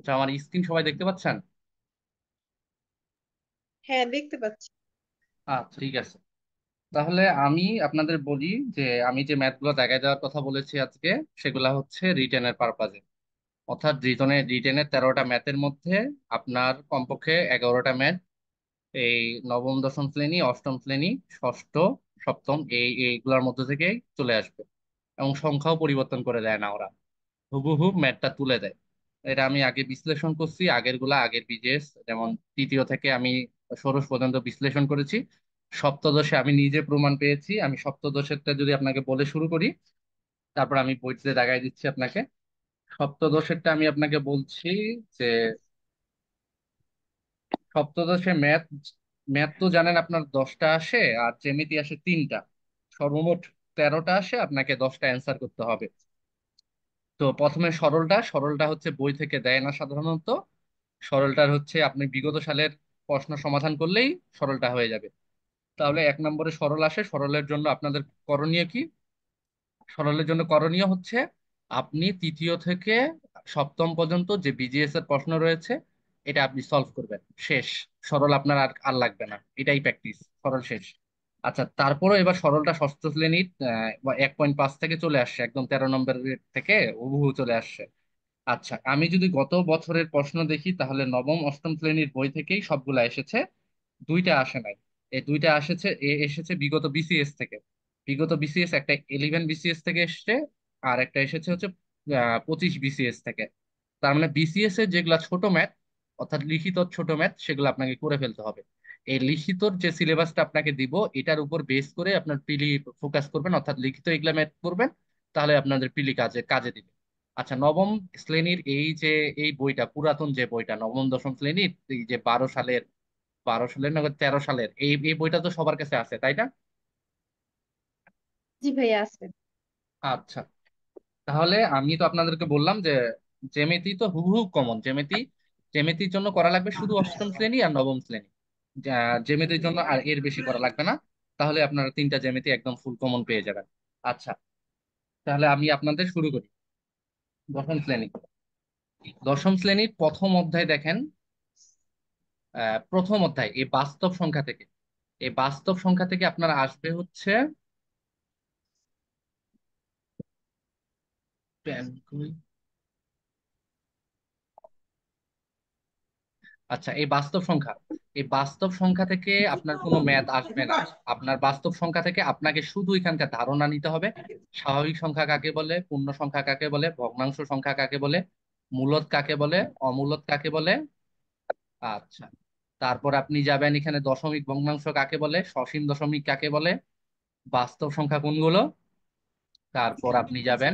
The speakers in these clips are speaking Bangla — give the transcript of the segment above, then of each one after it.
আচ্ছা, আমার স্ক্রিন সবাই দেখতে পাচ্ছেন? হ্যাঁ, দেখতে পাচ্ছি। আচ্ছা, ঠিক আছে। তাহলে আমি আপনাদের বলি যে আমি যে ম্যাথগুলো জায়গায় দেওয়ার কথা বলেছি আজকে, সেগুলা হচ্ছে রিটেনের পারপাজে। অর্থাৎ রিটেনের 13টা ম্যাথের মধ্যে আপনার কমপক্ষে 11টা ম্যাথ এই নবম দশম শ্রেণী, অষ্টম শ্রেণী, ষষ্ঠ, সপ্তম এইগুলোর মধ্যে থেকেই চলে আসবে। এবং সংখ্যাও পরিবর্তন করে দেয় না ওরা, হুবহু ম্যাথটা তুলে দেয়। এটা আমি আগে বিশ্লেষণ করছি, আগের বিজেএস, যেমন তৃতীয় থেকে আমি ষোড়শ পর্যন্ত বিশ্লেষণ করেছি। সপ্তদশে আমি নিজে প্রমাণ পেয়েছি। আমি সপ্তদশেরটা যদি আপনাকে বলে শুরু করি, তারপর আমি বইতে দাগাই দিচ্ছি আপনাকে। সপ্তদশেরটা আমি আপনাকে বলছি যে সপ্তদশে ম্যাথ, ম্যাথ তো জানেন আপনার 10টা আসে, আর জ্যামিতি আসে 3টা। সর্বমোট 13টা আসে, আপনাকে 10টা অ্যান্সার করতে হবে। তো প্রথমে সরলটা, সরলটা হচ্ছে বই থেকে দেয় না সাধারণত। সরলটার হচ্ছে আপনি বিগত সালের প্রশ্ন সমাধান করলেই সরলটা হয়ে যাবে। তাহলে 1 নম্বরে সরল আসে। সরলের জন্য আপনাদের করণীয় কি? সরলের জন্য করণীয় হচ্ছে আপনি তৃতীয় থেকে সপ্তম পর্যন্ত যে বিজিএস এর প্রশ্ন রয়েছে, এটা আপনি সলভ করবেন। শেষ। সরল আপনার আর আর লাগবে না, এটাই প্র্যাকটিস। সরল শেষ। আচ্ছা, তারপরে এবার সরলটা ষষ্ঠ শ্রেণীর 1.5 থেকে চলে আসছে, একদম 13 নম্বরের থেকে হুবহু চলে আসছে। আচ্ছা, আমি যদি গত বছরের প্রশ্ন দেখি, তাহলে নবম অষ্টম শ্রেণীর বই থেকেই সবগুলা এসেছে। দুইটা আসে নাই। এই দুইটা এসেছে বিগত বিসিএস থেকে। বিগত বিসিএস একটা 11 বিসিএস থেকে এসছে, আর একটা এসেছে হচ্ছে 25 বিসিএস থেকে। তার মানে বিসিএস এর যেগুলা ছোট ম্যাথ, অর্থাৎ লিখিত ছোট ম্যাথ, সেগুলো আপনাকে করে ফেলতে হবে। এই লিখিতর যে সিলেবাসটা আপনাকে দিব, এটার উপর বেস করে আপনার পিলি ফোকাস করবেন, অর্থাৎ লিখিত এগুলা ম্যাথ করবেন। তাহলে আপনাদের পিলি কাজে কাজে দিবে। আচ্ছা, নবম শ্রেণীর এই বইটা, পুরাতন যে বইটা, নবম দশম শ্রেণীর, এই যে 12 সালের, 12 সালের না 13 সালের, এই বইটা তো সবার কাছে আছে, তাই না? জি ভাইয়া, আছে। আচ্ছা, তাহলে আমি তো আপনাদেরকে বললাম যে জ্যামিতি তো হুবহু কমন। জ্যামিতির জন্য করা লাগবে শুধু অষ্টম শ্রেণী আর নবম শ্রেণী। জ্যামিতির জন্য আর এর বেশি করা লাগবে না। তাহলে আপনারা 3টা জ্যামিতি একদম ফুল কমন পেয়ে যাবেন। আচ্ছা, তাহলে আমি আপনাদের শুরু করি। দশম শ্রেণী, দশম শ্রেণীর প্রথম অধ্যায় দেখেন। প্রথম অধ্যায় এই বাস্তব সংখ্যা থেকে, এই বাস্তব সংখ্যা থেকে আপনার আসবে হচ্ছে পেন কই? আচ্ছা, এই বাস্তব সংখ্যা থেকে আপনার কোনো ম্যাথ আসবে না। আপনার বাস্তব সংখ্যা থেকে আপনাকে শুধু এখানকার ধারণা নিতে হবে। স্বাভাবিক সংখ্যা কাকে বলে, পূর্ণ সংখ্যা কাকে বলে, ভগ্নাংশ সংখ্যা কাকে বলে, মূলদ কাকে বলে, অমূলদ কাকে বলে। আচ্ছা, তারপর আপনি যাবেন এখানে দশমিক ভগ্নাংশ কাকে বলে, সসীম দশমিক কাকে বলে, বাস্তব সংখ্যা কোনগুলো। তারপর আপনি যাবেন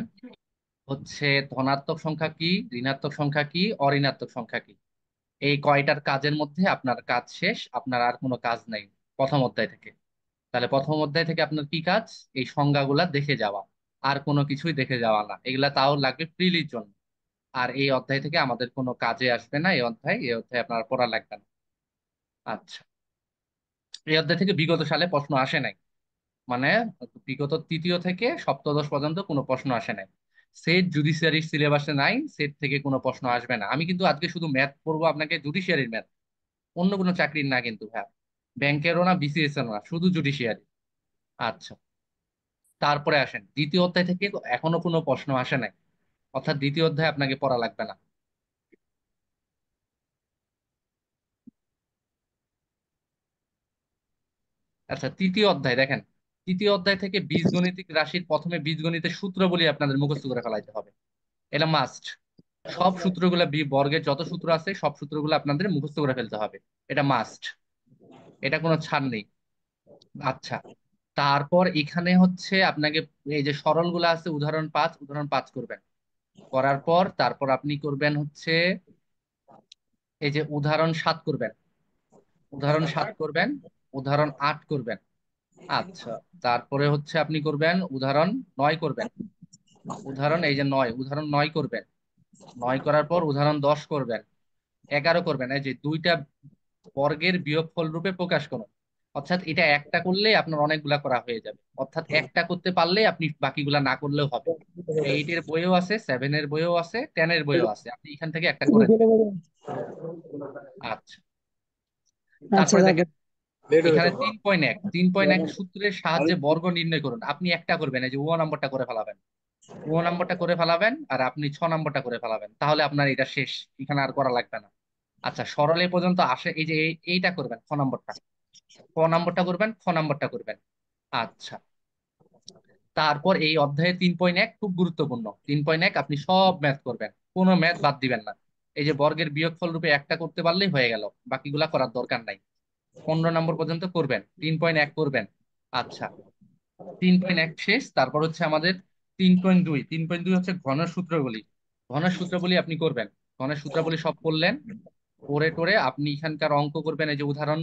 হচ্ছে ধনাত্মক সংখ্যা কি, ঋণাত্মক সংখ্যা কি, অঋণাত্মক সংখ্যা কি। এই কয়টার কাজের মধ্যে আপনার কাজ শেষ, আপনার আর কোনো কাজ নাই প্রথম অধ্যায় থেকে। তাহলে প্রথম অধ্যায় থেকে আপনার কি কাজ? এই সংজ্ঞাগুলা দেখে যাওয়া, আর কোনো কিছুই দেখে যাওয়া না। এগুলা তাও লাগবে প্রিলির জন্য। আর এই অধ্যায় থেকে আমাদের কোনো কাজে আসবে না। এই অধ্যায় আপনার পড়া লাগবে না। আচ্ছা, এই অধ্যায় থেকে বিগত সালে প্রশ্ন আসে নাই। মানে বিগত তৃতীয় থেকে সপ্তদশ পর্যন্ত কোনো প্রশ্ন আসে নাই। সেট জুডিশিয়ারির সিলেবাসে নাই, সেট থেকে কোনো প্রশ্ন আসবে না। আমি কিন্তু আজকে শুধু ম্যাথ পড়বো আপনাকে, জুডিশিয়ারির ম্যাথ, অন্য কোনো চাকরির না কিন্তু ভাই। ব্যাংকেরও না, বিসিএস এর না, শুধু জুডিশিয়ারি। আচ্ছা, তারপরে আসেন দ্বিতীয় অধ্যায় থেকে। এখনো কোনো প্রশ্ন আসে নাই, অর্থাৎ দ্বিতীয় অধ্যায় আপনাকে পড়া লাগবে না। আচ্ছা, তৃতীয় অধ্যায় দেখেন। তৃতীয় অধ্যায় থেকে বীজগণিতিক রাশির প্রথমে বীজগণিতের সূত্র বলি আপনাদের মুখস্থ করে ফেলাইতে হবে। এটা মাস্ট। সব সূত্রগুলা, বর্গের যত সূত্র আছে সব সূত্রগুলো আপনাদের মুখস্থ করে ফেলতে হবে। এটা মাস্ট, এটা কোনো ছাড় নেই। আচ্ছা, তারপর এখানে হচ্ছে আপনাকে এই যে সরলগুলো আছে, উদাহরণ 5 করবেন। করার পর তারপর আপনি করবেন হচ্ছে এই যে উদাহরণ 7 করবেন, উদাহরণ 7 করবেন, উদাহরণ 8 করবেন। আচ্ছা, তারপরে হচ্ছে আপনি করবেন উদাহরণ 9 করবেন। এই যে 9, উদাহরণ 9 করবেন। 9 করার পর উদাহরণ 10 করবেন। 11 করবেন, এই যে দুইটা বর্গের বিয়োগফল রূপে প্রকাশ করুন। অর্থাৎ এটা একটা করলেই আপনার অনেকগুলা করা হয়ে যাবে, অর্থাৎ একটা করতে পারলেই আপনি বাকিগুলা না করলেও হবে। 8 এর বইও আছে, 7 এর বইও আছে, 10 এর বইও আছে, আপনি এখান থেকে একটা করে দিবেন। আচ্ছা, আচ্ছা তারপরে তারপর। দেখেন এখানে 3.1, 3.1 সূত্রের সাহায্যে বর্গ নির্ণয় করুন। আপনি একটা করবেন, এই যে ও নম্বরটা করে ফেলাবেন, ও নম্বরটা করে ফেলাবেন, আর আপনি 6 নম্বরটা করে ফেলাবেন, তাহলে আপনার এটা শেষ, এখানে আর করা লাগবে না। আচ্ছা, সরলে পর্যন্ত আসে, এই যে এইটা করবেন, খ নম্বরটা, ক নম্বরটা করবেন, খ নম্বরটা করবেন। আচ্ছা, তারপর এই অধ্যায়ে 3.1 খুব গুরুত্বপূর্ণ। 3.1 আপনি সব ম্যাথ করবেন, কোনো ম্যাথ বাদ দিবেন না। এই যে বর্গের বিয়োগফল রূপে একটা করতে পারলেই হয়ে গেল, বাকিগুলা করার দরকার নাই। 15 নম্বর পর্যন্ত করবেন, 3.1 করবেন। আচ্ছা, 3.1 শেষ। তারপর হচ্ছে আমাদের 3.2, 3.2 হচ্ছে ঘনের সূত্রগুলি। ঘনের সূত্রগুলি আপনি করবেন, ঘনের সূত্রাবলী সব করলেন, করে টোরে আপনি এখানকার অঙ্ক করবেন। এই যে উদাহরণ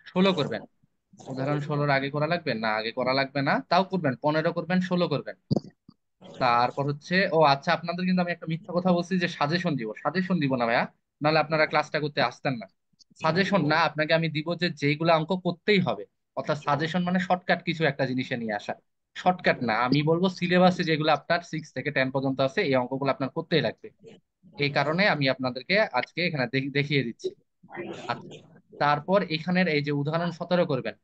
16 করবেন। উদাহরণ 16-র আগে করা লাগবে না, আগে করা লাগবে না, তাও করবেন, 15 করবেন, 16 করবেন। তারপর হচ্ছে, ও আচ্ছা, আপনাদের কিন্তু আমি একটা মিথ্যা কথা বলছি যে সাজেশন দিব, সাজেশন দিব না ভাইয়া, নাহলে আপনারা ক্লাসটা করতে আসতেন না। সাজেশন না, আপনাকে আমি দিব যে যেইগুলো অঙ্ক করতেই হবে। অর্থাৎ সাজেশন মানে শর্টকাট কিছু একটা জিনিসে নিয়ে আসা। শর্টকাট না, আমি বলবো সিলেবাসে যেগুলো আপনার 6 থেকে 10 পর্যন্ত আছে এই অঙ্কগুলো আপনার করতেই লাগবে। এই কারণে আমি আপনাদেরকে আজকে এখানে দেখিয়ে দিচ্ছি। আচ্ছা, তারপর এখানের এই যে উদাহরণ 17 করবেন।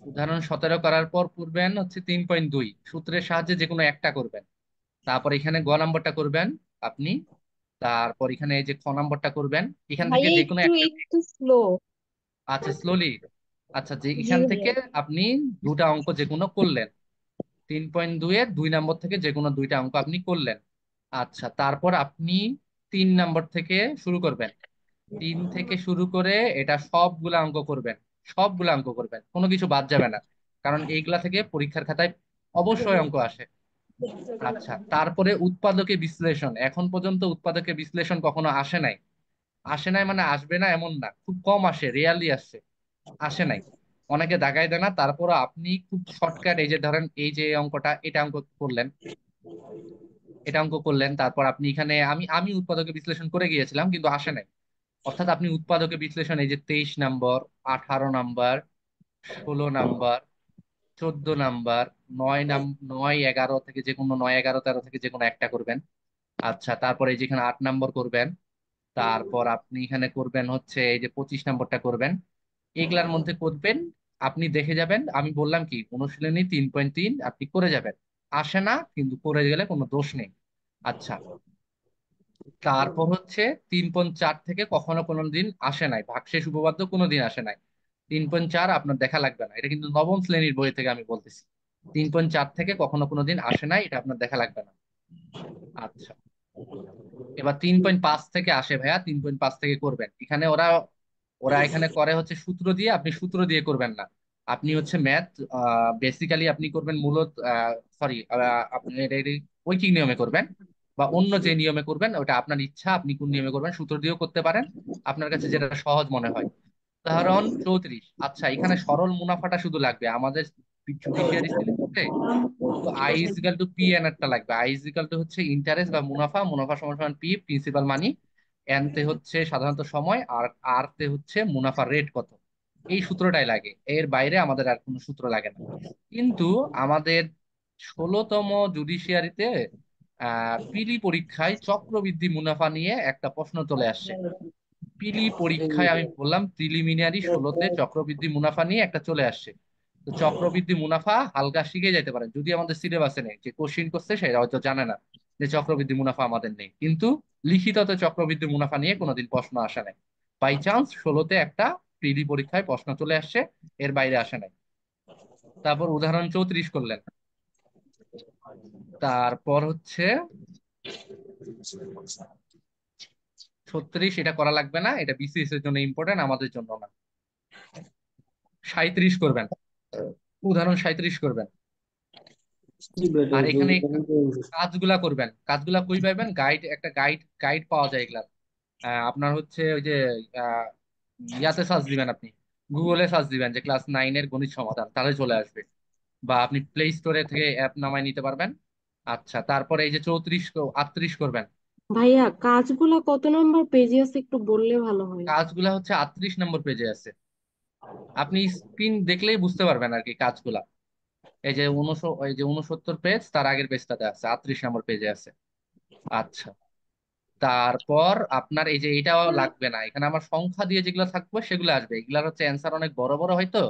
উদাহরণ 17 করার পর করবেন হচ্ছে 3.2 সূত্রের সাহায্যে যে কোনো একটা করবেন। তারপর এখানে গ নাম্বারটা করবেন আপনি। তারপর এখানে এই যে খ নাম্বারটা করবেন, এখান থেকে ভাইয়া যে কোনো একটু একটা। একটু স্লো। আচ্ছা, স্লোলি। আচ্ছা, যে জি এখান থেকে ভাইয়া। আপনি দুটা অঙ্ক যে কোনো করলেন, 3.2 এর 2 নম্বর থেকে যে কোনো দুইটা অঙ্ক আপনি করলেন। আচ্ছা, তারপর আপনি 3 নম্বর থেকে শুরু করবেন। 3 থেকে শুরু করে এটা সবগুলা অঙ্ক করবেন, সবগুলা অঙ্ক করবেন, কোনো কিছু বাদ যাবে না, কারণ এইগুলা থেকে পরীক্ষার খাতায় অবশ্যই অঙ্ক আসে। আচ্ছা, তারপরে উৎপাদকে বিশ্লেষণ। এখন পর্যন্ত উৎপাদকে বিশ্লেষণ কখনো আসে নাই। আসে নাই মানে আসবে না এমন না, খুব কম আসে, রেয়ারলি আসে, আসে নাই। অনেকে দাগাই দেয় না, তারপরে আপনি খুব শর্টকাট, এই যে ধরেন এই যে অঙ্কটা, এটা অঙ্ক করলেন, এটা অঙ্ক করলেন, তারপর আপনি এখানে আমি আমি উৎপাদকে বিশ্লেষণ করে গিয়েছিলাম কিন্তু আসে নাই। অর্থাৎ আপনি উৎপাদকে বিশ্লেষণ, এই যে 23 নম্বর, 18 নম্বর, 16 নম্বর, 14 নম্বর, 9, 11 থেকে যে কোনো 9, 11, 13 থেকে যে কোনো একটা করবেন। আচ্ছা, তারপরে এই যেখানে 8 নম্বর করবেন। তারপর আপনি এখানে করবেন হচ্ছে এই যে 25 নম্বরটা করবেন। এগুলার মধ্যে করবেন, আপনি দেখে যাবেন, আমি বললাম কি অনুশীলনী 3.3 আপনি করে যাবেন। আসে না কিন্তু করে গেলে কোনো দোষ নেই। আচ্ছা, তারপর হচ্ছে 3.4 থেকে কখনো কোনো দিন আসে নাই, ভাগশেষ উপপাদ্য কোনো দিন আসে নাই। 3.4 আপনার দেখা লাগবে না, এটা কিন্তু নবম শ্রেণীর বই থেকে আমি বলতেছি। 3.4 থেকে কখনো কোনো দিন আসে নাই, এটা আপনার দেখা লাগবে না। আচ্ছা, এবার 3.5 থেকে আসে ভাইয়া, 3.5 থেকে করবেন। এখানে ওরা ওরা এখানে করে হচ্ছে সূত্র দিয়ে, আপনি সূত্র দিয়ে করবেন না। আপনি হচ্ছে ম্যাথ বেসিক্যালি আপনি করবেন মূলত, সরি, আপনি এটা ঐকিক নিয়মে করবেন, বা অন্য যে নিয়মে করবেন ওটা আপনার ইচ্ছা, আপনি কোন নিয়মে করবেন, সূত্র দিয়েও করতে পারেন, আপনার কাছে যেটা সহজ মনে হয়। উদাহরণ 34। আচ্ছা, এখানে সরল মুনাফাটা শুধু লাগবে আমাদের জুডিশিয়ারি সিলেবাসে। শুধু I equal to P N একটা লাগবে। আই ইজিক্যাল টু হচ্ছে ইন্টারেস্ট বা মুনাফা, মুনাফা সমান সমান পি, প্রিন্সিপাল মানি। এন তে হচ্ছে সাধারণত সময়, আর আর তে হচ্ছে মুনাফার রেট কত। এই সূত্রটাই লাগে, এর বাইরে আমাদের আর কোনো সূত্র লাগে না। কিন্তু আমাদের 16তম জুডিশিয়ারিতে পিলি পরীক্ষায় চক্রবৃদ্ধি মুনাফা নিয়ে একটা প্রশ্ন চলে আসছে। পিলি পরীক্ষায় আমি বললাম প্রিলিমিনারি 16তে চক্রবৃদ্ধি মুনাফা নিয়ে একটা চলে আসছে। তো চক্রবৃদ্ধি মুনাফা হালকা শিখে যেতে পারেন, যদি আমাদের সিলেবাসে নেই, যে কোশ্চিন করছে সেটা হয়তো জানে না যে চক্রবৃদ্ধি মুনাফা আমাদের নেই, কিন্তু লিখিততে চক্রবৃদ্ধি মুনাফা নিয়ে কোনোদিন প্রশ্ন আসে নাই। বাই চান্স 16তে একটা প্রিলি পরীক্ষায় প্রশ্ন চলে আসছে, এর বাইরে আসে নাই। তারপর উদাহরণ 34 করলেন। তারপর হচ্ছে 36, এটা করা লাগবে না, এটা বিসিএস এর জন্য ইম্পর্টেন্ট, আমাদের জন্য না। 37 করবেন, উদাহরণ 37 করবেন। আর এখানে কাজগুলা করবেন, কাজগুলা কই পাইবেন, গাইড, একটা গাইড গাইড পাওয়া যায় এগুলা। আপনার হচ্ছে ওই যে আহ, ইয়াতে সার্চ দিবেন আপনি, গুগলে সার্চ দিবেন যে ক্লাস 9-এর গণিত সমাধান, তাহলে চলে আসবে। বা আপনি প্লে স্টোরে থেকে অ্যাপ নামায় নিতে পারবেন। আচ্ছা, তারপরে এই যে 34, 38 করবেন। ভাইয়া কাজগুলা কত নম্বর পেজে আছে একটু বললে ভালো হয়। কাজগুলা হচ্ছে 38 নম্বর পেজে আছে। আপনি স্ক্রিন দেখলেই বুঝতে পারবেন আর কি কাজগুলা। এই যে 69 পেজ, তার আগের পেজটাতে আছে, 38 নম্বর পেজে আছে। আচ্ছা, তারপর আপনার এই যে এটাও লাগবে না, এখানে আমার সংখ্যা দিয়ে যেগুলো থাকবে সেগুলো আসবে। এগুলার হচ্ছে অ্যান্সার অনেক বড় বড় হয়তো,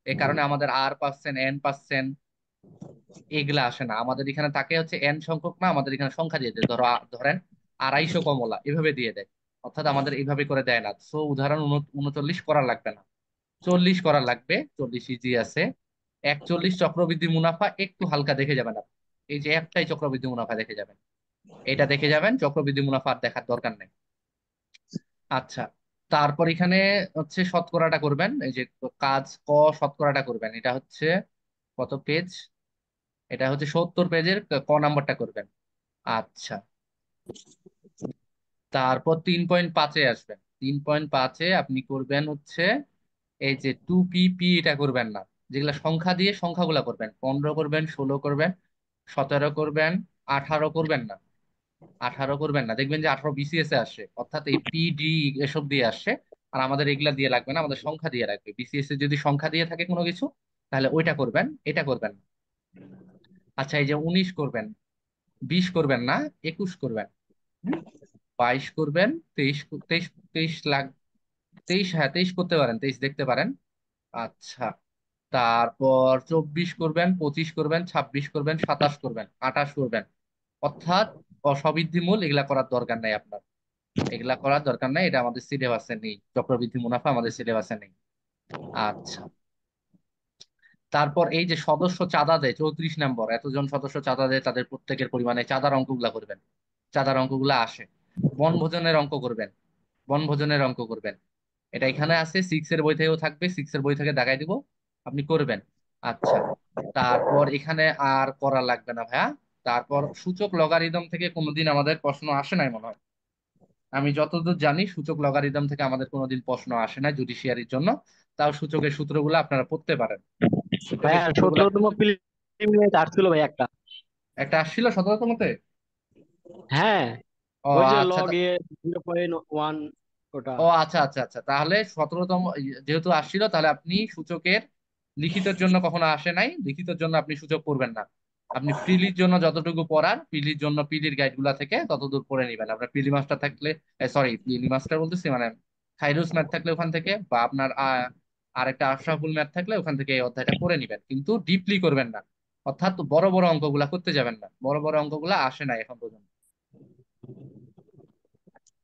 এই কারণে আমাদের R%, N%, এগুলা আসে না আমাদের এখানে। তাকে হচ্ছে এন সংখ্যক না, আমাদের এখানে সংখ্যা দিয়ে দেয়। ধরেন 250 কমলা, এভাবে দিয়ে দেয়। অর্থাৎ আমাদের এইভাবে করে দেয় না। সো উদাহরণ 39 করার লাগবে না, 40 করার লাগবে। 40 ইজি আছে। 41 চক্রবৃদ্ধি মুনাফা একটু হালকা দেখে যাবেন আপনি। এই যে একটাই চক্রবৃদ্ধি মুনাফা দেখে যাবেন, এটা দেখে যাবেন, চক্রবৃদ্ধি মুনাফা আর দেখার দরকার নেই। আচ্ছা, তারপর এখানে হচ্ছে শতকরাটা করবেন। এই যে কাজ ক, শতকরাটা করবেন। এটা হচ্ছে কত পেজ? এটা হচ্ছে 70 পেজের ক নাম্বারটা করবেন। আচ্ছা, তারপর 3.5-এ আসবেন। 3.5-এ আপনি করবেন হচ্ছে এই যে 2PP, এটা করবেন না। যেগুলা সংখ্যা দিয়ে সংখ্যাগুলা করবেন, 15 করবেন, 16 করবেন, 17 করবেন, 18 করবেন না। 18 করবেন না, দেখবেন যে 18 BCS এ আসে, অর্থাৎ এই PD এসব দিয়ে আসে। আর আমাদের এগুলা দিয়ে লাগবে না, আমাদের সংখ্যা দিয়ে রাখবে। BCS এ যদি সংখ্যা দিয়ে থাকে কোনো কিছু, তাহলে ওইটা করবেন, এটা করবেন না। আচ্ছা, এই যে 19 করবেন, 20 করবেন না, 21 করবেন, 22 করবেন, 23, 23, 23 লাখ, 23, হ্যাঁ 23 করতে পারেন, 23 দেখতে পারেন। আচ্ছা, তারপর 24 করবেন, 25 করবেন, 26 করবেন, 27 করবেন, 28 করবেন। অর্থাৎ অসবৃদ্ধি মূল এগুলা করার দরকার নাই আপনার। এগুলা করার দরকার নাই, এটা আমাদের সিলেবাসে নেই। চক্রবৃদ্ধি মুনাফা আমাদের সিলেবাসে নেই। আচ্ছা, তারপর এই যে সদস্য চাঁদা দেয় 34 নম্বর, এতজন সদস্য চাঁদা দেয়, তাদের প্রত্যেকের পরিমাণে চাঁদার অঙ্কগুলা করবেন। চাঁদার অঙ্কগুলা আসে। বনভোজনের অঙ্ক করবেন। বনভোজনের অঙ্ক করবেন। এটা এখানে আছে, 6 এর বই থেকেও থাকবে, 6 এর বই থেকে দেখাই দিব, আপনি করবেন। আচ্ছা, তারপর এখানে আর করা লাগবে না ভাইয়া। তারপর সূচক লগারিদম থেকে কোনোদিন আমাদের প্রশ্ন আসে নাই মনে হয়। আমি যতদূর জানি সূচক লগারিদম থেকে আমাদের কোনোদিন প্রশ্ন আসে না জুডিশিয়ারির জন্য। তাও সূচকের সূত্রগুলো আপনারা পড়তে পারেন। সূচকের ভাইয়া সূত্রগুলো 17তম প্রিলিমিনারিতে আসছিল ভাই একটা। একটা আসছিল 17তমতে। হ্যাঁ, ও ওই যে আচ্ছা। লগ এ 0.1 ওটা। ও আচ্ছা আচ্ছা আচ্ছা, তাহলে 17তম যেহেতু আসছিল, তাহলে আপনি সূচকের লিখিতের জন্য কখনো আসে নাই, লিখিতের জন্য আপনি সূচক পড়বেন না। আপনি প্রিলির জন্য যতটুকু পড়ার, প্রিলির জন্য প্রিলির গাইড গুলা থেকে ততদূর পড়ে নিবেন। আপনার প্রিলি মাস্টার থাকলে, সরি প্রিলি মাস্টার বলতেছি মানে খাইরুস ম্যাথ থাকলে ওখান থেকে, বা আপনার আরেকটা আশরাফুল ম্যাথ থাকলে ওখান থেকে এই অধ্যায়টা করে নিবেন, কিন্তু ডিপলি করবেন না। অর্থাৎ বড় বড় অঙ্কগুলা করতে যাবেন না, বড় বড় অঙ্কগুলা আসে না এখন পর্যন্ত।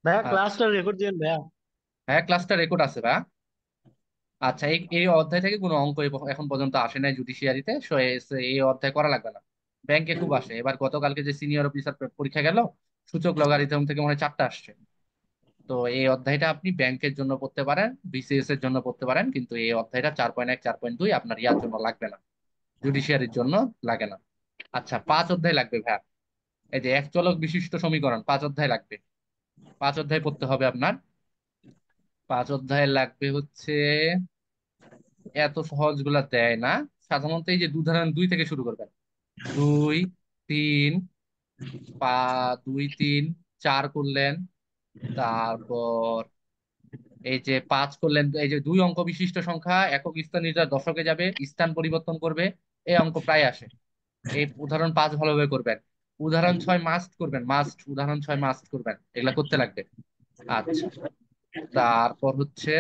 ভাইয়া আচ্ছা, ক্লাসটা রেকর্ড দিয়েন ভাইয়া। হ্যাঁ ক্লাসটা রেকর্ড আছে ভাই। আচ্ছা, এই এই অধ্যায় থেকে কোনো অঙ্ক এখন পর্যন্ত আসে নাই জুডিশিয়ারিতে, সো এই অধ্যায় করা লাগবে না। ব্যাংকে খুব আসে। এবার গতকালকে যে সিনিয়র অফিসার পরীক্ষা গেল, সূচক লগারিদম থেকে মনে হয় 4টা আসছে। তো এই অধ্যায়টা আপনি ব্যাংকের জন্য পড়তে পারেন, BCS এর জন্য পড়তে পারেন, কিন্তু এই অধ্যায়টা 4.1, 4.2 আপনার ইয়ার জন্য লাগবে না, জুডিশিয়ারির জন্য লাগে না। আচ্ছা, 5 অধ্যায় লাগবে ভাইয়া। এই যে এক চলক বিশিষ্ট সমীকরণ, 5 অধ্যায় লাগবে। 5 অধ্যায় পড়তে হবে আপনার। 5 অধ্যায় লাগবে হচ্ছে, এত সহজ গুলা দেয় না। সাধারণত এই যে উদাহরণ 2 থেকে শুরু করবেন। 2, 3, 2, 3, 4 করলেন। তারপর এই যে 5 করলেন। এই যে 2 অঙ্ক বিশিষ্ট সংখ্যা একক স্থান নির্ণয় দশকে যাবে, স্থান পরিবর্তন করবে, এই অঙ্ক প্রায় আসে। এই উদাহরণ 5 ভালোভাবে করবেন। উদাহরণ 6 মাস্ট করবেন, মাস্ট, উদাহরণ 6 মাস্ট করবেন, এগুলা করতে লাগবে। আচ্ছা, তারপর হচ্ছে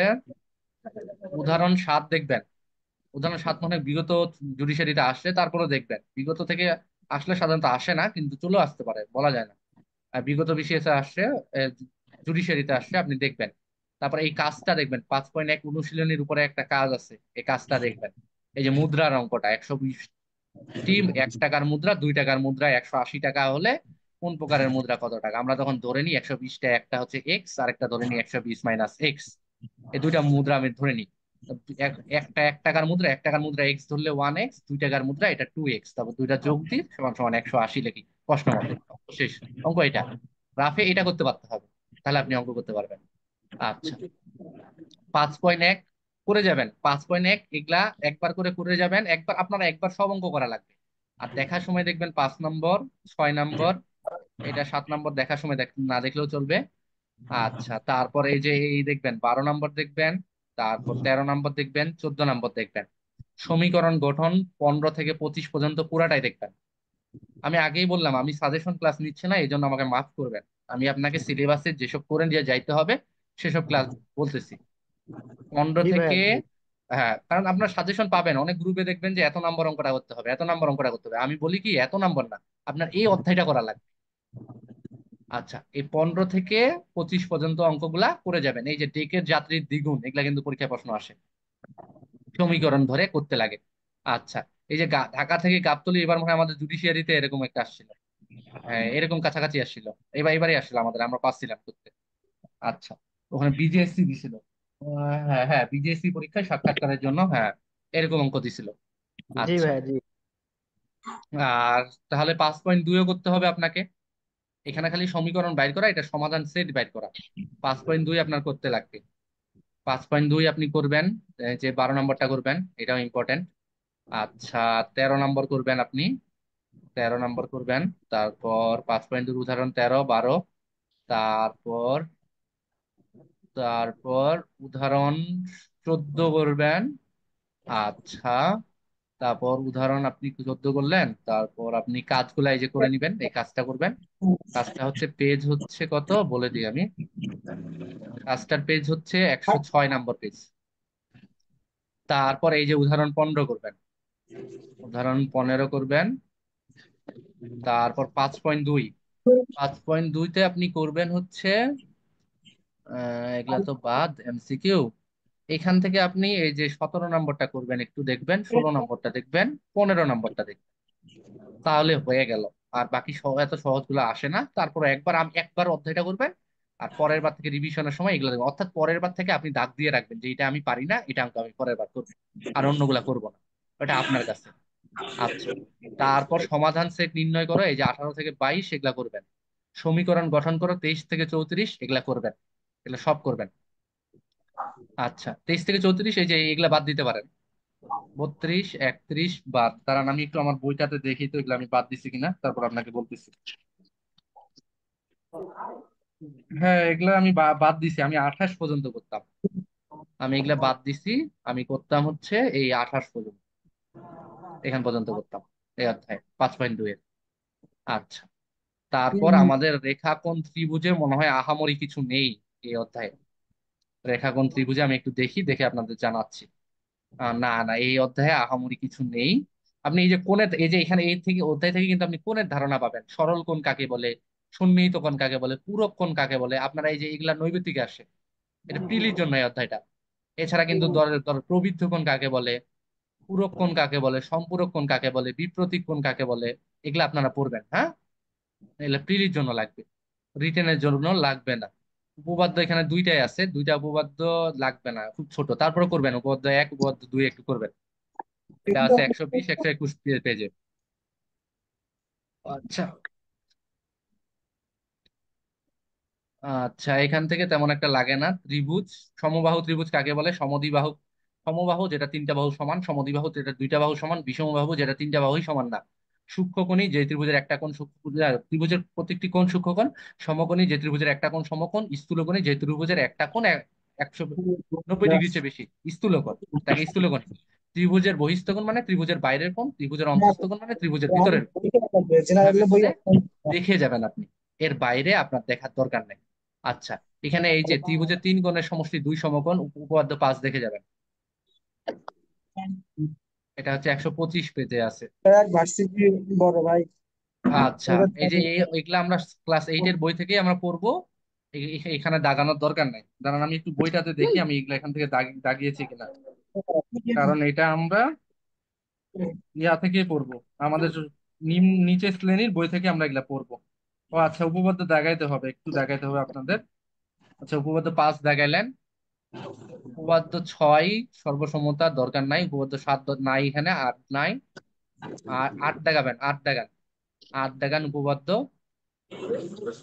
উদাহরণ 7 দেখবেন। উদাহরণ 7 মানে বিগত জুডিশিয়ারিতে আসলে তারপরে দেখবেন, বিগত থেকে আসলে সাধারণত আসে না, কিন্তু চলেও আসতে পারে, বলা যায় না। আর বিগত BCS এ আসছে, জুডিশিয়ারিতে আসছে, আপনি দেখবেন। তারপর এই কাজটা দেখবেন, 5.1 অনুশীলনীর উপরে একটা কাজ আছে, এই কাজটা দেখবেন। এই যে মুদ্রার অঙ্কটা, 120টি 1 টাকার মুদ্রা, 2 টাকার মুদ্রা 180 টাকা হলে কোন প্রকারের মুদ্রা কত টাকা? আমরা তখন ধরে নিই 120টা, একটা হচ্ছে এক্স আর একটা ধরে নিই 120 মাইনাস এক্স। এই দুইটা মুদ্রা আমি ধরে নিই। একটা 1 টাকার মুদ্রা, 1 টাকার মুদ্রা এক্স ধরলে 1x, 2 টাকার মুদ্রা এটা 2x, তারপর দুইটা যোগ দিই সমান সমান 180 লিখি প্রশ্ন মতে। শেষ অঙ্ক এটা। রাফে এটা করতে পারতে হবে, তাহলে আপনি অঙ্ক করতে পারবেন। আচ্ছা, 5.1 করে যাবেন। 5.1 এগুলা একবার করে করে যাবেন, একবার আপনারা একবার সব অঙ্ক করা লাগবে। আর দেখার সময় দেখবেন 5 নম্বর, 6 নম্বর, এটা 7 নম্বর দেখার সময় না দেখলেও চলবে। আচ্ছা, তারপর এই যে এই দেখবেন 12 নম্বর দেখবেন, তারপর 13 নম্বর দেখবেন, 14 নম্বর দেখবেন। সমীকরণ গঠন 15 থেকে 25 পর্যন্ত পুরাটাই দেখবেন। আমি আগেই বললাম আমি সাজেশন ক্লাস নিচ্ছি না, এই জন্য আমাকে মাফ করবেন। আমি আপনাকে সিলেবাসে যেসব করে দিয়ে যাইতে হবে সেসব ক্লাস বলতেছি। পনেরো জি থেকে ভাইয়া, জি। হ্যাঁ, কারণ আপনার সাজেশন পাবেন অনেক গ্রুপে, দেখবেন যে এত নম্বর অঙ্কটা করতে হবে, এত নম্বর অঙ্কটা করতে হবে। আমি বলি কি, এত নম্বর না, আপনার এই অধ্যায়টা করা লাগবে। আচ্ছা, এই 15 থেকে 25 পর্যন্ত অঙ্কগুলা করে যাবেন। এই যে ডেকের যাত্রীর দ্বিগুণ, এগুলা কিন্তু পরীক্ষায় প্রশ্ন আসে, সমীকরণ ধরে করতে লাগে। আচ্ছা, এই যে ঢাকা থেকে গাবতলী, এবার মনে হয় আমাদের জুডিশিয়ারিতে এরকম একটা আসছিল। হ্যাঁ, এরকম কাছাকাছি আসছিল। এবারই আসছিল আমাদের, আমরা পাচ্ছিলাম করতে। আচ্ছা, ওখানে বিজেএসসি দিছিল। হ্যাঁ হ্যাঁ, বিজেএসসি পরীক্ষায় সাক্ষাৎকারের জন্য, হ্যাঁ, এরকম অঙ্ক দিছিল। জি আচ্ছা, ভাইয়া, জি। আর তাহলে 5.2 করতে হবে আপনাকে। এখানে খালি সমীকরণ বাইর করা, এটা সমাধান সেট বাইর করা। 5.2 আপনার করতে লাগবে। 5.2 আপনি করবেন, যে 12 নম্বরটা করবেন, এটাও ইম্পর্টেন্ট। আচ্ছা, 13 নম্বর করবেন আপনি, 13 নম্বর করবেন। তারপর 5.2 উদাহরণ 13, 12। তারপর তারপর উদাহরণ 14 করবেন। আচ্ছা, তারপর উদাহরণ আপনি 14 করলেন, তারপর আপনি কাজগুলা এই যে করে নিবেন, এই কাজটা করবেন। কাজটা হচ্ছে পেজ হচ্ছে কত বলে দিই আমি। কাজটার পেজ হচ্ছে 106 নম্বর পেজ। তারপর এই যে উদাহরণ 15 করবেন, উদাহরণ 15 করবেন। তারপর 5.2, 5.2তে আপনি করবেন হচ্ছে এগুলা তো বাদ, এমসিকিউ। এখান থেকে আপনি এই যে 17 নম্বরটা করবেন, একটু দেখবেন, 16 নম্বরটা দেখবেন, 15 নম্বরটা দেখবেন, তাহলে হয়ে গেল। আর বাকি এত সহজ গুলো আসে না। তারপর একবার একবার অধ্যায়টা করবেন, আর পরের বার থেকে রিভিশনের সময় এগুলো দেখবেন। অর্থাৎ পরের বার থেকে আপনি দাগ দিয়ে রাখবেন যে এটা আমি পারি না, এটা অঙ্ক আমি পরের বার করবো, আর অন্যগুলা করবো না। এটা আপনার কাছে। আচ্ছা, তারপর সমাধান সেট নির্ণয় করো, এই যে 18 থেকে 22 এগুলা করবেন। সমীকরণ গঠন করো 23 থেকে 34, এগুলা করবেন, এগুলা সব করবেন। আচ্ছা, 23 থেকে 34, এই যে এগুলা বাদ দিতে পারেন। 32, 31 বাদ, কারণ আমি একটু আমার বইটাতে দেখি তো এগুলো আমি বাদ দিছি কিনা, তারপর আপনাকে বলতেছি। হ্যাঁ, এগুলা আমি বাদ দিছি। আমি 28 পর্যন্ত করতাম, আমি এগুলা বাদ দিছি। আমি করতাম হচ্ছে এই 28 পর্যন্ত, এখান পর্যন্ত করতাম এই অধ্যায় 5.2 এর। আচ্ছা, তারপর আমাদের রেখাকোণ ত্রিভুজে মনে হয় আহামরি কিছু নেই এই অধ্যায়ে। রেখাকোণ ত্রিভুজে আমি একটু দেখি, দেখে আপনাদের জানাচ্ছি। না না, এই অধ্যায়ে আহামরি কিছু নেই। আপনি এই যে কোণের, এই যে এখানে এই থেকে অধ্যায় থেকে কিন্তু আপনি কোণের ধারণা পাবেন, সরল কোণ কাকে বলে, সন্নিহিত কোণ কাকে বলে, পূরক কোণ কাকে বলে। আপনারা এই যে এগুলা নৈবেতিকে আসে, এটা প্রিলির জন্য এই অধ্যায়টা। এছাড়া কিন্তু ধর ধর প্রবৃদ্ধ কোণ কাকে বলে, পূরক কোণ কাকে বলে, সম্পূরক কোণ কাকে বলে, বিপ্রতীক কোণ কাকে বলে, এগুলা আপনারা পড়বেন। হ্যাঁ, এগুলা প্রিলির জন্য লাগবে, রিটেনের জন্য লাগবে না। উপপাদ্য এখানে দুইটাই আছে, দুইটা উপপাদ্য লাগবে না, খুব ছোট। তারপরে করবেন উপপাদ্য 1, উপপাদ্য 2 একটু করবেন। এটা আছে 120, 121 পেজে। আচ্ছা। আচ্ছা, এখান থেকে তেমন একটা লাগে না। ত্রিভুজ, সমবাহু ত্রিভুজ কাকে বলে, সমদ্বিবাহু, সমবাহু যেটা তিনটা বাহু সমান, সমদ্বিবাহু যেটা দুইটা বাহু সমান, বিষমবাহু যেটা তিনটা বাহুই সমান না। সূক্ষ্মকোণী, যে ত্রিভুজের একটা কোণ সূক্ষ্ম, ত্রিভুজের প্রত্যেকটি কোণ সূক্ষ্মকোণ। সমকোণী, যে ত্রিভুজের একটা কোণ সমকোণ। স্থূলকোণী, যে ত্রিভুজের একটা কোণ 190 ডিগ্রির চেয়ে বেশি, স্থূলকোণ, তাকে স্থূলকোণ। ত্রিভুজের বহিস্থ কোণ মানে ত্রিভুজের বাইরের কোণ, ত্রিভুজের অন্তঃস্থ কোণ মানে ত্রিভুজের ভিতরের কোণ। এভাবে করে দেখে যাবেন আপনি, এর বাইরে আপনার দেখার দরকার নেই। আচ্ছা, এখানে এই যে ত্রিভুজের তিন কোণের সমষ্টি দুই সমকোণ, উপপাদ্য 5 দেখে যাবেন। এটা হচ্ছে 125 পেজে আছে। ভার্সিটি বড় ভাই। আচ্ছা, এই যে এগুলা আমরা ক্লাস 8 এর বই থেকেই আমরা পড়বো। এখানে দাগানোর দরকার নাই, দাঁড়ান আমি একটু বইটাতে দেখি আমি এগুলা এখান থেকে দাগিয়েছি কিনা। কারণ এটা আমরা ইয়া থেকে পড়বো, আমাদের নিচের শ্রেণীর বই থেকে আমরা এগুলা পড়বো। ও আচ্ছা, উপপাদ্য দাগাইতে হবে, একটু দাগাইতে হবে আপনাদের। আচ্ছা, উপপাদ্য 5 দাগাইলেন। উপপাদ্য 6 সর্বসমতার দরকার নাই, উপপাদ্য 7 নাই, এখানে 8 নাই। আর 8 দাগাবেন, 8 দাগান, 8 দাগান উপপাদ্য,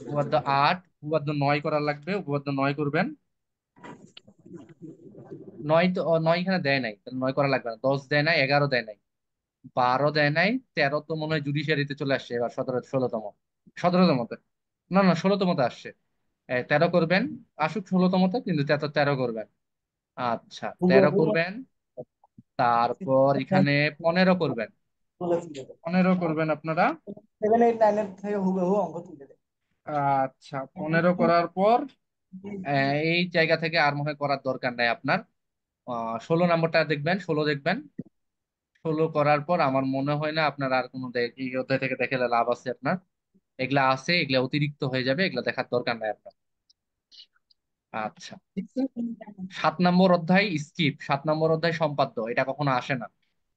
উপপাদ্য 8। উপপাদ্য 9 করার লাগবে, উপপাদ্য 9 করবেন। 9 তো 9 এখানে দেয় নাই, তাহলে 9 করা লাগবে না। 10 দেয় নাই, 11 দেয় নাই, 12 দেয় নাই, 13 তো মনে হয় জুডিশিয়ারিতে চলে আসছে এবার, 17, 16তম, 17তমতে, না 16তমতে আসছে। 13 করবেন, আসুক 16তমতে, কিন্তু 13 করবেন। আচ্ছা, তেরো হুবহু করবেন। তারপর এখানে 15 করবেন। তুলে তুলে দেয়। 15 করবেন আপনারা। 7 8 9 থেকে হুবহু অঙ্ক তুলে দেয়। আচ্ছা, 15 করার পর এই জায়গা থেকে আর মনে হয় করার দরকার নাই আপনার। 16 নম্বরটা দেখবেন, 16 দেখবেন। 16 করার পর আমার মনে হয় না আপনার আর কোনো এই অধ্যায় থেকে দেখে লাভ আছে আপনার। এগুলা আছে, এগুলা অতিরিক্ত হয়ে যাবে, এগুলা দেখার দরকার নাই আপনার। আচ্ছা, 7 নম্বর অধ্যায় স্কিপ। 7 নম্বর অধ্যায় সম্পাদ্য, এটা কখনো আসে না।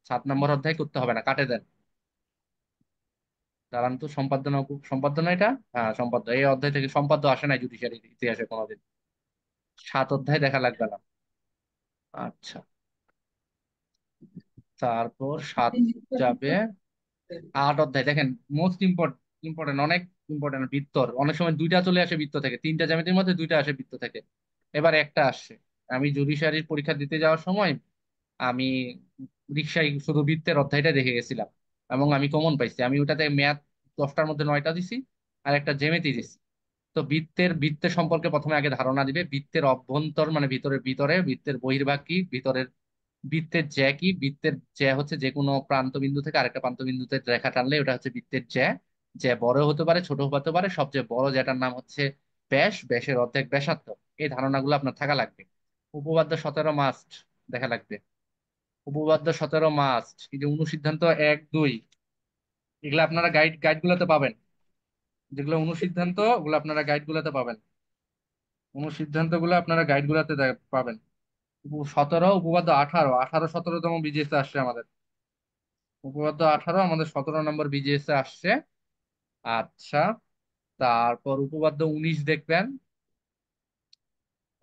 7 নম্বর অধ্যায় করতে হবে না, কাটে দেন। দাঁড়ান তো, সম্পাদ্য না, সম্পাদ্য না এটা। হ্যাঁ, সম্পাদ্য। এই অধ্যায় থেকে সম্পাদ্য আসে না জুডিশিয়ারি ইতিহাসে কোনোদিন। 7 অধ্যায় দেখা লাগবে না। আচ্ছা, তারপর 7 যাবে। 8 অধ্যায় দেখেন, মোস্ট ইম্পর্টেন্ট, অনেক ইম্পর্টেন্ট। বৃত্তর অনেক সময় দুইটা চলে আসে বৃত্ত থেকে, তিনটা জ্যামিতির মধ্যে দুইটা আসে বৃত্ত থেকে, এবার একটা আসছে। আমি জুডিশিয়ারির পরীক্ষা দিতে যাওয়ার সময় আমি রিক্সায় শুধু বৃত্তের অধ্যায়টা দেখে গেছিলাম, এবং আমি কমন পাইছি। আমি ওটাতে ম্যাথ 10টার মধ্যে 9টা দিছি, আর একটা জ্যামিতি দিছি। তো বৃত্তের সম্পর্কে প্রথমে আগে ধারণা দিবে। বৃত্তের অভ্যন্তর মানে ভিতরের ভিতরে, বৃত্তের বহির্ভাগ কি, ভিতরের বৃত্তের জ্যা কি। বৃত্তের জ্যা হচ্ছে যে কোনো প্রান্ত বিন্দু থেকে আরেকটা প্রান্ত বিন্দুতে রেখা টানলে ওটা হচ্ছে বৃত্তের জ্যা। জ্যা বড় হতে পারে, ছোট হতে পারে, সবচেয়ে বড় যেটার নাম হচ্ছে ব্যাস, ব্যাসের অর্ধেক ব্যাসার্ধ। এই ধারণাগুলো আপনার থাকা লাগবে। উপপাদ্য 17 মাস্ট দেখা লাগবে। উপপাদ্য 17 মাস্ট। এই যে অনুসিদ্ধান্ত 1 2, এগুলো আপনারা গাইড গুলোতে পাবেন। যেগুলো অনুসিদ্ধান্ত, ওগুলো আপনারা গাইড গুলোতে পাবেন। অনুসিদ্ধান্ত গুলো আপনারা গাইড গুলাতে পাবেন। 17, উপপাদ্য 18, 17তম বিজিএস আসছে আমাদের। উপপাদ্য 18 আমাদের 17 নম্বর বিজিএস এ আসছে। আচ্ছা, তারপর উপপাদ্য 19 দেখবেন।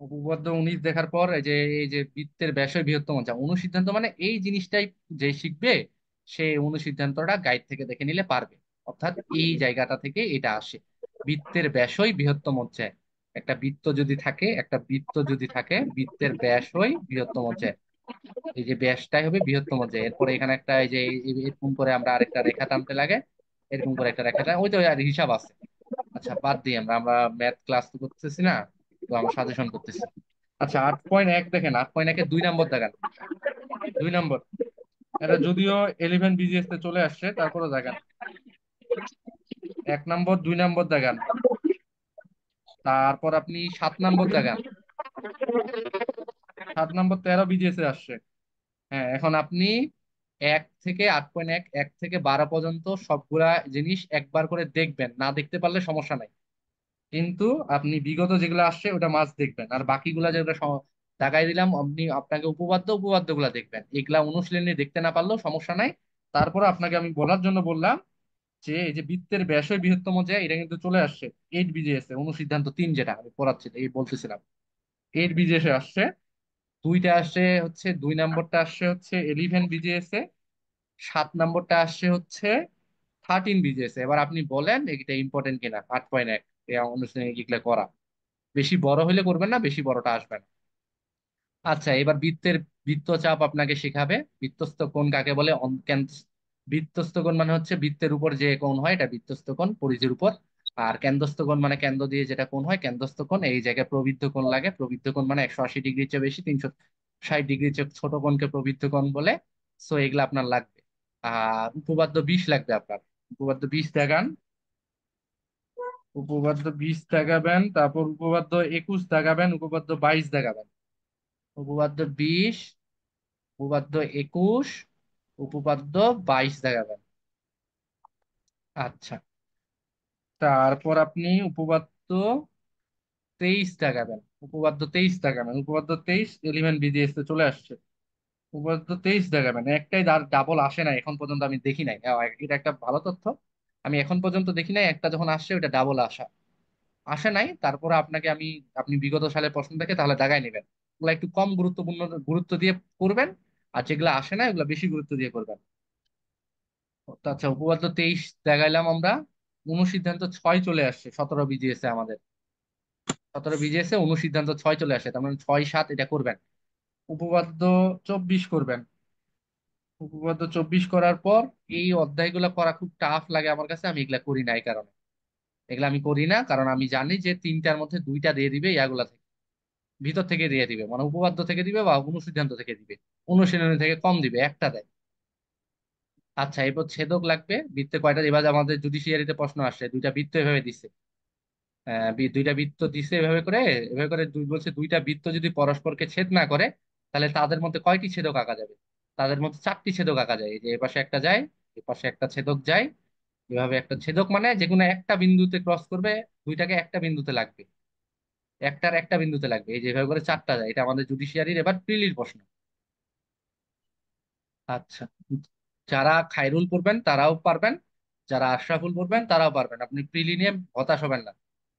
উপপাদ্য 19 দেখার পর এই যে বৃত্তের ব্যাসই বৃহত্তম, যা অনুসিদ্ধান্ত মানে এই জিনিসটাই যে শিখবে সে অনুসিদ্ধান্তটা গাইড থেকে দেখে নিলে পারবে। অর্থাৎ এই জায়গাটা থেকে এটা আসে, বৃত্তের ব্যাসই বৃহত্তম জ্যা। একটা বৃত্ত যদি থাকে বৃত্তের ব্যাসই বৃহত্তম জ্যা। এই যে ব্যাসটাই হবে বৃহত্তম জ্যা। এরপরে এখানে একটা এই যে এরকম করে আমরা আরেকটা রেখা টানতে লাগে, এরকম করে একটা রেখা ওই তো আর হিসাব আছে। আচ্ছা, বাদ দিই, আমরা আমরা ম্যাথ ক্লাস তো করতেছি না, তো আমরা সাজেশন করতেছি। আচ্ছা, 8.1 দেখেন, 8.1-এ 2 নম্বর দেখান। 2 নম্বর, এটা যদিও 11 বিজিএস তে চলে আসছে, তারপরে দেখান। 1 নম্বর, 2 নম্বর দেখান। তারপর আপনি 7 নম্বর দেখান। 7 নম্বর 13 বিজিএস এ আসছে। হ্যাঁ, এখন আপনি 1 থেকে 8.1, 1 থেকে 12 পর্যন্ত সবগুলা জিনিস একবার করে দেখবেন, না দেখতে পারলে সমস্যা নাই। কিন্তু আপনি বিগত যেগুলো আসছে ওটা মাস্ট দেখবেন, আর বাকিগুলা যেগুলো দাগাই দিলাম, আপনি আপনাকে উপপাদ্য গুলা দেখবেন। এগুলা অনুশীলনী দেখতে না পারলেও সমস্যা নাই। তারপরে আপনাকে আমি বলার জন্য বললাম যে এই যে বৃত্তের ব্যাসই বৃহত্তম, যে এটা কিন্তু চলে আসছে 8 বিজিএস এ, অনুসিদ্ধান্ত 3 যেটা আমি পড়াচ্ছি এই বলতেছিলাম, 8 বিজিএস এ আসছে। দুইটা আসছে হচ্ছে, 2 নম্বরটা আসছে হচ্ছে 11 বিজিএস এ, 7 নম্বরটা আসছে হচ্ছে 13 বিজিএস এ। এবার আপনি বলেন এটা ইম্পর্টেন্ট কিনা। 8.1 এই অনুশীলনী এগুলা করা বেশি বড় হলে করবেন না, বেশি বড়টা আসবে না। আচ্ছা, এবার বৃত্তচাপ আপনাকে শেখাবে। বৃত্তস্থ কোণ কাকে বলে? বৃত্তস্থ কোণ মানে হচ্ছে বৃত্তের উপর যে কোণ হয় এটা বৃত্তস্থ কোণ, পরিধির উপর। আর কেন্দ্রস্থ কোণ মানে কেন্দ্র দিয়ে যেটা কোণ হয়, কেন্দ্রস্থ কোণ। এই জায়গায় প্রবৃদ্ধ কোণ লাগে। প্রবৃদ্ধ কোণ মানে 180 ডিগ্রির চেয়ে বেশি, 360 ডিগ্রির চেয়ে ছোট কোণকে প্রবৃদ্ধ কোণ বলে। সো এগুলা আপনার লাগবে। আর উপপাদ্য 20 লাগবে আপনার। উপপাদ্য 20 দেখান। উপপাদ্য 20 দেখাবেন, তারপর উপপাদ্য 21 দেখাবেন, উপপাদ্য 22 দেখাবেন। উপপাদ্য 20, উপপাদ্য 21, উপপাদ্য 22 দেখাবেন। আচ্ছা, তারপর আপনি উপপাদ্য 23 দেখাবেন। উপপাদ্য 23 11 বিজিএস তে চলে আসছে। উপপাদ্য 23 দেখাবেন। একটাই ডাবল আসে না এখন পর্যন্ত, আমি দেখি নাই। এটা একটা ভালো তথ্য। আমি এখন পর্যন্ত দেখি নাই একটা যখন আসছে ওটা ডাবল আসে নাই। তারপরে আপনি বিগত সালের প্রশ্ন দেখে তাহলে দাগায় নেবেন। ওগুলা একটু কম গুরুত্বপূর্ণ, গুরুত্ব দিয়ে করবেন। আর যেগুলো আসে না ওগুলো বেশি গুরুত্ব দিয়ে করবেন। তো আচ্ছা, উপপাদ্য 23 দেখাইলাম আমরা। অনুসিদ্ধান্ত 6 চলে আসছে 17 বিজিএস এ আমাদের। 17 বিজিএস এ অনুসিদ্ধান্ত 6 চলে আসে, তার মানে 6 7 এটা করবেন। উপপাদ্য 24 করবেন। উপপাদ্য 24 করার পর এই অধ্যায়গুলো করা খুব টাফ লাগে আমার কাছে, আমি এগুলা করি না। এই কারণে এগুলা আমি করি না, কারণ আমি জানি যে তিনটার মধ্যে দুইটা দিয়ে দিবে ইয়াগুলা থেকে। ভিতর থেকে দিয়ে দিবে, মানে উপপাদ্য থেকে দিবে বা অনুসিদ্ধান্ত থেকে দিবে, অনুশীলনী থেকে কম দিবে, একটা দেয়। আচ্ছা, এরপর ছেদক লাগবে। বৃত্তে কয়টা, এবার আমাদের জুডিশিয়ারিতে প্রশ্ন আসছে, দুইটা বৃত্ত এভাবে দিচ্ছে। দুইটা বৃত্ত দিছে এভাবে করে, এভাবে করে বলছে দুইটা বৃত্ত যদি পরস্পরকে ছেদ না করে, তাহলে তাদের মধ্যে কয়টি ছেদক আঁকা যাবে? তাদের মধ্যে চারটি ছেদক আঁকা যায়। এই যে এপাশে একটা যায়, এপাশে একটা ছেদক যায়, এভাবে একটা ছেদক মানে যে কোনো একটা বিন্দুতে ক্রস করবে, দুইটাকে একটা বিন্দুতে লাগবে, একটার একটা বিন্দুতে লাগবে, এই যে এভাবে করে চারটা যায়। এটা আমাদের জুডিশিয়ারির এবার প্রিলির প্রশ্ন। আচ্ছা, যারা খায়রুল পড়বেন তারাও পারবেন, যারা আশরাফুল পড়বেন তারাও পারবেন, আপনি প্রিলি নিয়ে হতাশ হবেন না।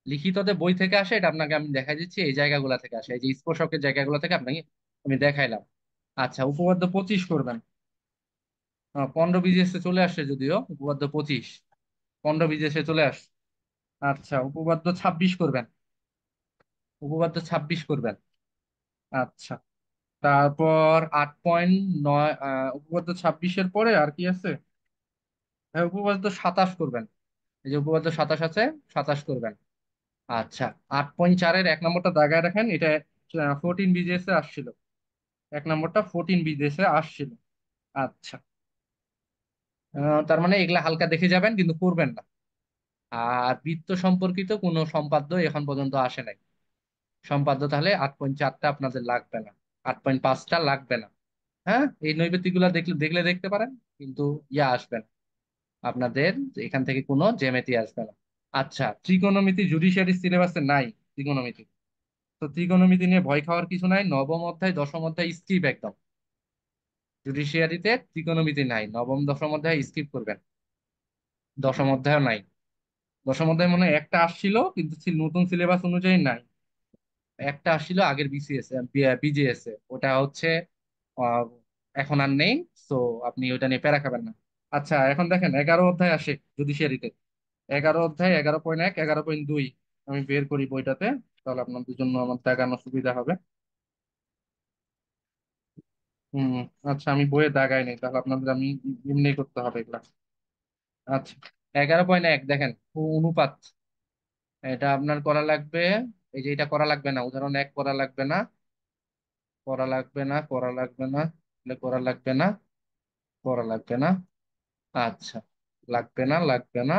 লিখিততে বই থেকে আসে, এটা আপনাকে আমি দেখাই দিচ্ছি, এই জায়গাগুলো থেকে আসে, এই যে স্পর্শকের জায়গাগুলো থেকে আপনাকে আমি দেখাইলাম। আচ্ছা, উপপাদ্য 25 করবেন। 15 বিজিএস চলে আসছে, যদিও উপপাদ্য 25 15 বিজিএস চলে আসছে। আচ্ছা, উপপাদ্য 26 করবেন। উপপাদ্য 26 করবেন। আচ্ছা, তারপর 8.9, উপপাদ্য 26-এর পরে আর কি আছে? হ্যাঁ, উপপাদ্য 27 করবেন। এই যে উপপাদ্য 27 আছে, 27 করবেন। আচ্ছা, 8.4-এর 1 নম্বরটা দাগায় রাখেন, এটা 14 বিজিএস এ আসছিল। 1 নম্বরটা 14 বিজিএস এ আসছিল। আচ্ছা, তার মানে এগুলা হালকা দেখে যাবেন, কিন্তু করবেন না। আর বৃত্ত সম্পর্কিত কোনো সম্পাদ্য এখন পর্যন্ত আসে নাই। সম্পাদ্য তাহলে 8.4টা আপনাদের লাগবে না, 8.5টা লাগবে না। হ্যাঁ, এই নৈবেতিক গুলা দেখলে দেখলে দেখতে পারেন, কিন্তু ইয়া আসবে না আপনাদের, এখান থেকে কোনো জ্যামিতি আসবে না। আচ্ছা, ত্রিকোণমিতি জুডিশিয়ারি সিলেবাসে নাই। ত্রিকোণমিতি, তো ত্রিকোণমিতি নিয়ে ভয় খাওয়ার কিছু নাই। নবম অধ্যায়, দশম অধ্যায় স্কিপ একদম। জুডিশিয়ারিতে ত্রিকোণমিতি নাই, নবম দশম অধ্যায় স্কিপ করবেন। দশম অধ্যায় নাই। দশম অধ্যায় মনে হয় একটা আসছিল, কিন্তু নতুন সিলেবাস অনুযায়ী নাই। একটা আসছিল আগের বিসিএস, বিজিএস এ, ওটা হচ্ছে আহ, এখন আর নেই। তো আপনি ওইটা নিয়ে প্যারা খাবেন না। আচ্ছা, এখন দেখেন 11 অধ্যায় আসে জুডিশিয়ারিতে। 11 অধ্যায়, 11.1, 11.2। আমি বের করি বইটাতে, তাহলে আপনাদের জন্য আমার দেখানো সুবিধা হবে। হম। আচ্ছা, আমি বইয়ে দাগাই নেই, তাহলে আপনাদের আমি এমনি করতে হবে এগুলা। আচ্ছা, 11.1 দেখেন, অনুপাত। এটা আপনার করা লাগবে। এই যে এটা করা লাগবে না, উদাহরণ 1 করা লাগবে না, করা লাগবে না, করা লাগবে না, এগুলো করা লাগবে না, করা লাগবে না। আচ্ছা, লাগবে না, লাগবে না।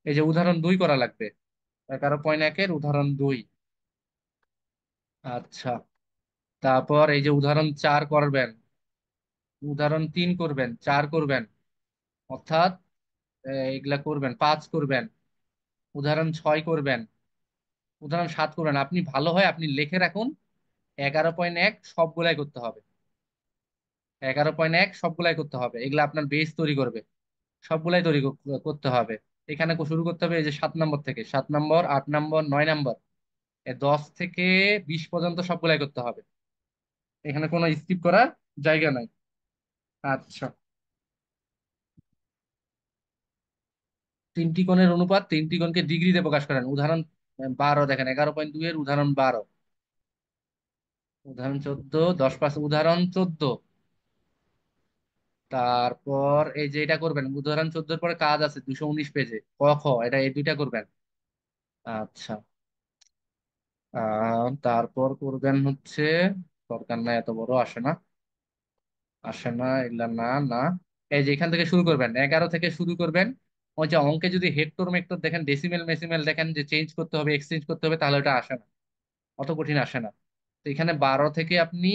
এই যে উদাহরণ 2 করা লাগবে, 11.1-এর উদাহরণ 2। আচ্ছা, তারপর এই যে উদাহরণ 4 করবেন, উদাহরণ 3 করবেন, 4 করবেন, অর্থাৎ এগুলা করবেন, 5 করবেন, উদাহরণ 6 করবেন, উদাহরণ 7 করবেন। আপনি ভালো হয় আপনি লিখে রাখুন, 11.1 সবগুলাই করতে হবে। 11.1 সবগুলাই করতে হবে, এগুলা আপনার বেস তৈরি করবে। সবগুলাই তৈরি করতে হবে। এখানে শুরু করতে হবে এই যে 7 নম্বর থেকে, 7 নম্বর, 8 নম্বর, 9 নম্বর, 10 থেকে 20 পর্যন্ত সবগুলাই করতে হবে। এখানে কোনো স্কিপ করার জায়গা নাই। আচ্ছা, তিনটি কোণের অনুপাত, তিনটি কোণকে ডিগ্রিতে প্রকাশ করেন। উদাহরণ 12 দেখেন, 11.2-এর উদাহরণ 12, উদাহরণ 14, 10 5, উদাহরণ 14। তারপর এই যে এটা করবেন, উদাহরণ 14-এর পরে কাজ আছে 219 পেজে, ক খ, এটা এই দুইটা করবেন। আচ্ছা, তারপর করবেন হচ্ছে, দরকার না, এত বড় আসে না, আসে না এগুলা, না না। এই যে এখান থেকে শুরু করবেন, 11 থেকে শুরু করবেন। ওই যে অঙ্কে যদি হেক্টর মেক্টর দেখেন, ডেসিমেল মেসিমেল দেখেন, যে চেঞ্জ করতে হবে, এক্সচেঞ্জ করতে হবে, তাহলে ওটা আসে না, অত কঠিন আসে না। তো এখানে 12 থেকে আপনি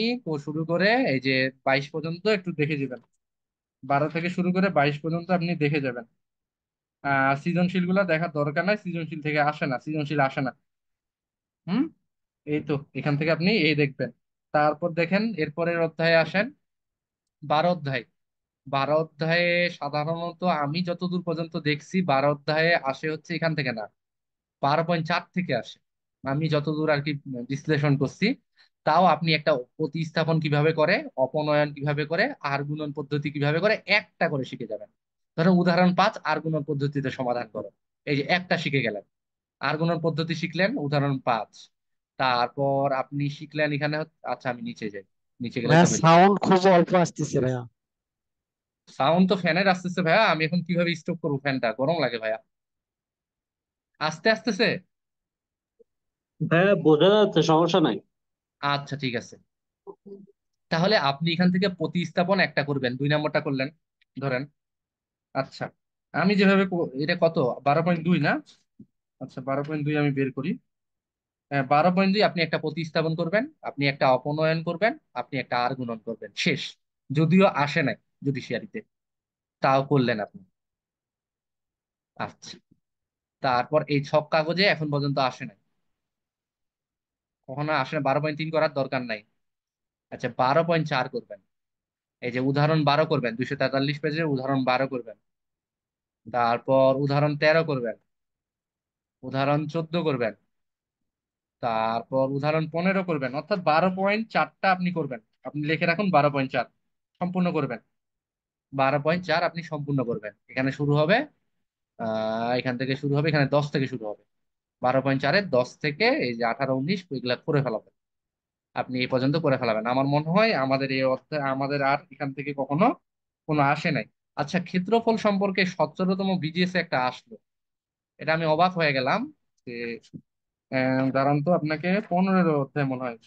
শুরু করে এই যে 22 পর্যন্ত একটু দেখে যাবেন। 12 থেকে শুরু করে 22 পর্যন্ত আপনি দেখে যাবেন। সৃজনশীল গুলা দেখার দরকার নাই, সৃজনশীল থেকে আসে না, সৃজনশীল আসে না। হুম। এই তো, এখান থেকে আপনি এই দেখবেন। তারপর দেখেন এরপরের অধ্যায়ে আসেন, 12 অধ্যায়। 12 অধ্যায়ে সাধারণত আমি যতদূর পর্যন্ত দেখছি, 12 অধ্যায়ে আসে হচ্ছে এখান থেকে না, 12.4 থেকে আসে, আমি যতদূর আর কি বিশ্লেষণ করছি। তাও আপনি একটা প্রতিস্থাপন কিভাবে করে, অপনয়ন কিভাবে করে, আর গুণন পদ্ধতি কিভাবে করে, একটা করে শিখে যাবেন। ধরো উদাহরণ 5, আর গুণন পদ্ধতিতে সমাধান করো, এই যে একটা শিখে গেলেন। আর গুণন পদ্ধতি শিখলেন, উদাহরণ 5। তারপর আপনি শিখলেন এখানে আচ্ছা, আমি নিচে যাই, নিচে গেলে ভাইয়া তো হইলো। সাউন্ড খুব অল্প আসতেছে ভাইয়া। সাউন্ড তো ফ্যানের আসতেছে ভাইয়া, আমি এখন কিভাবে স্টপ করবো? ফ্যানটা গরম লাগে ভাইয়া, আস্তে আসতেছে। হ্যাঁ, বোঝা যাচ্ছে, সমস্যা নাই। আচ্ছা ঠিক আছে, তাহলে আপনি এখান থেকে প্রতিস্থাপন একটা করবেন, 2 নম্বরটা করলেন ধরেন। আচ্ছা, আমি যেভাবে এটা কত, 12.2 না? আচ্ছা 12.2 আমি বের করি। হ্যাঁ 12.2, আপনি একটা প্রতিস্থাপন করবেন, আপনি একটা অপনয়ন করবেন, আপনি একটা আর গুণন করবেন, শেষ। যদিও আসে নাই জুডিশিয়ারিতে, তাও করলেন আপনি। আচ্ছা, তারপর এই ছক কাগজে এখন পর্যন্ত আসে নাই, কখনো আসে না, 12.3 করার দরকার নাই। আচ্ছা 12.4 করবেন, এই যে উদাহরণ 12 করবেন, 243 পেজের উদাহরণ 12 করবেন। তারপর উদাহরণ 13 করবেন, উদাহরণ 14 করবেন, তারপর উদাহরণ 15 করবেন, অর্থাৎ 12.4টা আপনি করবেন। আপনি লিখে রাখুন 12.4 সম্পূর্ণ করবেন। 12.4 আপনি সম্পূর্ণ করবেন, এখানে শুরু হবে, এখান থেকে শুরু হবে, এখানে 10 থেকে শুরু হবে। 12.4-এর 10 থেকে এই যে 18, 19 এগুলা করে ফেলাবেন। আপনি এই পর্যন্ত করে ফেলাবেন, আমার মনে হয় আমাদের এই অর্থে আমাদের আর এখান থেকে কখনো কোনো আসে নাই। আচ্ছা, ক্ষেত্রফল সম্পর্কে 17তম বিজিএস একটা আসলো, এটা আমি অবাক হয়ে গেলাম যে দাঁড়ান তো, আপনাকে 15 অধ্যায় মনে হয়,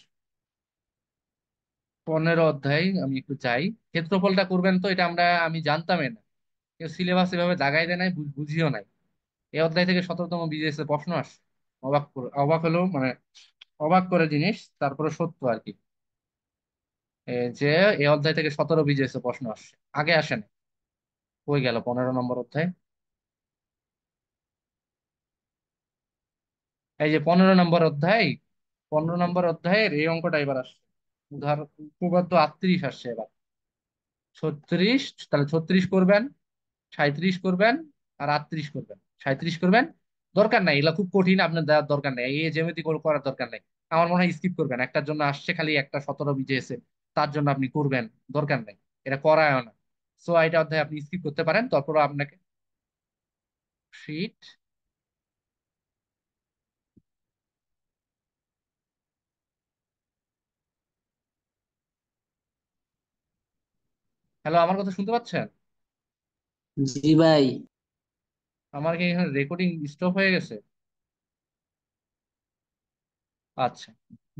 15 অধ্যায় আমি একটু চাই, ক্ষেত্রফলটা করবেন তো, এটা আমি জানতামই না, কেউ সিলেবাস এভাবে দাগাই দেয় নাই, বুঝিও নাই। এই অধ্যায় থেকে 17তম বিজিএস এর প্রশ্ন আসে, অবাক হলো মানে, অবাক করে জিনিস, তারপরে সত্য আর কি। যে এই অধ্যায় থেকে 17 বিজিএস এর প্রশ্ন আসছে, আগে আসে না। কই গেল 15 নম্বর অধ্যায়? এই যে 15 নম্বর অধ্যায়, 15 নম্বর অধ্যায়ের এই অঙ্কটা এবার আসছে, উদাহরণ উপপাদ্য 38 আসছে এবার। 36, তাহলে 36 করবেন, 37 করবেন, আর 38 করবেন, 37 করবেন। দরকার নাই, এগুলা খুব কঠিন, আপনার দেওয়ার দরকার নাই, এই জ্যামিতি করার দরকার নাই। আমার মনে হয় স্কিপ করবেন, একটার জন্য আসছে খালি একটা 17 বিজেএসএ, তার জন্য আপনি করবেন, দরকার নাই, এটা করায় না। সো এটা অধ্যায় আপনি স্কিপ করতে পারেন, তারপর আপনাকে শীট। হ্যালো, আমার কথা শুনতে পাচ্ছেন? জি ভাই। আমার কি এখানে রেকর্ডিং স্টপ হয়ে গেছে? আচ্ছা,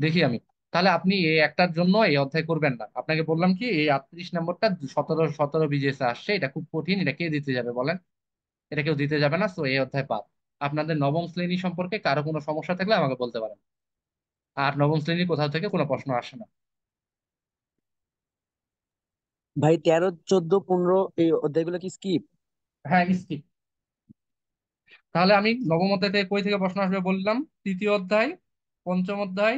দেখি আমি, তাহলে আপনি এই একটার জন্য এই অধ্যায় করবেন না, আপনাকে বললাম কি এই 38 নম্বরটা 17 বিজিএস আসছে, এটা খুব কঠিন, এটা কে দিতে যাবে বলেন? এটা কেউ দিতে যাবে না, তো এই অধ্যায় বাদ। আপনাদের নবম শ্রেণী সম্পর্কে কারো কোনো সমস্যা থাকলে আমাকে বলতে পারেন, আর নবম শ্রেণীর কোথাও থেকে কোনো প্রশ্ন আসে না। ভাই 13, 14, 15 এই অধ্যায়গুলো কি স্কিপ? হ্যাঁ স্কিপ। তাহলে আমি নবম অধ্যায় থেকে কই থেকে প্রশ্ন আসবে বললাম, তৃতীয় অধ্যায়, পঞ্চম অধ্যায়,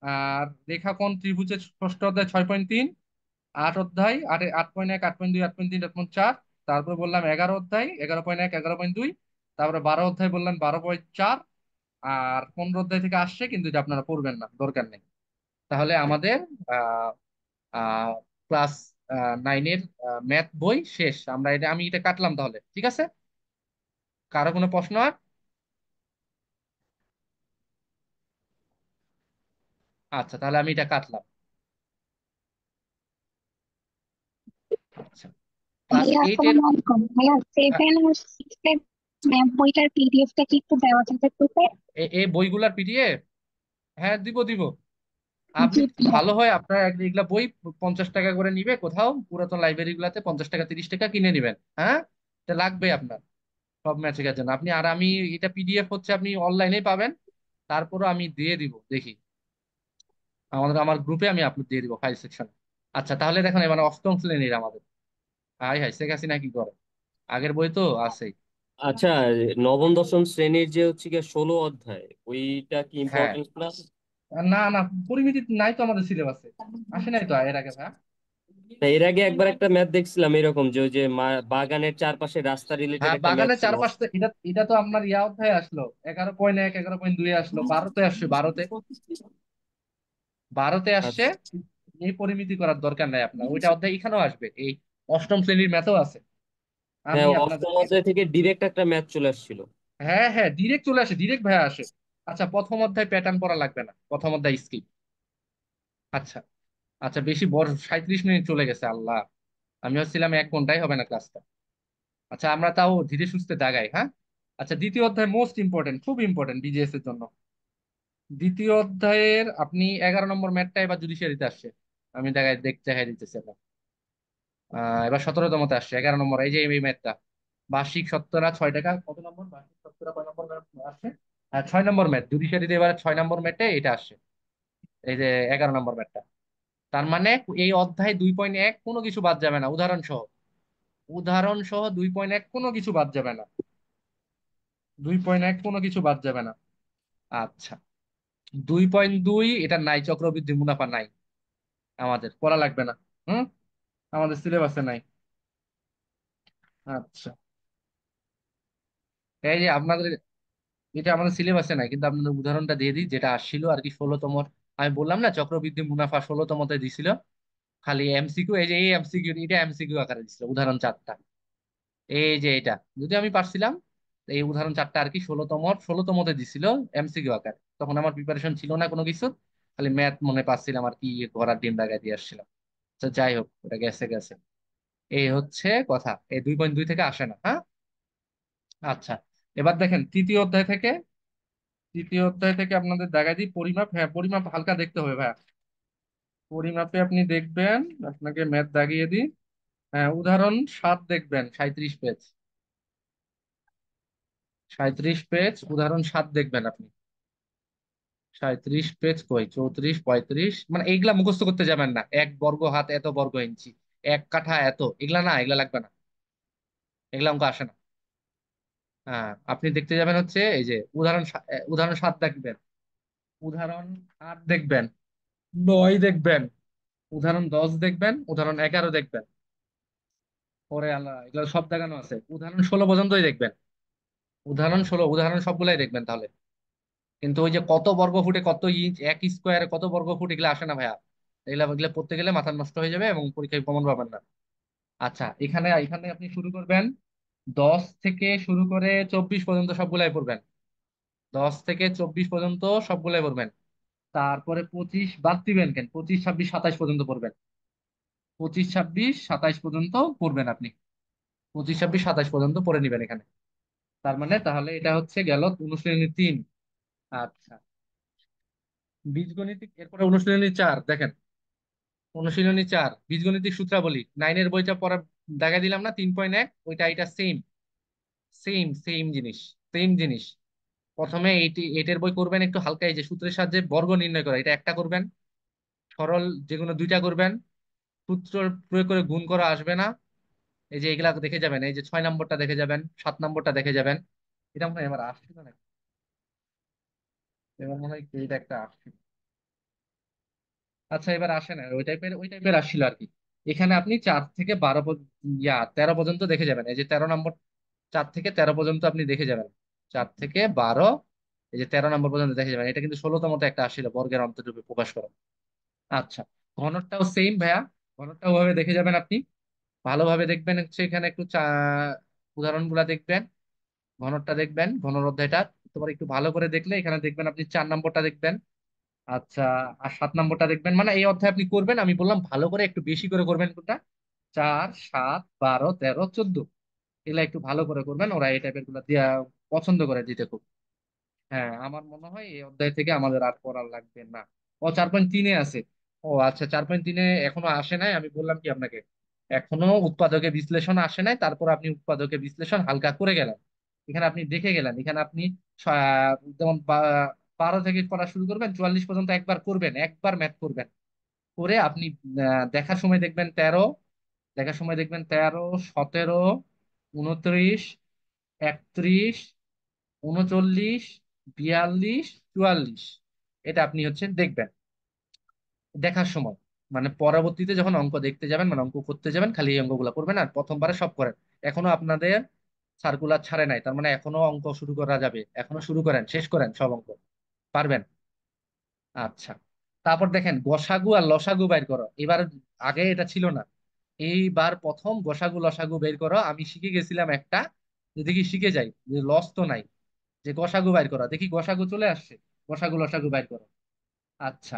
আর রেখাকোণ ত্রিভুজের ষষ্ঠ অধ্যায় 6.3, 8 অধ্যায়, 8.1, 8.2, 8.3, 8.4, তারপর বললাম 11 অধ্যায়, 11.1, 11.2, তারপরে 12 অধ্যায় বললাম 12.4, আর 15 অধ্যায় থেকে আসছে, কিন্তু এটা আপনারা পড়বেন না, দরকার নেই। তাহলে আমাদের আহ আহ ক্লাস 9-এর ম্যাথ বই শেষ, আমি এটা কাটলাম তাহলে, ঠিক আছে? কারো কোনো প্রশ্ন আর? আচ্ছা, তাহলে আমি এটা কাটলাম। আচ্ছা, ক্লাস ভাইয়া এইটের আসসালামু আলাইকুম। ভাইয়া 7 আর 6 এর ম্যাথ বইটার পিডিএফটা কি একটু দেওয়া যেতে পারে? এই বইগুলার পিডিএফ, হ্যাঁ দিব দিব। আপনি জি ভাইয়া। ভালো হয় আপনার এগুলা বই 50 টাকা করে নিবে, কোথাও পুরাতন লাইব্রেরি গুলাতে 50 টাকা 30 টাকা কিনে নিবেন, হ্যাঁ? এটা লাগবে আপনার সব ম্যাথের জন্য। আমি এটা পিডিএফ হচ্ছে আপনি অনলাইনে পাবেন, তারপরও আমি দিয়ে দিব, দেখি আমার গ্রুপে আমি আপলোড দিয়ে দিব ফাইল সেকশনে। আচ্ছা তাহলে দেখুন, এবার অষ্টম শ্রেণীর আমাদের, হাই হাই শেখ হাসিনা কি করে, আগের বই তো আছেই। আচ্ছা, নবম দশম শ্রেণীর যে হচ্ছে গিয়ে 16 অধ্যায়, ওইটা কি হ্যাঁ, ইম্পর্টেন্ট ক্লাস? না না, পরিমিতি নাই তো আমাদের সিলেবাসে, আসে নাই তো এর আগে ভাই। এর আগে একবার একটা ম্যাথ দেখছিলাম এরকম, যে ওই যে বাগানের চারপাশে রাস্তা রিলেটেড হ্যাঁ, একটা ম্যাথ বাগানের ছিল। চারপাশে, এটা এটা তো আপনার অধ্যায় আসলো, 11.1, 11.2 আসলো, 12-তে আসছে, 12-তে, 12-তে আসছে। আচ্ছা। এই পরিমিতি করার দরকার নাই আপনার, ওইটা অধ্যায় এখানেও আসবে, এই অষ্টম শ্রেণীর ম্যাথও আছে। আমি হ্যাঁ, অষ্টম আপনাদেরকে, অধ্যায় থেকে ডিরেক্ট একটা ম্যাথ চলে আসছিল। হ্যাঁ হ্যাঁ, ডিরেক্ট চলে আসে, ডিরেক্ট ভাইয়া আসে। আচ্ছা, প্রথম অধ্যায় প্যাটার্ন পড়া লাগবে না, প্রথম অধ্যায় স্কিপ। আচ্ছা, আচ্ছা বেশি বড়, 37 মিনিট চলে গেছে, আল্লাহ, আমি ভাবছিলাম 1 ঘন্টাই হবে না ক্লাসটা। আচ্ছা, আমরা তাও ধীরে সুস্থে দাগাই, হ্যাঁ? আচ্ছা, দ্বিতীয় অধ্যায় মোস্ট ইম্পর্টেন্ট, খুব ইম্পর্টেন্ট বিজিএস এর জন্য। দ্বিতীয় অধ্যায়ের আপনি 11 নম্বর ম্যাথটা এবার জুডিশিয়ারিতে আসছে। আমি দেখাই দিতেছি আপনার। এবার 17তমতে আসছে 11 নম্বর, এই যে এই ম্যাথটা। বার্ষিক শতকরা 6 টাকা, কত নম্বর বার্ষিক শতকরা, কয় নম্বর আসছে? 6 নম্বর ম্যাথ জুডিশিয়ারিতে, এবার 6 নম্বর ম্যাথে এটা আসছে, এই যে 11 নম্বর ম্যাথটা। তার মানে এই অধ্যায় 2.1 কোনো কিছু বাদ যাবে না, উদাহরণ সহ। উদাহরণ সহ 2.1 কোনো কিছু বাদ যাবে না, 2.1 কোনো কিছু বাদ যাবে না। আচ্ছা, 2.2 এটা নাই, চক্রবৃদ্ধি মুনাফা নাই, আমাদের পড়া লাগবে না। হুম, আমাদের সিলেবাসে নাই। আচ্ছা, এই যে আপনাদের, এটা আমাদের সিলেবাসে নাই, কিন্তু আপনাদের উদাহরণটা দিয়ে দিই যেটা আসছিল আর কি 16তম। আমি বললাম না চক্রবৃদ্ধি মুনাফা 16তমতে দিছিল, খালি এমসিকিউ, এই যে এই এমসিকিউ, এটা এমসিকিউ আকারে দিছিল উদাহরণ 4টা। এই যে এটা যদি আমি পারছিলাম, এই উদাহরণ 4টা আর কি 16তমতে দিছিল এমসিকিউ আকারে। তখন আমার প্রিপারেশন ছিল না কোনো কিছু, খালি ম্যাথ মনে পাচ্ছিলাম আর কি, ঘোড়ার ডিম দাগায় দিয়ে আসছিলাম। তো যাই হোক, ওটা গেছে গেছে। এই হচ্ছে কথা, এই 2.2 থেকে আসে না, হ্যাঁ। আচ্ছা, এবার দেখেন তৃতীয় অধ্যায় থেকে আপনাদের দেখাই দিই পরিমাপ। হ্যাঁ, পরিমাপ হালকা দেখতে হবে ভাইয়া। পরিমাপে আপনি দেখবেন, আপনাকে ম্যাথ দাগিয়ে দিই। হ্যাঁ, উদাহরণ 7 দেখবেন, 37 পেজ। 37 পেজ, উদাহরণ 7 দেখবেন আপনি। 37 পেজ কই, 34, 35, মানে এইগুলা মুখস্থ করতে যাবেন না, 1 বর্গ হাত এত বর্গ ইঞ্চি, 1 কাঠা এত, এগুলা না, এগুলা লাগবে না, এগুলা অঙ্ক আসে না। হ্যাঁ, আপনি দেখতে যাবেন হচ্ছে এই যে উদাহরণ 7 দেখবেন, উদাহরণ 8 দেখবেন, 9 দেখবেন, উদাহরণ 10 দেখবেন, উদাহরণ 11 দেখবেন। পরে আল্লাহ, এগুলো সব দেখানো আছে, উদাহরণ 16 পর্যন্তই দেখবেন। উদাহরণ সবগুলাই দেখবেন তাহলে। কিন্তু ওই যে কত বর্গ ফুটে কত ইঞ্চ, 1 স্কোয়ারে কত বর্গ ফুট, এগুলো আসে না ভাইয়া। এগুলা এগুলো পড়তে গেলে মাথা নষ্ট হয়ে যাবে এবং পরীক্ষায় কমন পাবেন না। আচ্ছা, এখানে এখানে আপনি শুরু করবেন 10 থেকে শুরু করে 24 পর্যন্ত সবগুলাই পড়বেন। 10 থেকে 24 পর্যন্ত সবগুলাই পড়বেন। তারপরে 25 বাদ দিবেন কেন, 25, 26, 27 পর্যন্ত পড়বেন। 25, 26, 27 পর্যন্ত পড়বেন আপনি। 25, 26, 27 পর্যন্ত পড়ে নিবেন এখানে। তার মানে তাহলে এটা হচ্ছে গেল অনুশীলনী 3। আচ্ছা, বীজগণিত এরপরে অনুশীলনী 4 দেখেন। অনুশীলনী 4 বীজগণিতিক সূত্রাবলী, 9-এর বইটা পড়া দেখা দিলাম না, 3.1, ওইটা এটা সেম, সেম জিনিস, সেম জিনিস। প্রথমে এইটের বই করবেন একটু হালকা, এই যে সূত্রের সাহায্যে বর্গ নির্ণয় করা, এটা একটা করবেন। সরল যে কোনো দুইটা করবেন। সূত্র প্রয়োগ করে গুণ করা আসবে না। এই যে এগুলা দেখে যাবেন, এই যে 6 নম্বরটা দেখে যাবেন, 7 নম্বরটা দেখে যাবেন। এটা মনে হয় এবার আসছিল না, এবার মনে হয় এটা একটা আসছিল। আচ্ছা, এবার আসে না, ওই টাইপের আসছিল আর কি। এখানে আপনি 13 পর্যন্ত দেখে যাবেন, এই যে 13 নম্বর, 4 থেকে 13 পর্যন্ত আপনি দেখে যাবেন। 4 থেকে 12, এই যে 13 নম্বর পর্যন্ত দেখে যাবেন। এটা কিন্তু 16তমতে একটা আসছিল, বর্গের অন্তরূপে প্রকাশ করা। আচ্ছা, ঘনকটাও সেম ভাইয়া, ঘনকটাও ভাবে দেখে যাবেন আপনি। ভালোভাবে দেখবেন হচ্ছে এখানে একটু উদাহরণগুলা দেখবেন, ঘনকটা দেখবেন, ঘনর অধ্যায়টা তোমার একটু ভালো করে দেখলে এখানে দেখবেন আপনি 4 নম্বরটা দেখবেন। আচ্ছা, আর 7 নম্বরটা দেখবেন। মানে এই অধ্যায় আপনি করবেন, আমি বললাম ভালো করে একটু বেশি করে করবেন কোনটা, 4, 7, 12, 13, 14, এগুলা একটু ভালো করে করবেন, ওরা এই টাইপের গুলা দিয়া পছন্দ করে দিতে খুব। হ্যাঁ, আমার মনে হয় এই অধ্যায় থেকে আমাদের আর পড়া লাগবে না। ও 4.3-এ আছে। ও আচ্ছা, 4.3-এ এখনো আসে নাই, আমি বললাম কি আপনাকে, এখনো উৎপাদকে বিশ্লেষণ আসে নাই, তারপর আপনি উৎপাদকে বিশ্লেষণ হালকা করে গেলেন। এখানে আপনি দেখে গেলেন, এখানে আপনি যেমন 12 থেকে পড়া শুরু করবেন, 44 পর্যন্ত একবার করবেন, একবার ম্যাথ করবেন। করে আপনি দেখার সময় দেখবেন 13, দেখার সময় দেখবেন 13, 17, 29, 31, 39, 42, 44, এটা আপনি হচ্ছে দেখবেন দেখার সময়। মানে পরবর্তীতে যখন অঙ্ক দেখতে যাবেন, মানে অঙ্ক করতে যাবেন, খালি এই অঙ্কগুলো করবেন আর প্রথমবারে সব করেন। এখনো আপনাদের সার্কুলার ছাড়ে নাই, তার মানে এখনো অঙ্ক শুরু করা যাবে, এখনো শুরু করেন, শেষ করেন সব অঙ্ক, পারবেন। আচ্ছা, তারপর দেখেন গসাগু আর লসাগু বের করো এবার। আগে এটা ছিল না, এইবার প্রথম গসাগু লসাগু বের করো। আমি শিখে গেছিলাম একটা, যে দেখি শিখে যাই, যে লস তো নাই, যে গসাগু বাইর করা, দেখি গসাগু চলে আসছে, গসাগু লসাগু বাইর করো। আচ্ছা,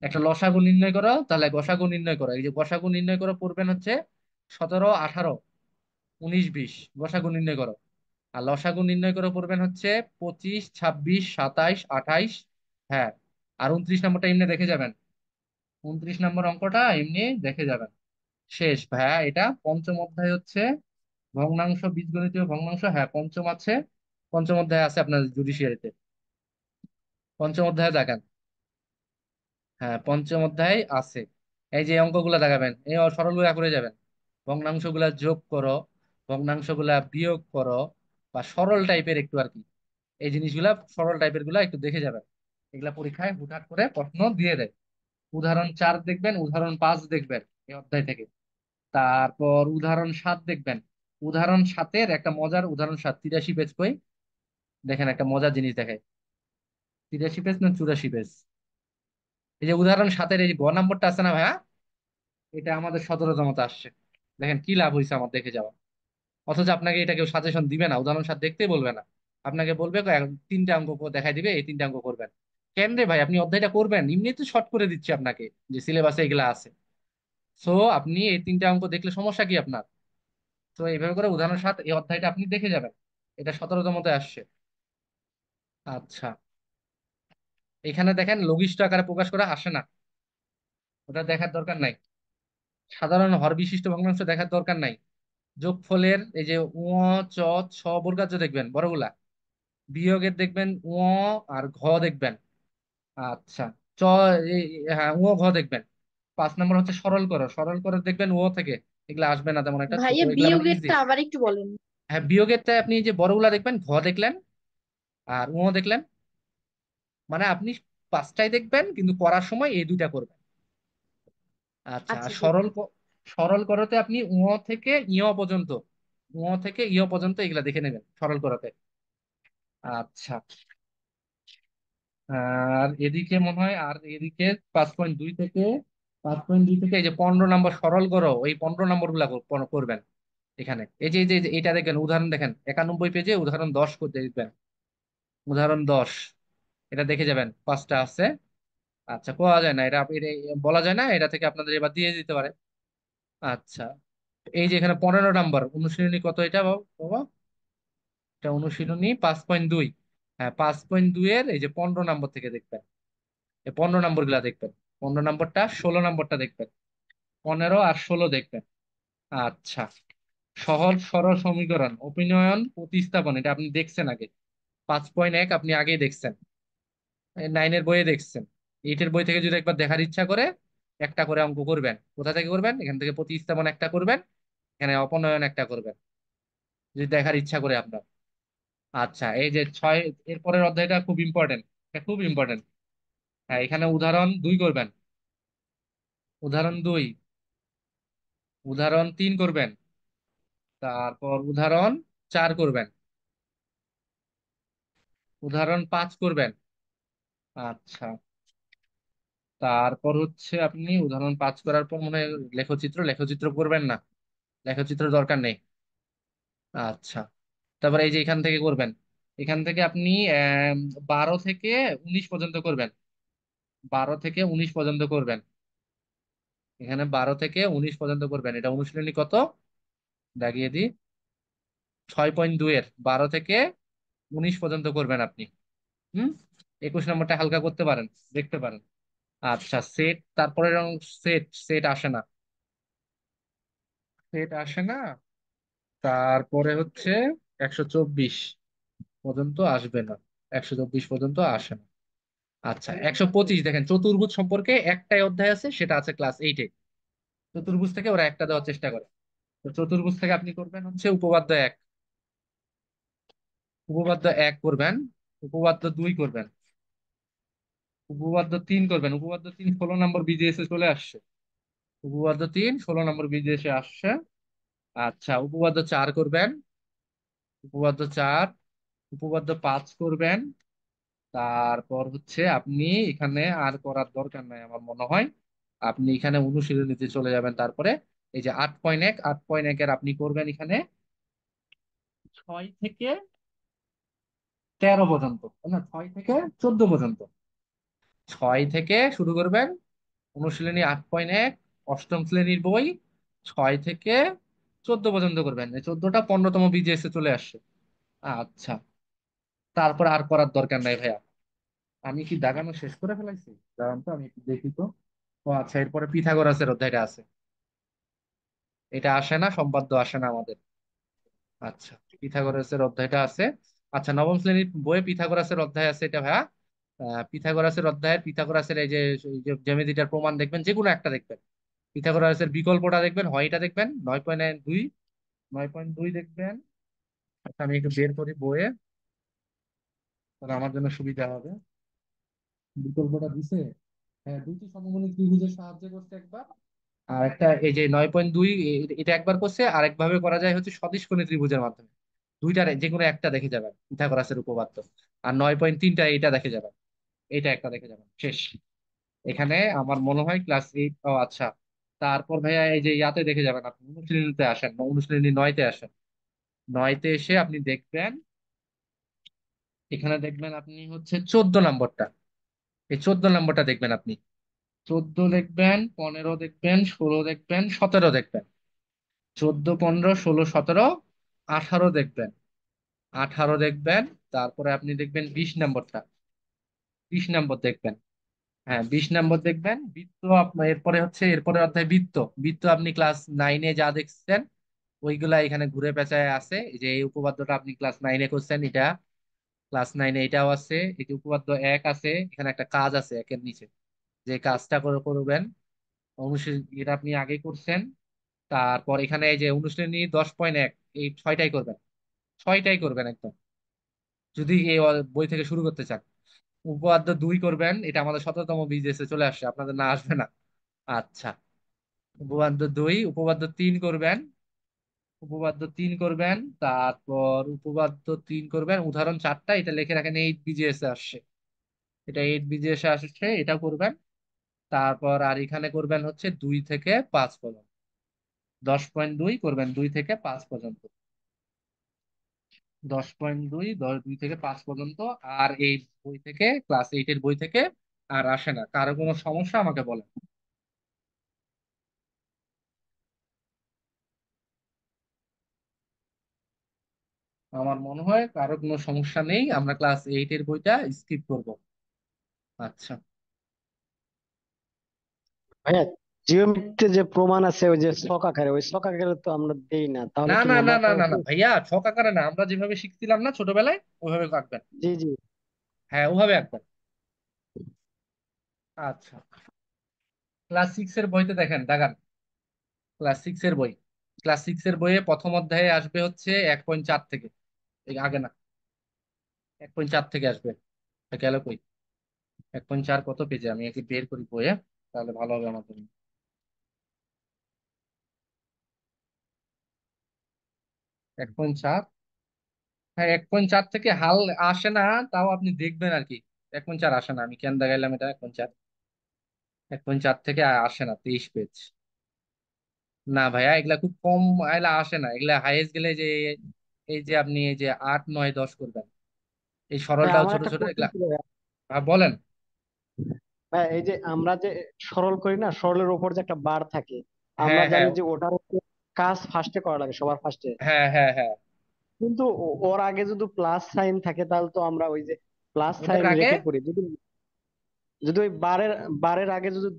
একটা লসাগু নির্ণয় করো, তাহলে গসাগু নির্ণয় করো। এই যে গসাগু নির্ণয় করো পড়বেন হচ্ছে 17, 18, 19, 20, গসাগু নির্ণয় করো। আর লসাগু নির্ণয় করে পড়বেন হচ্ছে 25, 26, 27, 28, হ্যাঁ, আর 29 নম্বরটা এমনি দেখে যাবেন। 29 নম্বর অঙ্কটা এমনি দেখে যাবেন। শেষ ভাইয়া, এটা পঞ্চম অধ্যায় হচ্ছে ভগ্নাংশ, বীজগণিতীয় ভগ্নাংশ, হ্যাঁ পঞ্চম আছে। পঞ্চম অধ্যায় আছে আপনার জুডিশিয়ারিতে। পঞ্চম অধ্যায়ে দেখেন। হ্যাঁ পঞ্চম অধ্যায় আছে। এই যে অঙ্কগুলা দেখাবেন, এই সরলগুলা করে যাবেন। ভগ্নাংশগুলা যোগ করো, ভগ্নাংশগুলা বিয়োগ করো, বা সরল টাইপের একটু আর কি, এই জিনিসগুলা সরল টাইপের গুলা একটু দেখে যাবেন। এগুলা পরীক্ষায় হুটহাট করে প্রশ্ন দিয়ে দেয়। উদাহরণ 4 দেখবেন, উদাহরণ 5 দেখবেন এই অধ্যায় থেকে। তারপর উদাহরণ 7 দেখবেন। উদাহরণ 7-এর একটা মজার, উদাহরণ 7 83 পেজ কই, দেখেন একটা মজার জিনিস দেখায়। 83 পেজ না 84 পেজ? এই যে উদাহরণ 7-এর এই যে গ নম্বরটা আছে না ভাইয়া, এটা আমাদের 17তমতে আসছে। দেখেন কি লাভ হয়েছে আমার দেখে যাওয়া। অথচ আপনাকে এটা কেউ সাজেশন দিবে না, উদাহরণ 7 দেখতেই বলবে না। আপনাকে বলবে তিনটা অঙ্ক দেখাই দিবে, এই তিনটা অঙ্ক করবেন। কেন রে ভাই, আপনি অধ্যায়টা করবেন, এমনি তো শর্ট করে দিচ্ছে আপনাকে, যে সিলেবাসে এগুলা আছে। সো আপনি এই তিনটা অঙ্ক দেখলে সমস্যা কি আপনার? তো এইভাবে করে উদাহরণ 7 এই অধ্যায়টা আপনি দেখে যাবেন। এটা 17তমতে আসছে। আচ্ছা, এখানে দেখেন লঘিষ্ঠ আকারে প্রকাশ করা আসে না, ওটা দেখার দরকার নাই। সাধারণ হর বিশিষ্ট ভগ্নাংশ দেখার দরকার নাই। যোগফলের এই যে উ, চ, ছ বর্গাকার দেখবেন বড়গুলা, বিয়োগের দেখবেন উ আর ঘ দেখবেন। আচ্ছা, চ, হ্যাঁ উ ঘ দেখবেন। 5 নম্বর হচ্ছে সরল করো, সরল করো দেখবেন ও থেকে। এগুলা আসবে না তেমন একটা, ছোট ভাইয়া এগুলা মানে ইজি। বিয়োগেরটা আবার একটু বলেন। হ্যাঁ বিয়োগেরটা আপনি যে বড়গুলা দেখবেন, ঘ দেখলেন আর ও দেখলেন, মানে আপনি পাঁচটাই দেখবেন কিন্তু করার সময় এই দুইটা করবেন। আচ্ছা, আর আচ্ছা ঠিক সরল আছে। সরল করতে আপনি উ থেকে ইয় পর্যন্ত, উ থেকে ইয় পর্যন্ত এগুলা দেখে নেবেন সরল করতে। আচ্ছা, আর এদিকে মনে হয়, আর এদিকে 5.2 থেকে, 5.2 থেকে এই যে 15 নম্বর সরল করো, ওই 15 নম্বর গুলা করবেন। এখানে এই যে এটা দেখেন, উদাহরণ দেখেন 91 পেজে উদাহরণ 10 করতে দেখবেন। উদাহরণ 10, এটা দেখে যাবেন, 5টা আছে। আচ্ছা, কোয়া যায় না এটা, এটা বলা যায় না, এটা থেকে আপনাদের এবার দিয়ে দিতে পারে। আচ্ছা, এই যে এখানে 15 নম্বর অনুশীলনী কত এটা বাবা? এটা অনুশীলনী 5.2। হ্যাঁ 5.2 এর এই যে 15 নম্বর থেকে দেখবেন, এই 15 নম্বর গুলা দেখবেন। 15 নম্বরটা, 16 নম্বরটা দেখবেন, 15 আর 16 দেখবেন। আচ্ছা, সহজ সরল সমীকরণ অভিনয়ন প্রতিস্থাপন, এটা আপনি দেখছেন আগে। 5.1 আপনি আগেই দেখছেন, 9-এর বইয়ে দেখছেন। 8-এর বই থেকে যদি একবার দেখার ইচ্ছা করে, একটা করে অঙ্ক করবেন। কোথা থেকে করবেন? এখান থেকে প্রতিস্থাপন একটা করবেন, এখানে অপনয়ন একটা করবেন, যদি দেখার ইচ্ছা করে আপনার। আচ্ছা, এই যে 6 এর পরের অধ্যায়টা খুব ইম্পর্টেন্ট, খুব ইম্পর্টেন্ট। হ্যাঁ, এখানে উদাহরণ 2 করবেন, উদাহরণ 2, উদাহরণ 3 করবেন, তারপর উদাহরণ 4 করবেন, উদাহরণ 5 করবেন। আচ্ছা, তারপর হচ্ছে আপনি উদাহরণ 5 করার পর মনে হয় লেখচিত্র, লেখচিত্র করবেন না, লেখচিত্র দরকার নেই। আচ্ছা, তারপর এই যে এখান থেকে করবেন, এখান থেকে আপনি 12 থেকে 19 পর্যন্ত করবেন। 12 থেকে 19 পর্যন্ত করবেন, এখানে 12 থেকে 19 পর্যন্ত করবেন। এটা অনুশীলনী কত দাগিয়ে দিই, 6.2 এর 12 থেকে 19 পর্যন্ত করবেন আপনি। হুম, 21 নম্বরটা হালকা করতে পারেন, দেখতে পারেন। আচ্ছা, সেট, তারপরে সেট, সেট আসে না, সেট আসে না। তারপরে হচ্ছে 124 পর্যন্ত আসবে না, 124 পর্যন্ত আসে না। আচ্ছা, 125 দেখেন, চতুর্ভুজ সম্পর্কে একটাই অধ্যায় আছে, সেটা আছে ক্লাস 8-এ। চতুর্ভুজ থেকে ওরা একটা দেওয়ার চেষ্টা করে। তো চতুর্ভুজ থেকে আপনি করবেন হচ্ছে উপপাদ্য 1, উপপাদ্য 1 করবেন, উপপাদ্য 2 করবেন, উপপাদ্য 3 করবেন। উপপাদ্য 3 16 নম্বর বিজিএস এ চলে আসছে, উপপাদ্য 3 16 নম্বর বিজিএস এ আসছে। আচ্ছা, উপপাদ্য 4 করবেন, উপপাদ্য 4, উপপাদ্য 5 করবেন। তারপর হচ্ছে আপনি এখানে আর করার দরকার নাই আমার মনে হয়, আপনি এখানে অনুশীলনীতে চলে যাবেন। তারপরে এই যে 8.1, 8.1 এর আপনি করবেন এখানে 6 থেকে 13 পর্যন্ত, না 6 থেকে 14 পর্যন্ত। 6 থেকে শুরু করবেন, অনুশীলনী 8.1, অষ্টম শ্রেণীর বই, 6 থেকে 14 পর্যন্ত করবেন। এই 14টা 15তম বিজিএস এ চলে আসছে। আচ্ছা, তারপর আর করার দরকার নাই ভাইয়া, আমি কি দাগানো শেষ করে ফেলাইছি? দাঁড়ান তো আমি একটু দেখি তো। ও আচ্ছা, এরপরে পিথাগোরাসের অধ্যায়টা আছে। এটা আসে না, সম্পাদ্য আসে না আমাদের। আচ্ছা, পিথাগোরাসের অধ্যায়টা আছে। আচ্ছা, নবম শ্রেণীর বইয়ে পিথাগোরাসের অধ্যায় আছে এটা ভাইয়া। পিথাগোরাসের অধ্যায়ের পিথাগোরাসের এই যে জ্যামিতিটার প্রমাণ দেখবেন, যে কোনো একটা দেখবেন। পিথাগোরাসের বিকল্পটা দেখবেন, হয় এটা দেখবেন 9.2, 9.2 দেখবেন। আচ্ছা, আমি একটু বের করি বইয়ে, তাহলে আমার জন্য সুবিধা হবে। বিকল্পটা দিছে। হ্যাঁ, দুইটি সমকোণী ত্রিভুজের সাহায্যে করছে একবার। আর একটা এই যে 9.2, এটা একবার করছে, আর একভাবে করা যায় হচ্ছে সদিশকোণী ত্রিভুজের মাধ্যমে। দুইটার যে কোনো একটা দেখে যাবেন পিথাগোরাসের উপপাদ্য। আর 9.3টা এটা দেখে যাবেন, এটা একটা দেখে যাবেন, শেষ। এখানে আমার মনে হয় ক্লাস 8। ও আচ্ছা, তারপর ভাইয়া এই যে ইয়াতে দেখে যাবেন, আপনি অনুশীলনীতে আসেন, অনুশীলনী 9তে আসেন। 9তে এসে আপনি দেখবেন, এখানে দেখবেন আপনি হচ্ছে 14 নম্বরটা। এই 14 নম্বরটা দেখবেন আপনি। 14 দেখবেন, 15 দেখবেন, 16 দেখবেন, 17 দেখবেন। 14, 15, 16, 17, 18 দেখবেন। 18 দেখবেন। তারপরে আপনি দেখবেন 20 নম্বরটা। 20 নম্বর দেখবেন। হ্যাঁ, 20 নম্বর দেখবেন। বৃত্ত আপনার এরপরে হচ্ছে, এরপরে অধ্যায় বৃত্ত। বৃত্ত আপনি ক্লাস 9-এ যা দেখছেন ওইগুলা এখানে ঘুরে পেঁচায় আছে। এই যে এই উপপাদ্যটা আপনি ক্লাস 9-এ করছেন, এটা ক্লাস 9-এ এটাও আছে। এই যে উপপাদ্য 1 আছে, এখানে একটা কাজ আছে একের নিচে, যে কাজটা করবেন। অনুশীলন এটা আপনি আগে করছেন। তারপর এখানে এই যে অনুশীলনী 10.1, এই ছয়টাই করবেন। ছয়টাই করবেন একদম, যদি এই বই থেকে শুরু করতে চান। উপপাদ্য 2 করবেন, এটা আমাদের 17তম বিজিএস এ চলে আসছে, আপনাদের না আসবে না। আচ্ছা, উপপাদ্য 2, উপপাদ্য 3 করবেন। উপপাদ্য 3 করবেন। তারপর উপপাদ্য 3 করবেন, উদাহরণ 4টা, এটা লিখে রাখেন, 8 বিজিএস এ আসছে। এটা 8 বিজিএস এ আসছে, এটা করবেন। তারপর আর এখানে করবেন হচ্ছে 2 থেকে 5 পর্যন্ত। 10.2 করবেন 2 থেকে 5 পর্যন্ত। 10.2, 2 থেকে 5 পর্যন্ত। আর এই বই থেকে, ক্লাস 8-এর বই থেকে আর আসে না। কারো কোনো সমস্যা আমাকে বলেন। আমার মনে হয় কারো কোনো সমস্যা নেই, আমরা ক্লাস 8-এর বইটা স্কিপ করব। আচ্ছা। ভাইয়া, জিওমেট্রিতে যে প্রমাণ আছে ওই যে ছক আকারে, ওই ছক আকারে তো আমরা দেই না, তাহলে না কি না না নাম্বার না পাওয়া না না যায়? ভাইয়া, ছক আকারে না, আমরা যেভাবে শিখছিলাম না ছোটবেলায়, ওইভাবে আঁকবেন। জি জি। হ্যাঁ, ওভাবে আঁকবেন। আচ্ছা, ক্লাস 6-এর বইতে দেখেন, দেখান। ক্লাস 6-এর বই, ক্লাস 6-এর বইয়ে প্রথম অধ্যায়ে আসবে হচ্ছে 1.4 থেকে। এই আগে না, 1.4 থেকে আসবে। তা গেল কই? 1.4 কত পেজে, আমি একে বের করি বইয়ে, তাহলে ভালো হবে আমার জন্য। 1.4, হ্যাঁ 1.4 থেকে হাল আসে না, তাও আপনি দেখবেন আর কি। 1.4 আসে না, আমি কেন দেখাইলাম এটা 1.4। 1.4 থেকে আসে না, 23 পেজ। না ভাইয়া, এগুলা খুব কম, এগুলা আসে না, এগুলা হাইয়েস্ট গেলে যে এই যে আপনি এই যে 8, 9, 10 করবেন। এই ভাই সরলটাও আমার ছোট একটা ছোট কোশ্চেন এগুলা। ছিল ভাইয়া। বলেন। ভাই, এই যে আমরা যে সরল করি না, সরলের উপর যে একটা বার থাকে, আমরা হ্যাঁ হ্যাঁ জানি যে ওটার হচ্ছে কাজ ফার্স্টে করা লাগে, সবার ফার্স্টে। হ্যাঁ হ্যাঁ হ্যাঁ। কিন্তু ওর আগে যদি প্লাস সাইন থাকে তাহলে তো আমরা ওই যে প্লাস ওটার সাইন আগে, রেখে করি। যদি যদি ওই বারের বারের আগে যদি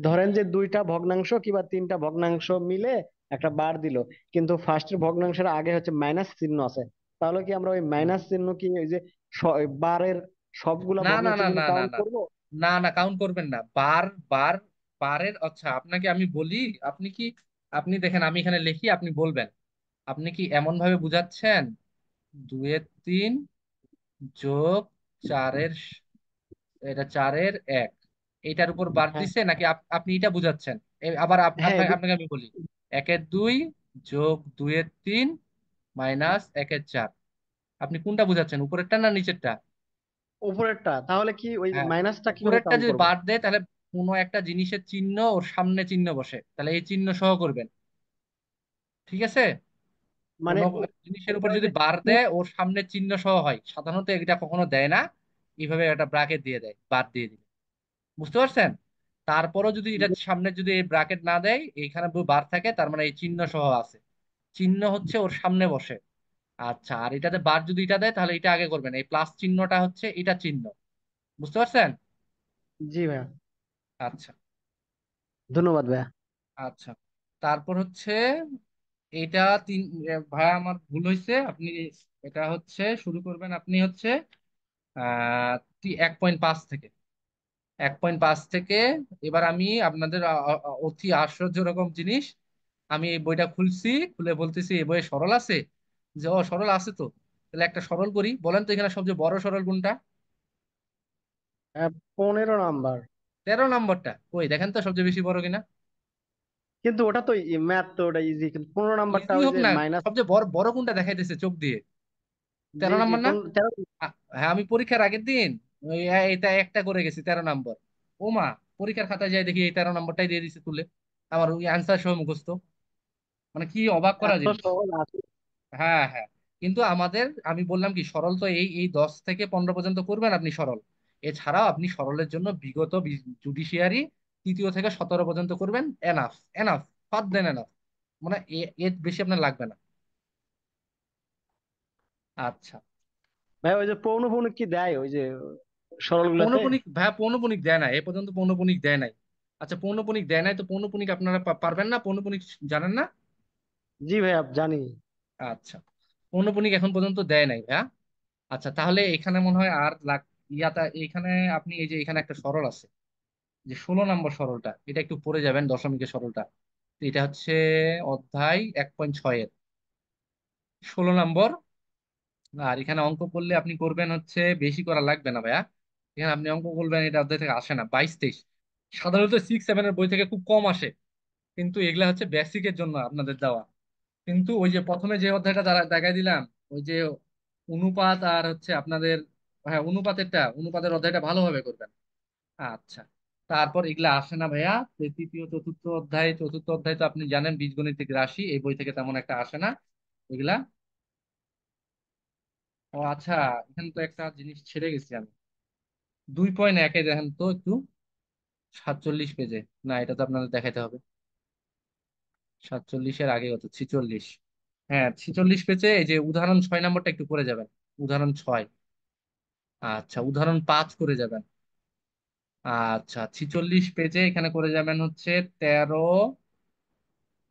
ধরেন যে দুইটা ভগ্নাংশ কিংবা তিনটা ভগ্নাংশ মিলে একটা বার দিল, কিন্তু ফার্স্টের ভগ্নাংশের আগে হচ্ছে মাইনাস চিহ্ন আছে, তাহলে কি আমরা ওই মাইনাস চিহ্ন কি ওই যে ওই বারের সবগুলা না না ভগ্নাংশের না জন্য না না কাউন্ট না করব? না না, কাউন্ট করবেন না। বার বার বারের, আচ্ছা আপনাকে আমি বলি, আপনি কি, আপনি দেখেন আমি এখানে লিখি, আপনি বলবেন। আপনি কি এমন ভাবে বুঝাচ্ছেন, 2-এর 3 যোগ 4-এর 1, এটার উপর বার হ্যাঁ দিছে নাকি আপনি এটা বুঝাচ্ছেন? আবার হ্যাঁ, আপনাকে আপনাকে আমি বলি, 1-এর 2 যোগ 2-এর 3 মাইনাস 1-এর 4, আপনি কোনটা বুঝাচ্ছেন, উপরেরটা না নিচেরটা? উপরেরটা। তাহলে কি ওই হ্যাঁ, মাইনাসটা কিভাবে উপরেরটা কাউন্ট যদি করব? বাদ দেয়, তাহলে কোনো একটা জিনিসের চিহ্ন ওর সামনে চিহ্ন বসে, তাহলে এই চিহ্ন সহ করবেন। ঠিক আছে? মানে কোনো জিনিসের ওটা উপর ওই যদি যে বার দেয়, ওর সামনে চিহ্ন সহ হয়, সাধারণত এটা কখনো দেয় না। এইভাবে একটা ব্রাকেট দিয়ে দেয়, বাদ দিয়ে দিলে। বুঝতে পারছেন? তারপরও যদি এটা সামনে যদি এই ব্রাকেট না দেয়, এইখানে বার থাকে, তার মানে এই চিহ্ন সহ আছে, চিহ্ন হচ্ছে ওর সামনে বসে। আচ্ছা, আর এটাতে বার যদি এটা দেয়, তাহলে এটা আগে করবেন, এই প্লাস চিহ্নটা হচ্ছে এটা চিহ্ন। বুঝতে পারছেন? জি ভাইয়া, আচ্ছা। ধন্যবাদ ভাইয়া। আচ্ছা, তারপর হচ্ছে এটা তিন, ভাইয়া আমার ভুল হয়েছে। আপনি এটা হচ্ছে শুরু করবেন আপনি হচ্ছে 1.5 থেকে, 1.5 থেকে। এবার আমি আপনাদের অতি আশ্চর্য রকম জিনিস, আমি এই বইটা খুলছি, খুলে বলতেছি এই বইয়ে সরল আছে, যে ও সরল আছে তো, তাহলে একটা সরল করি। বলেন তো এখানে সবচেয়ে বড় সরল কোনটা? 15 নাম্বার। 13 নম্বরটা। ওই দেখেন তো সবচেয়ে বেশি বড় কিনা। কিন্তু ওটা তো ম্যাথ, তো ওটা ইজি, কিন্তু 15 নাম্বারটা ইজি ওই হোক যে না, মাইনাস। সবচেয়ে বড় বড় কোনটা দেখাইতেছে চোখ দিয়ে? জি 13 নম্বর না? 13। হ্যাঁ, আমি পরীক্ষার আগের দিন ওই এটা একটা করে গেছি 13 নম্বর। ও মা, পরীক্ষার খাতায় যাই দেখি এই 13 নম্বরটাই দিয়ে দিছে তুলে, আমার ওই অ্যান্সার সহ মুখস্থ। মানে কি অবাক করা এত জিনিস। সহজ আছে? হ্যাঁ হ্যাঁ। কিন্তু আমাদের, আমি বললাম কি সরল তো এই এই 10 থেকে 15 পর্যন্ত করবেন আপনি সরল। এছাড়াও আপনি সরলের জন্য বিগত জুডিশিয়ারি 3য় থেকে 17 পর্যন্ত করবেন। এনাফ, এনাফ, বাদ দেন এনাফ। মানে এর বেশি আপনার লাগবে না। আচ্ছা। ভাই ওই যে পৌনঃপুনিক কি দেয় ওই যে সরল গুলাতে? পৌনপুনিক, ভাইয়া পৌনপুনিক দেয় না, এ পর্যন্ত পৌনপুনিক দেয় নাই। আচ্ছা, পৌনপুনিক দেয় নাই তো পৌনপুনিক আপনারা পারবেন না? পৌনপুনিক জানেন না? জি ভাইয়া জানি। আচ্ছা, পৌনপুনিক এখন পর্যন্ত দেয় নাই, হ্যাঁ। আচ্ছা, তাহলে এখানে মনে হয় আর ইয়াটা এখানে, আপনি এই যে এখানে একটা সরল আছে, যে 16 নম্বর সরলটা, এটা একটু পড়ে যাবেন, দশমিকের সরলটা। তো এটা হচ্ছে অধ্যায় 1.6 এর 16 নম্বর। আর এখানে অঙ্ক করলে আপনি করবেন হচ্ছে, বেশি করা লাগবে না ভাইয়া। এখানে আপনি অঙ্ক করবেন, এটা অধ্যায় থেকে আসে না, 22-23। সাধারণত 6-7 এর বই থেকে খুব কম আসে, কিন্তু এগুলা হচ্ছে বেসিকের জন্য আপনাদের দেওয়া। কিন্তু ওই যে প্রথমে যে অধ্যায়টা দেখাই দিলাম, ওই যে অনুপাত আর হচ্ছে আপনাদের, হ্যাঁ অনুপাতেরটা, অনুপাতের অধ্যায়টা ভালোভাবে করবেন। আচ্ছা, তারপর এগুলা আসে না ভাইয়া। তৃতীয় চতুর্থ অধ্যায়, চতুর্থ অধ্যায় তো আপনি জানেন বীজগণিতিক রাশি, এই বই থেকে তেমন একটা আসে না এগুলা। ও আচ্ছা, এখানে তো একটা জিনিস ছেড়ে গেছি আমি। 2.1-এ দেখেন তো একটু, 47 পেজে। না, এটা তো আপনাদের দেখাইতে হবে। 47-এর আগে কত, 46। হ্যাঁ, 46 পেজে এই যে উদাহরণ 6 নম্বরটা একটু করে যাবেন। উদাহরণ 6। আচ্ছা, উদাহরণ 5 করে যাবেন। আচ্ছা, 46 পেজে এখানে করে যাবেন হচ্ছে 13,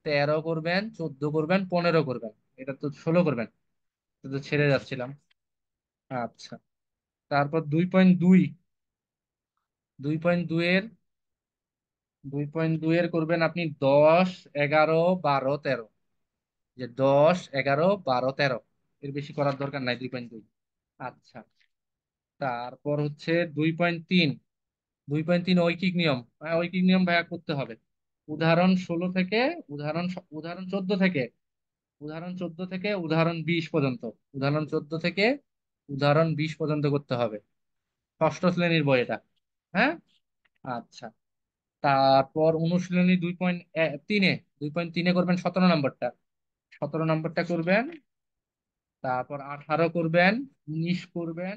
13 করবেন, 14 করবেন, 15 করবেন। এটা তো 16 করবেন, এটা তো ছেড়ে যাচ্ছিলাম। আচ্ছা, তারপর 2.2, 2.2 এর, 2.2 এর করবেন আপনি 10, 11, 12, 13। যে 10, 11, 12, 13, এর বেশি করার দরকার নাই 2.2। আচ্ছা, তারপর হচ্ছে 2.3, 2.3 ঐকিক নিয়ম। হ্যাঁ, ঐকিক নিয়ম ভাইয়া করতে হবে। উদাহরণ 16 থেকে, উদাহরণ 14 থেকে, উদাহরণ 20 পর্যন্ত, উদাহরণ 20 পর্যন্ত করতে হবে। ষষ্ঠ শ্রেণীর বই এটা, হ্যাঁ। আচ্ছা, তারপর অনুশীলনী 2.3-এ, 2.3-এ করবেন 17 নম্বরটা, 17 নম্বরটা করবেন। তারপর 18 করবেন, 19 করবেন,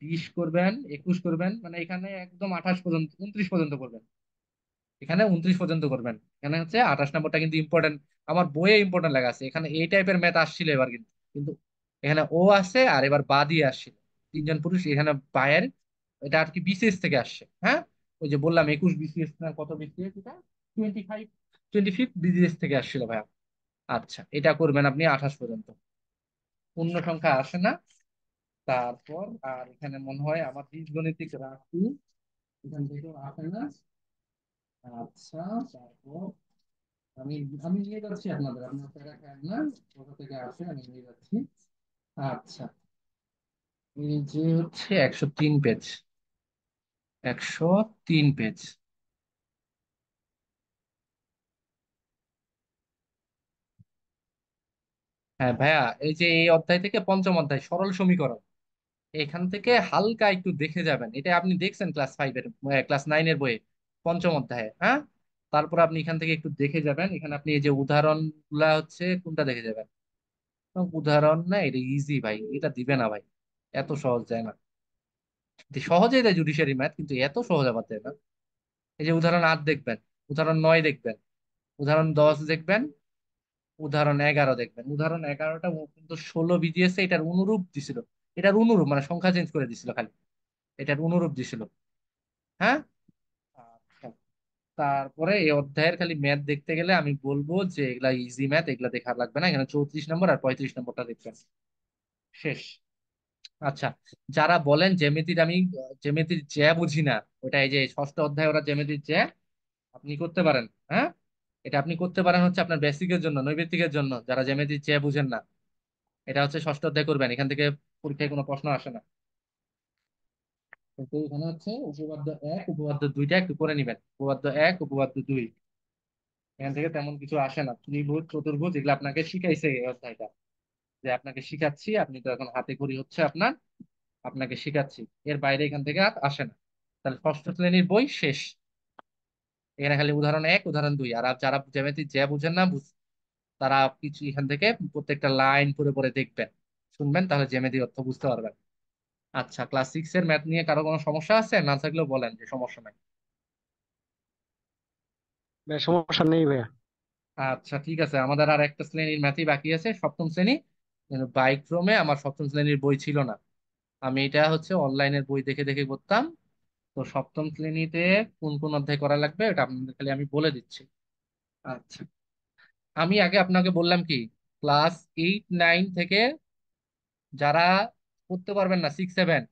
20 করবেন, 21 করবেন, মানে এখানে একদম 28 পর্যন্ত, 29 পর্যন্ত করবেন। এখানে 29 পর্যন্ত করবেন। এখানে হচ্ছে 28 নম্বরটা কিন্তু ইম্পর্টেন্ট, আমার বইয়ে ইম্পর্টেন্ট লেখা আছে। এখানে এই টাইপের ম্যাথ আসছিল এবার, কিন্তু কিন্তু এখানে ও আছে, আর এবার বা দিয়ে আসছিল। তিনজন পুরুষ এখানে বায়ের, এটা আর কি বিসিএস থেকে আসছে, হ্যাঁ। ওই যে বললাম 21 বিসিএস না কত বিসিএস, এটা 25, 25 বিসিএস থেকে আসছিল ভাইয়া। আচ্ছা, এটা করবেন আপনি 28 পর্যন্ত। পূর্ণ সংখ্যা আসে না। তারপর আর এখানে মনে হয় আমার বীজগণিতিক রাশি, এখান থেকে আসে না। আচ্ছা, তারপর আমি আমি নিয়ে যাচ্ছি আপনাদের, আপনার প্যারা খান না, কোথা থেকে আসে আমি নিয়ে যাচ্ছি। আচ্ছা, এই যে হচ্ছে 103 পেজ, 103 পেজ। হ্যাঁ ভাইয়া, এই যে এই অধ্যায় থেকে পঞ্চম অধ্যায় সরল সমীকরণ, এখান থেকে হালকা একটু দেখে যাবেন। এটা আপনি দেখছেন ক্লাস 5-এর, ক্লাস 9-এর বইয়ে, পঞ্চম অধ্যায়ে, হ্যাঁ। তারপর আপনি এখান থেকে একটু দেখে যাবেন। এখানে আপনি এই যে উদাহরণ গুলা হচ্ছে কোনটা দেখে যাবেন। উদাহরণ না, এটা ইজি ভাই, এটা দিবে না ভাই, এত সহজ যায় না। সহজেই দেয় জুডিশিয়ারি ম্যাথ, কিন্তু এত সহজ আবার দেয় না। এই যে উদাহরণ 8 দেখবেন, উদাহরণ 9 দেখবেন, উদাহরণ 10 দেখবেন, উদাহরণ 11 দেখবেন। উদাহরণ 11টা ও কিন্তু 16 বিজিএস এটার অনুরূপ দিছিল, এটার অনুরূপ মানে সংখ্যা চেঞ্জ করে দিছিল খালি। এটার অনুরূপ দিছিল। হ্যাঁ। আচ্ছা, তারপরে এই অধ্যায়ের খালি ম্যাথ দেখতে গেলে আমি বলবো যে এগুলা ইজি ম্যাথ, এগুলা দেখা লাগবে না, এখানে 34 নম্বর আর 35 নম্বরটা দেখবেন, শেষ। আচ্ছা, যারা বলেন জ্যামিতির আমি জ্যামিতির জ্যা বুঝি না, ওটা এই যে ষষ্ঠ অধ্যায় ওরা জ্যামিতির জ্যা আপনি করতে পারেন। হ্যাঁ, এটা আপনি করতে পারেন হচ্ছে আপনার বেসিকের জন্য, নৈবেত্তিকের জন্য, যারা জ্যামিতির জ্যা বুঝেন না। এটা হচ্ছে ষষ্ঠ অধ্যায় করবেন, এখান থেকে পরীক্ষায় কোনো প্রশ্ন আসে না। কিন্তু এখানে হচ্ছে উপপাদ্য এক উপপাদ্য দুইটা একটু করে নিবেন, উপপাদ্য এক উপপাদ্য দুই, এখান থেকে তেমন কিছু আসে না। ত্রিভুজ চতুর্ভুজ এগুলো আপনাকে শিখাইছে এই অধ্যায়টা, যে আপনাকে শিখাচ্ছি, আপনি তো এখন হাতে খড়ি হচ্ছে আপনার, আপনাকে শিখাচ্ছি, এর বাইরে এখান থেকে আর আসে না। তাহলে ষষ্ঠ শ্রেণীর বই শেষ। এখানে খালি উদাহরণ এক উদাহরণ দুই, আর যারা জ্যামিতি জ্যা বুঝেন না তারা কিছু এখান থেকে প্রত্যেকটা লাইন পড়ে পড়ে দেখবেন, শুনবেন, তাহলে জ্যামিতির অর্থ বুঝতে পারবেন। আচ্ছা, ক্লাস 6 এর ম্যাথ নিয়ে কারো কোনো সমস্যা আছে? না থাকলেও বলেন যে সমস্যা নাই। বেশ, সমস্যা নেই ভাইয়া। আচ্ছা ঠিক আছে, আমাদের আর একটা শ্রেণীর ম্যাথই বাকি আছে, সপ্তম শ্রেণী। কিন্তু বাইক্রমে আমার সপ্তম শ্রেণীর বই ছিল না, আমি এটা হচ্ছে অনলাইনের বই দেখে দেখে করতাম। তো সপ্তম শ্রেণীতে কোন কোন অধ্যায় করা লাগবে এটা আপনাদের খালি আমি বলে দিচ্ছি। আচ্ছা, আমি আগে আপনাকে বললাম কি, ক্লাস 8 9 থেকে যারা করতে পারবেন না 6 7,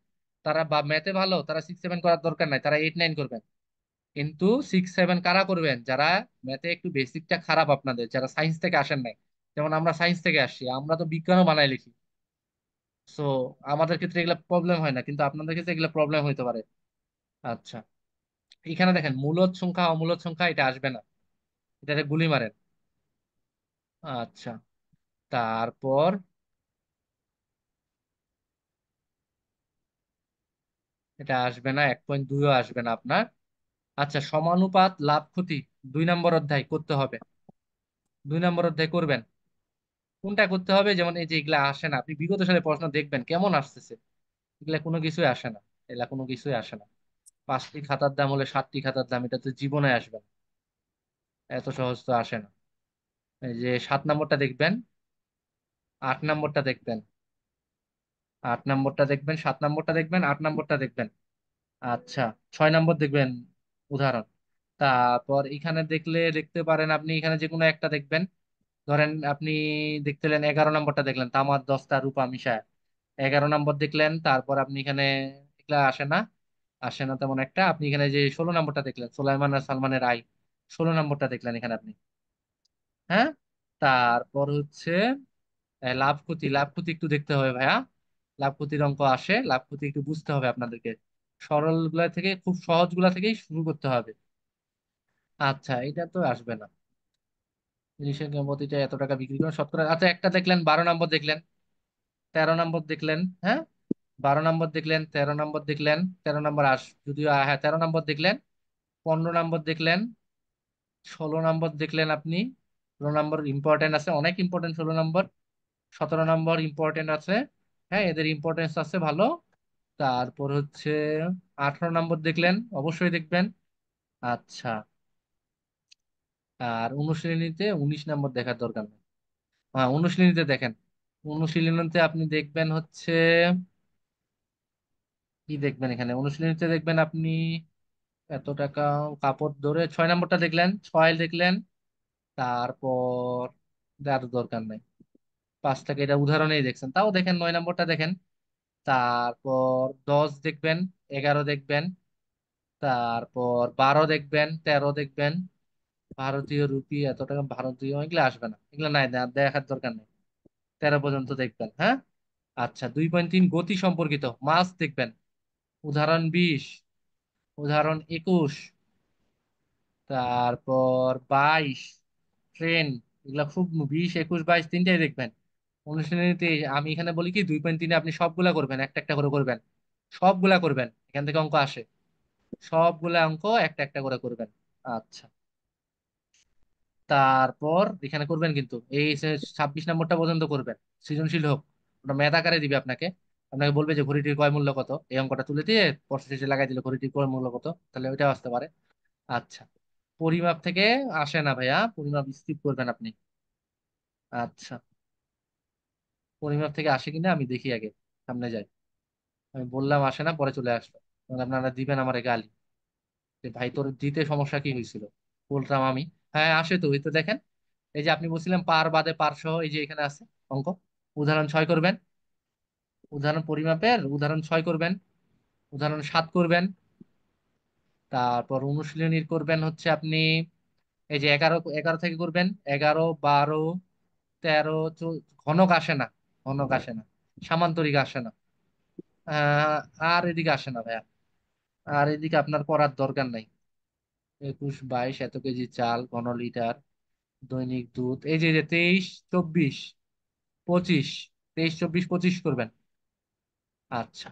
তারা বা ম্যাথে ভালো, তারা 6 7 করার দরকার নাই, তারা 8 9 করবেন। কিন্তু 6 7 কারা করবেন? যারা ম্যাথে একটু বেসিকটা খারাপ, আপনাদের যারা সায়েন্স থেকে আসেন নাই। যেমন আমরা সায়েন্স থেকে আসছি, আমরা তো বিজ্ঞানও বানাই লিখি। সো আমাদের ক্ষেত্রে এগুলো প্রবলেম হয় না, কিন্তু আপনাদের ক্ষেত্রে এগুলো প্রবলেম হইতে পারে। আচ্ছা, এখানে দেখেন মূলদ সংখ্যা অমূলদ সংখ্যা এটা আসবে না, এটাতে গুলি মারেন। আচ্ছা, তারপর এটা আসবে না, 1.2ও আসবে না আপনার। আচ্ছা, সমানুপাত লাভ ক্ষতি 2 নম্বর অধ্যায় করতে হবে, 2 নম্বর অধ্যায় করবেন। কোনটা করতে হবে? যেমন এই যে এগুলা আসে না, আপনি বিগত সালে প্রশ্ন দেখবেন কেমন আসতেছে, এগুলা কোনো কিছুই আসে না, এগুলা কোনো কিছুই আসে না। 5টি খাতার দাম হলে 7টি খাতার দাম, এটা তো জীবনে আসবে না, এত সহজ তো আসে না। এই যে 7 নম্বরটা দেখবেন, 8 নম্বরটা দেখবেন, 8 নম্বরটা দেখবেন, 7 নম্বরটা দেখবেন, 8 নম্বরটা দেখবেন। আচ্ছা, 6 নম্বর দেখবেন উদাহরণ। তারপর এখানে দেখলে দেখতে পারেন আপনি, এখানে যে কোনো একটা দেখবেন। ধরেন আপনি দেখতেলেন 11 নম্বরটা দেখলেন, তামার দস্তা রূপা মিশায়, 11 নম্বর দেখলেন। তারপর আপনি এখানে এগুলা আসে না, আসে না তেমন একটা। আপনি এখানে যে 16 নম্বরটা দেখলেন, সোলাইমান আর সালমানের আই, 16 নম্বরটা দেখলেন এখানে আপনি। হ্যাঁ, তারপর হচ্ছে লাভ ক্ষতি, লাভ ক্ষতি একটু দেখতে হবে ভাইয়া, লাভ ক্ষতির অঙ্ক আসে, লাভ ক্ষতি একটু বুঝতে হবে আপনাদেরকে, সরল গুলা থেকে খুব সহজ গুলা থেকেই শুরু করতে হবে। আচ্ছা, এটা তো আসবে না, জিনিসের প্রতিটা এত টাকা বিক্রি করেন শতকরা। আচ্ছা, একটা দেখলেন, 12 নম্বর দেখলেন, 13 নম্বর দেখলেন। হ্যাঁ, 12 নম্বর দেখলেন, 13 নম্বর দেখলেন, 13 নম্বর যদিও হ্যাঁ 13 নম্বর দেখলেন, 15 নম্বর দেখলেন, 16 নম্বর দেখলেন আপনি। 16 নম্বর ইম্পর্টেন্ট আছে, অনেক ইম্পর্টেন্ট 16 নম্বর। 17 নম্বর ইম্পর্টেন্ট আছে, হ্যাঁ এদের ইম্পর্টেন্স আছে ভালো। তারপর হচ্ছে 18 নম্বর দেখলেন, অবশ্যই দেখবেন। আচ্ছা, আর অনুশীলনীতে 19 নম্বর দেখার দরকার নেই। হ্যাঁ, অনুশীলনীতে দেখেন, অনুশীলনীতে আপনি দেখবেন হচ্ছে কি দেখবেন, এখানে অনুশীলনীতে দেখবেন আপনি এত টাকা কাপড় ধরে 6 নম্বরটা দেখলেন, 6 দেখলেন। তারপর আর দরকার নাই, 5 টাকা এটা উদাহরণেই দেখছেন, তাও দেখেন 9 নম্বরটা দেখেন। তারপর 10 দেখবেন, 11 দেখবেন, তারপর 12 দেখবেন, 13 দেখবেন। ভারতীয় রুপি এত টাকা, ভারতীয় এগুলো আসবে না, এগুলো নাই, দেখার দরকার নেই। 13 পর্যন্ত দেখবেন। হ্যাঁ, আচ্ছা 2.3 গতি সম্পর্কিত মাস দেখবেন, উদাহরণ 20, উদাহরণ 21, তারপর 22 ট্রেন, এগুলা খুব 20 21 22 তিনটাই দেখবেন অনুশীলনীতে। আমি এখানে বলি কি 2.3 আপনি সবগুলা করবেন, একটা একটা করে করবেন, সবগুলা করবেন, এখান থেকে অঙ্ক আসে, সবগুলা অঙ্ক একটা একটা করে করবেন। আচ্ছা, তারপর এখানে করবেন কিন্তু এই 26 নম্বরটা পর্যন্ত করবেন, সৃজনশীল হোক, ওটা মেধা আকারে দিবে আপনাকে। আপনাকে বলবে যে ঘড়িটির ক্রয় মূল্য কত, এই অঙ্কটা তুলে দিয়ে প্রশ্ন শেষে লাগাই দিলে ঘড়িটির ক্রয় মূল্য কত, তাহলে ওইটাও আসতে পারে। আচ্ছা, পরিমাপ থেকে আসে না ভাইয়া, পরিমাপ স্কিপ করবেন আপনি। আচ্ছা, পরিমাপ থেকে আসে কিনা আমি দেখি আগে, সামনে যাই। আমি বললাম আসে না, পরে চলে আসবে। মানে আপনারা দিবেন আমারে গালি যে ভাই তোর দিতে সমস্যা কি হয়েছিল, বলতাম আমি। হ্যাঁ আসে তো, এই তো দেখেন, এই যে আপনি বলছিলেন পার বাদে পার সহ, এই যে এখানে আছে অঙ্ক। উদাহরণ 6 করবেন, উদাহরণ পরিমাপের উদাহরণ 6 করবেন, উদাহরণ 7 করবেন, তারপর অনুশীলনীর করবেন হচ্ছে আপনি এই যে 11, 11 থেকে করবেন, 11, 12, 13, ঘনক আসে না, ঘনক আসে না, সামান্তরিক আসে না। আহ আর এদিকে আসে না ভাইয়া, আর এদিকে আপনার করার দরকার নাই। 21, 22, এত কেজি চাল, ঘন লিটার, দৈনিক দুধ, এই যে যে 23, 24, 25, 23, 24, 25 করবেন। আচ্ছা,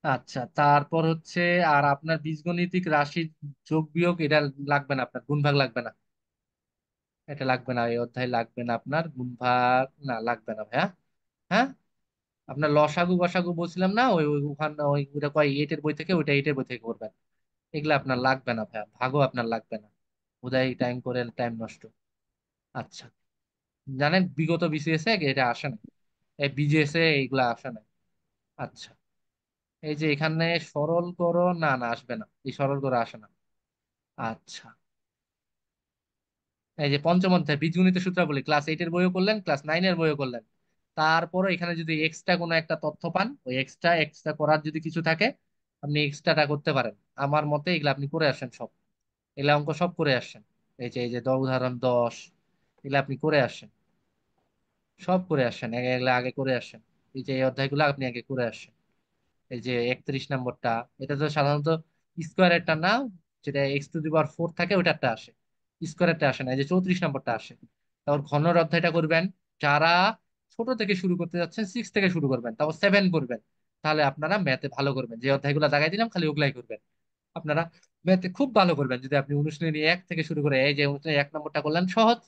আচ্ছা, তারপর হচ্ছে আর আপনার বীজগণিতিক রাশির যোগ বিয়োগ এটা লাগবে না, আপনার গুণভাগ লাগবে না, এটা লাগবে না, এই অধ্যায় লাগবে না আপনার গুণভাগ, না লাগবে না ভাইয়া। হ্যাঁ, আপনার লসাগু গসাগু বলছিলাম না, ওই ওই ওখানে ওই ওটা কয় এইটের বই থেকে, ওইটা এইটের বই থেকে করবেন। এগুলো আপনার লাগবে না ভাইয়া, ভাগও আপনার লাগবে না, উদয় টাইম করে টাইম নষ্ট। আচ্ছা, জানেন বিগত বিসিএস এ এটা আসে না, এই বিজিএস এ এইগুলা আসে না। আচ্ছা, এই যে এখানে সরল করো, না না আসবে না, এই সরল করো আসে না। আচ্ছা, এই যে পঞ্চম অধ্যায় বীজগণিত সূত্রাবলী ক্লাস 8 এর বইও করলেন, ক্লাস 9 এর বইও করলেন। তারপরে এখানে যদি এক্সট্রা কোনো একটা তথ্য পান, ওই এক্সট্রা এক্সট্রা করার যদি কিছু থাকে, আপনি এক্সট্রাটা করতে পারেন। আমার মতে এগুলো আপনি করে আসেন সব, এগুলা অঙ্ক সব করে আসেন। এই যে উদাহরণ 10, এগুলা আপনি করে আসেন, সব করে আসেন, এগুলা আগে করে আসেন। এই যে এই অধ্যায়গুলো আপনি আগে করে আসেন। এই যে 31 নম্বরটা, এটা তো সাধারণত স্কোয়ারেরটা না, যেটা x⁴ থাকে ওইটারটা আসে, স্কোয়ারেরটা আসে না। এই যে 34 নম্বরটা আসে। তারপর ঘনের অধ্যায়টা করবেন, যারা ছোট থেকে শুরু করতে যাচ্ছেন 6 থেকে শুরু করবেন, তারপর 7 করবেন, তাহলে আপনারা ম্যাথে ভালো করবেন। যে অধ্যায়গুলো দেখাই দিলাম খালি ওগুলাই করবেন, আপনারা ম্যাথে খুব ভালো করবেন। যদি আপনি অনুশীলনী 1 থেকে শুরু করে এই যে অনুশীলনী 1 নম্বরটা করলেন সহজ,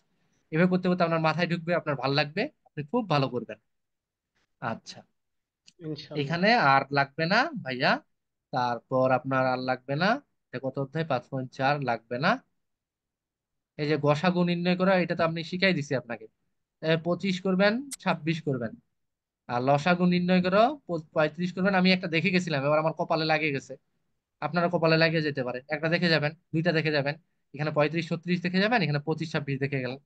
এভাবে করতে করতে আপনার মাথায় ঢুকবে, আপনার ভালো লাগবে, আপনি খুব ভালো করবেন। আচ্ছা, ইনশাল্লাহ। এখানে আর লাগবে না ভাইয়া। তারপর আপনার আর লাগবে না, এটা কত অধ্যায়, 5.4 লাগবে না। এই যে গসাগু নির্ণয় করা, এটা তো আপনি শিখাই দিছি আপনাকে। 25 করবেন, 26 করবেন। আর লসাগু নির্ণয় করো, 35 করবেন। আমি একটা দেখে গেছিলাম, এবার আমার কপালে লাগিয়ে গেছে, আপনারা কপালে লাগিয়ে যেতে পারে, একটা দেখে যাবেন, দুইটা দেখে যাবেন। এখানে 35, 36 দেখে যাবেন, এখানে 25, 26 দেখে গেলেন।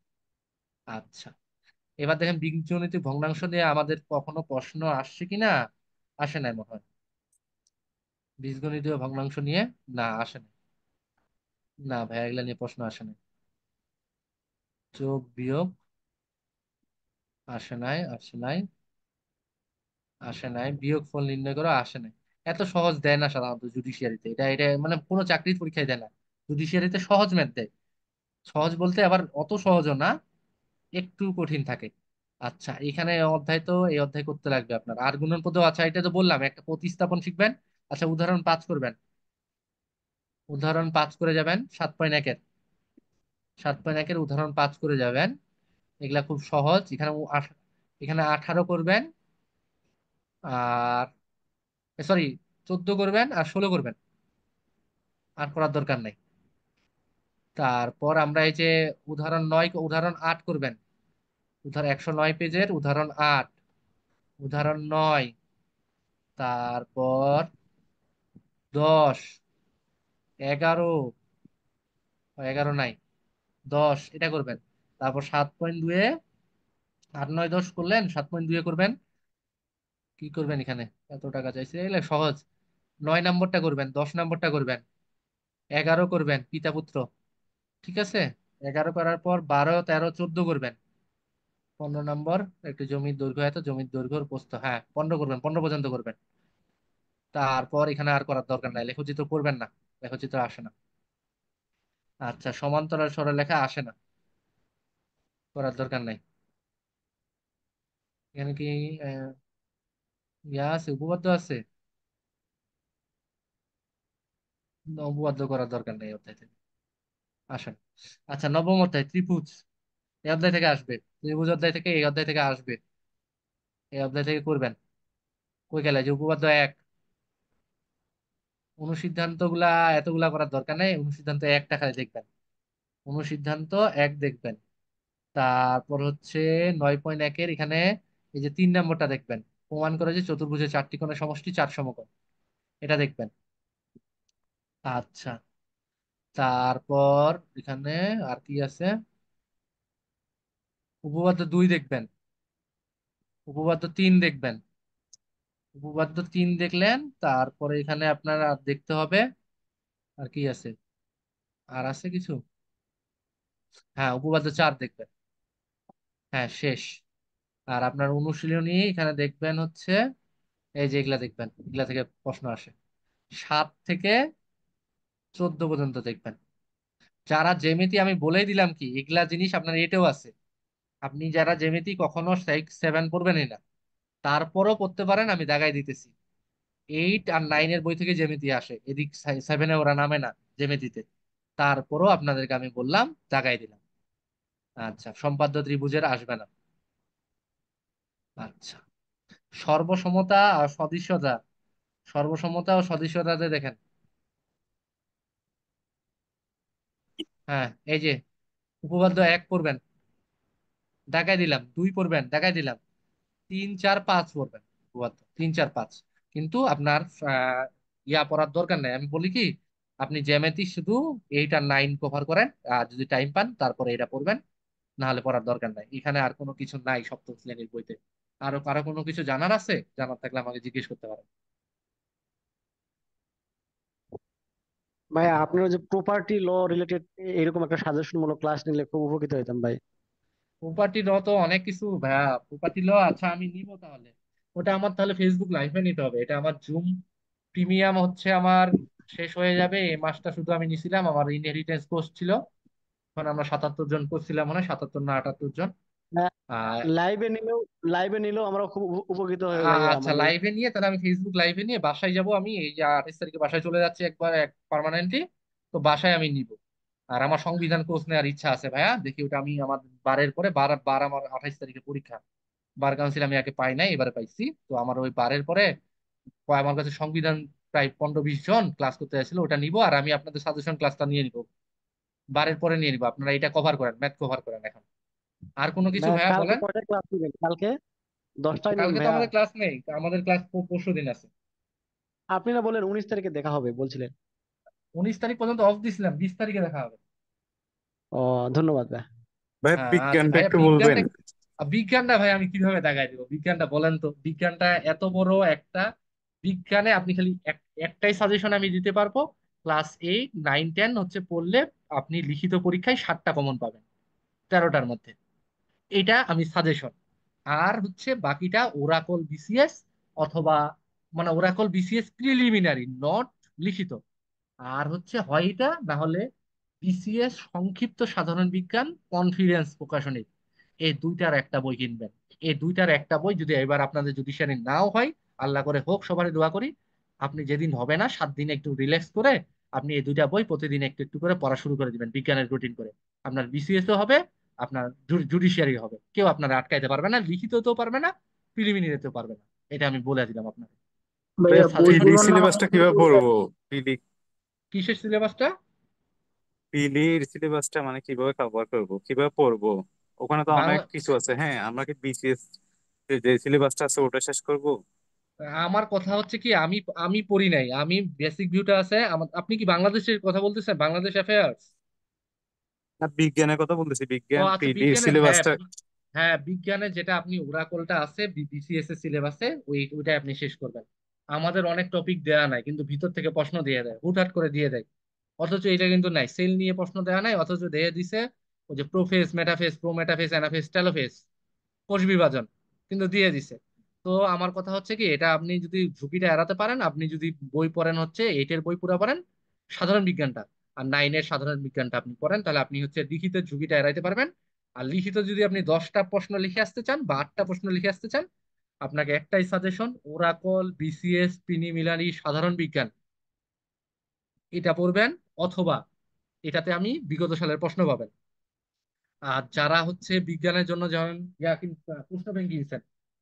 আচ্ছা, এবার দেখেন বীজগণিত ভগ্নাংশ দিয়ে আমাদের কখনো প্রশ্ন আসছে কিনা, আসে নাই মনে হয়। বীজগণিতীয় ভগ্নাংশ নিয়ে, না আসে নাই, না ভাই এগুলা নিয়ে প্রশ্ন আসে নাই। যোগ বিয়োগ আসে নাই, আসে নাই, আসে নাই, বিয়োগ ফল নির্ণয় করো আসে নাই। এত সহজ দেয় না সাধারণত জুডিশিয়ারিতে, এটা এটা মানে কোনো চাকরির পরীক্ষায় দেয় না। জুডিশিয়ারিতে সহজ ম্যাথ দেয়, সহজ বলতে আবার অত সহজও না, একটু কঠিন থাকে। আচ্ছা, এখানে অধ্যায় তো এই অধ্যায় করতে লাগবে আপনার, আর গুণন পদ্ধতি, আচ্ছা এটা তো বললাম, একটা প্রতিস্থাপন শিখবেন। আচ্ছা, উদাহরণ 5 করবেন, উদাহরণ 5 করে যাবেন 7.1 এর, 7.1 এর উদাহরণ 5 করে যাবেন। এগুলা খুব সহজ। এখানে এখানে 18 করবেন, আর সরি 14 করবেন আর 16 করবেন, আর করার দরকার নেই। তারপর আমরা এই যে উদাহরণ 8 করবেন, উদাহরণ 109 পেজের উদাহরণ 8, উদাহরণ 9, তারপর 10, 11, 11 নাই, 10 এটা করবেন। তারপর 7.2, 8, 9, 10 করলেন, 7.2 করবেন। কি করবেন এখানে, এত টাকা চাইছে, এগুলো সহজ। 9 নম্বরটা করবেন, 10 নম্বরটা করবেন, 11 করবেন পিতা পুত্র, ঠিক আছে। 11 করার পর 12, 13, 14 করবেন। 15 নম্বর, একটু জমির দৈর্ঘ্য, এত জমির দৈর্ঘ্যর প্রস্থ, হ্যাঁ 15 করবেন, 15 পর্যন্ত করবেন। তারপর এখানে আর করার দরকার নাই, লেখচিত্র করবেন না, লেখচিত্র আসে না। আচ্ছা, সমান্তরাল সরলরেখা আসে না, করার দরকার নাই। এখানে কি আহ, ইয়া আছে, উপপাদ্য আছে, উপপাদ্য করার দরকার নেই এই অধ্যায় থেকে, আসেন। আচ্ছা, নবম অধ্যায় ত্রিভুজ, এই অধ্যায় থেকে আসবে, ত্রিভুজ অধ্যায় থেকে, এই অধ্যায় থেকে আসবে, এই অধ্যায় থেকে করবেন। কই গেলে যে উপপাদ্য 1, অনুসিদ্ধান্ত গুলা এতগুলা করার দরকার নেই, অনুসিদ্ধান্ত একটা খালি দেখবেন, অনুসিদ্ধান্ত 1 দেখবেন। তারপর হচ্ছে 9.1 এর এখানে এই যে 3 নম্বরটা দেখবেন, প্রমাণ করে যে চতুর্ভুজের 4টি কোণের সমষ্টি 4 সমকোণ। এটা দেখবেন। আচ্ছা, তারপর এখানে আর কি আছে, উপপাদ্য 2 দেখবেন, উপপাদ্য 3 দেখবেন। উপপাদ্য 3 দেখলেন, তারপরে এখানে আপনার আর দেখতে হবে আর কি আছে, আর আছে কিছু। হ্যাঁ, উপপাদ্য 4 দেখবেন। হ্যাঁ, শেষ। আর আপনার অনুশীলনী এখানে দেখবেন হচ্ছে, এই যে এগুলা দেখবেন, এগুলা থেকে প্রশ্ন আসে। 7 থেকে 14 পর্যন্ত দেখবেন। যারা জ্যামিতি, আমি বলেই দিলাম কি এগুলা জিনিস আপনার এটাও আছে। আপনি যারা জ্যামিতি কখনো 6 7 পড়বেনই না, তারপরও পড়তে পারেন, আমি দাগাই দিতেছি। 8 আর 9 এর বই থেকে জ্যামিতি আসে, এদিক 7-এ ওরা নামে না জ্যামিতিতে। তারপরও আপনাদেরকে আমি বললাম, দাগাই দিলাম। আচ্ছা, সম্পাদ্য ত্রিভুজের আসবে না। আচ্ছা, সর্বসমতা আর সদৃশ্যতা, সর্বসমতা ও সদৃশ্যতাতে দেখেন। হ্যাঁ, এই যে উপপাদ্য 1 পড়বেন, দেখাই দিলাম। 2 পড়বেন, দেখাই দিলাম। 3 4 5 পড়বেন, উপপাদ্য 3 4 5। কিন্তু আপনার আহ, ইয়া পড়ার দরকার নাই। আমি বলি কি, আপনি জ্যামিতি শুধু 8 আর 9 কভার করেন, আর যদি টাইম পান তারপরে এটা পড়বেন, না হলে পড়ার দরকার নাই। এখানে আর কোনো কিছু নাই সপ্তম শ্রেণীর বইতে। আরো কারো কোনো কিছু জানার আছে, জানার থাকলে আমাকে জিজ্ঞেস করতে পারেন। ভাই আপনার যে প্রপার্টি ল রিলেটেড এরকম একটা সাজেশন মূলক ক্লাস নিলে খুব উপকৃত হইতাম ভাই। প্রপার্টি ল তো অনেক কিছু ভাইয়া, প্রপার্টি ল আচ্ছা আমি নিবো তাহলে। ওটা আমার তাহলে ফেসবুক লাইভে নিতে হবে। এটা আমার জুম প্রিমিয়াম হচ্ছে আমার শেষ হয়ে যাবে এই মাসটা। শুধু আমি নিছিলাম, আমার ইনহেরিটেন্স কোর্স ছিল, এখন আমরা 77 জন করছিলাম, মানে 77 না 78 জন। আহ, লাইভে নিলেও আমরা খুব উপকৃত হয়ে ভাইয়া আচ্ছা, মানে। লাইভে নিয়ে তাহলে আমি ফেসবুক লাইভে নিয়ে বাসায় যাব। আমি এই যে 28 তারিখে বাসায় চলে যাচ্ছি একবার, এক পার্মানেন্টলি। তো বাসায় আমি নিব। আর আমার সংবিধান কোর্স নেওয়ার ইচ্ছা আছে ভাইয়া, দেখি ওটা আমি আমার বারের পরে, বার বার আমার 28 তারিখে পরীক্ষা। বার কাউন্সিল আমি আগে পাই নাই, এবারে পাইছি। তো আমার ওই বারের পরে আমার কাছে সংবিধান প্রায় 15 20 জন ক্লাস করতে আসছিল, ওটা নিব। আর আমি আপনাদের সাজেশন ক্লাসটা নিয়ে নিব, বারের পরে নিয়ে নিব। আপনারা এটা কভার করেন, ম্যাথ কভার করেন এখন। আর কোনো কিছু ভাইয়া ভাইয়া কালকে বলেন। কয়টা ক্লাস নেবেন? কালকে 10টায় নেবেন কালকে তো ভাইয়া? আমাদের ক্লাস নেই, আমাদের ক্লাস পরশু দিন আছে। আপনি না বলেন 19 তারিখে দেখা হবে বলছিলেন? 19 তারিখ পর্যন্ত অফ দিছিলাম, 20 তারিখে দেখা হবে। ও, ধন্যবাদ ভাই। ভাই হ্যাঁ, আচ্ছা বিজ্ঞানটা ভাইয়া, একটু বলবেন? বিজ্ঞানটা, বিজ্ঞানটা ভাই আমি কিভাবে দাগাই দিব? বিজ্ঞানটা বলেন তো, বিজ্ঞানটা এত বড় একটা, বিজ্ঞানে আপনি খালি একটাই সাজেশন আমি দিতে পারবো। ক্লাস 8 9 10 হচ্ছে পড়লে আপনি লিখিত পরীক্ষায় 7টা কমন পাবেন 13টার মধ্যে। এটা আমি সাজেশন। আর হচ্ছে বাকিটা ওরাকল বিসিএস, অথবা মানে ওরাকল বিসিএস প্রিলিমিনারি, নট লিখিত। আর হচ্ছে হয় এটা, না হলে বিসিএস সংক্ষিপ্ত সাধারণ বিজ্ঞান কনফিডেন্স প্রকাশনী। এই দুইটার একটা বই কিনবেন। এই দুইটার একটা বই যদি এবার আপনাদের জুডিশিয়ারি নাও হয়, আল্লাহ করে হোক, সবারই দোয়া করি, আপনি যেদিন হবে না 7 দিন একটু রিল্যাক্স করে আপনি এই দুইটা বই প্রতিদিন একটু একটু করে পড়া শুরু করে দিবেন, বিজ্ঞানের রুটিন করে। আপনার বিসিএসও হবে, আপনার জুডিশিয়ারি হবে, কেউ আপনারা আটকাইতে পারবে না, লিখিততেও পারবে না, প্রিলিমিনারিতেও পারবে না। এটা আমি বলে দিলাম আপনাকে। তো ভাইয়া এর সাজেশন, পিলির বইগুলোর নাম সিলেবাসটা আমাকে একটু কিভাবে বলবেন? পড়বো? পিলি কিসের সিলেবাসটা? পিলির সিলেবাসটা মানে কিভাবে কভার করবো, কিভাবে পড়বো? ওখানে তো অনেক বাংলা। কিছু আছে। হ্যাঁ, আমরা কি বিসিএস যে সিলেবাসটা আছে ওটা শেষ করব? আমার কথা হচ্ছে কি, আমি আমি পড়ি নাই, আমি বেসিক ভিউটা আছে আমার। আপনি কি বাংলাদেশের কথা বলতেছেন, বাংলাদেশ অ্যাফেয়ার্স? না, বিজ্ঞানের কথা বলতেছি, ও বিজ্ঞান আচ্ছা, পিলির বিজ্ঞানের, হ্যাঁ সিলেবাসটা। হ্যাঁ, বিজ্ঞানের যেটা আপনি ওরাকলটা আছে বিসিএস এর সিলেবাসে, ওইটা আপনি শেষ করবেন। আমাদের অনেক টপিক দেয়া নাই, কিন্তু ভিতর থেকে প্রশ্ন দিয়ে দেয়, হুটহাট করে দিয়ে দেয়। অথচ এটা কিন্তু নাই, সেল নিয়ে প্রশ্ন দেওয়া নাই, অথচ দিয়ে দিছে ওই যে prophase, metaphase, pro metaphase, anaphase, telophase, কোষ বিভাজন, কিন্তু দিয়ে দিছে। তো আমার কথা হচ্ছে কি, এটা আপনি যদি ঝুঁকিটা এড়াতে পারেন, আপনি যদি বই পড়েন হচ্ছে 8-এর বই পুরো পড়েন, সাধারণ বিজ্ঞানটা, আর 9-এর সাধারণ বিজ্ঞানটা আপনি পড়েন, তাহলে আপনি হচ্ছে লিখিত ঝুঁকিটা এড়াইতে পারবেন। আর লিখিত যদি আপনি 10টা প্রশ্ন লিখে আসতে চান বা 8টা প্রশ্ন লিখে আসতে চান, আপনাকে একটাই সাজেশন, ওরাকল বিসিএস প্রিলিমিনারি সাধারণ বিজ্ঞান, এটা পড়বেন। অথবা এটাতে আমি বিগত সালের প্রশ্ন পাবেন। আর যারা হচ্ছে বিজ্ঞানের জন্য যেমন প্রশ্ন ব্যাংক কিনছেন,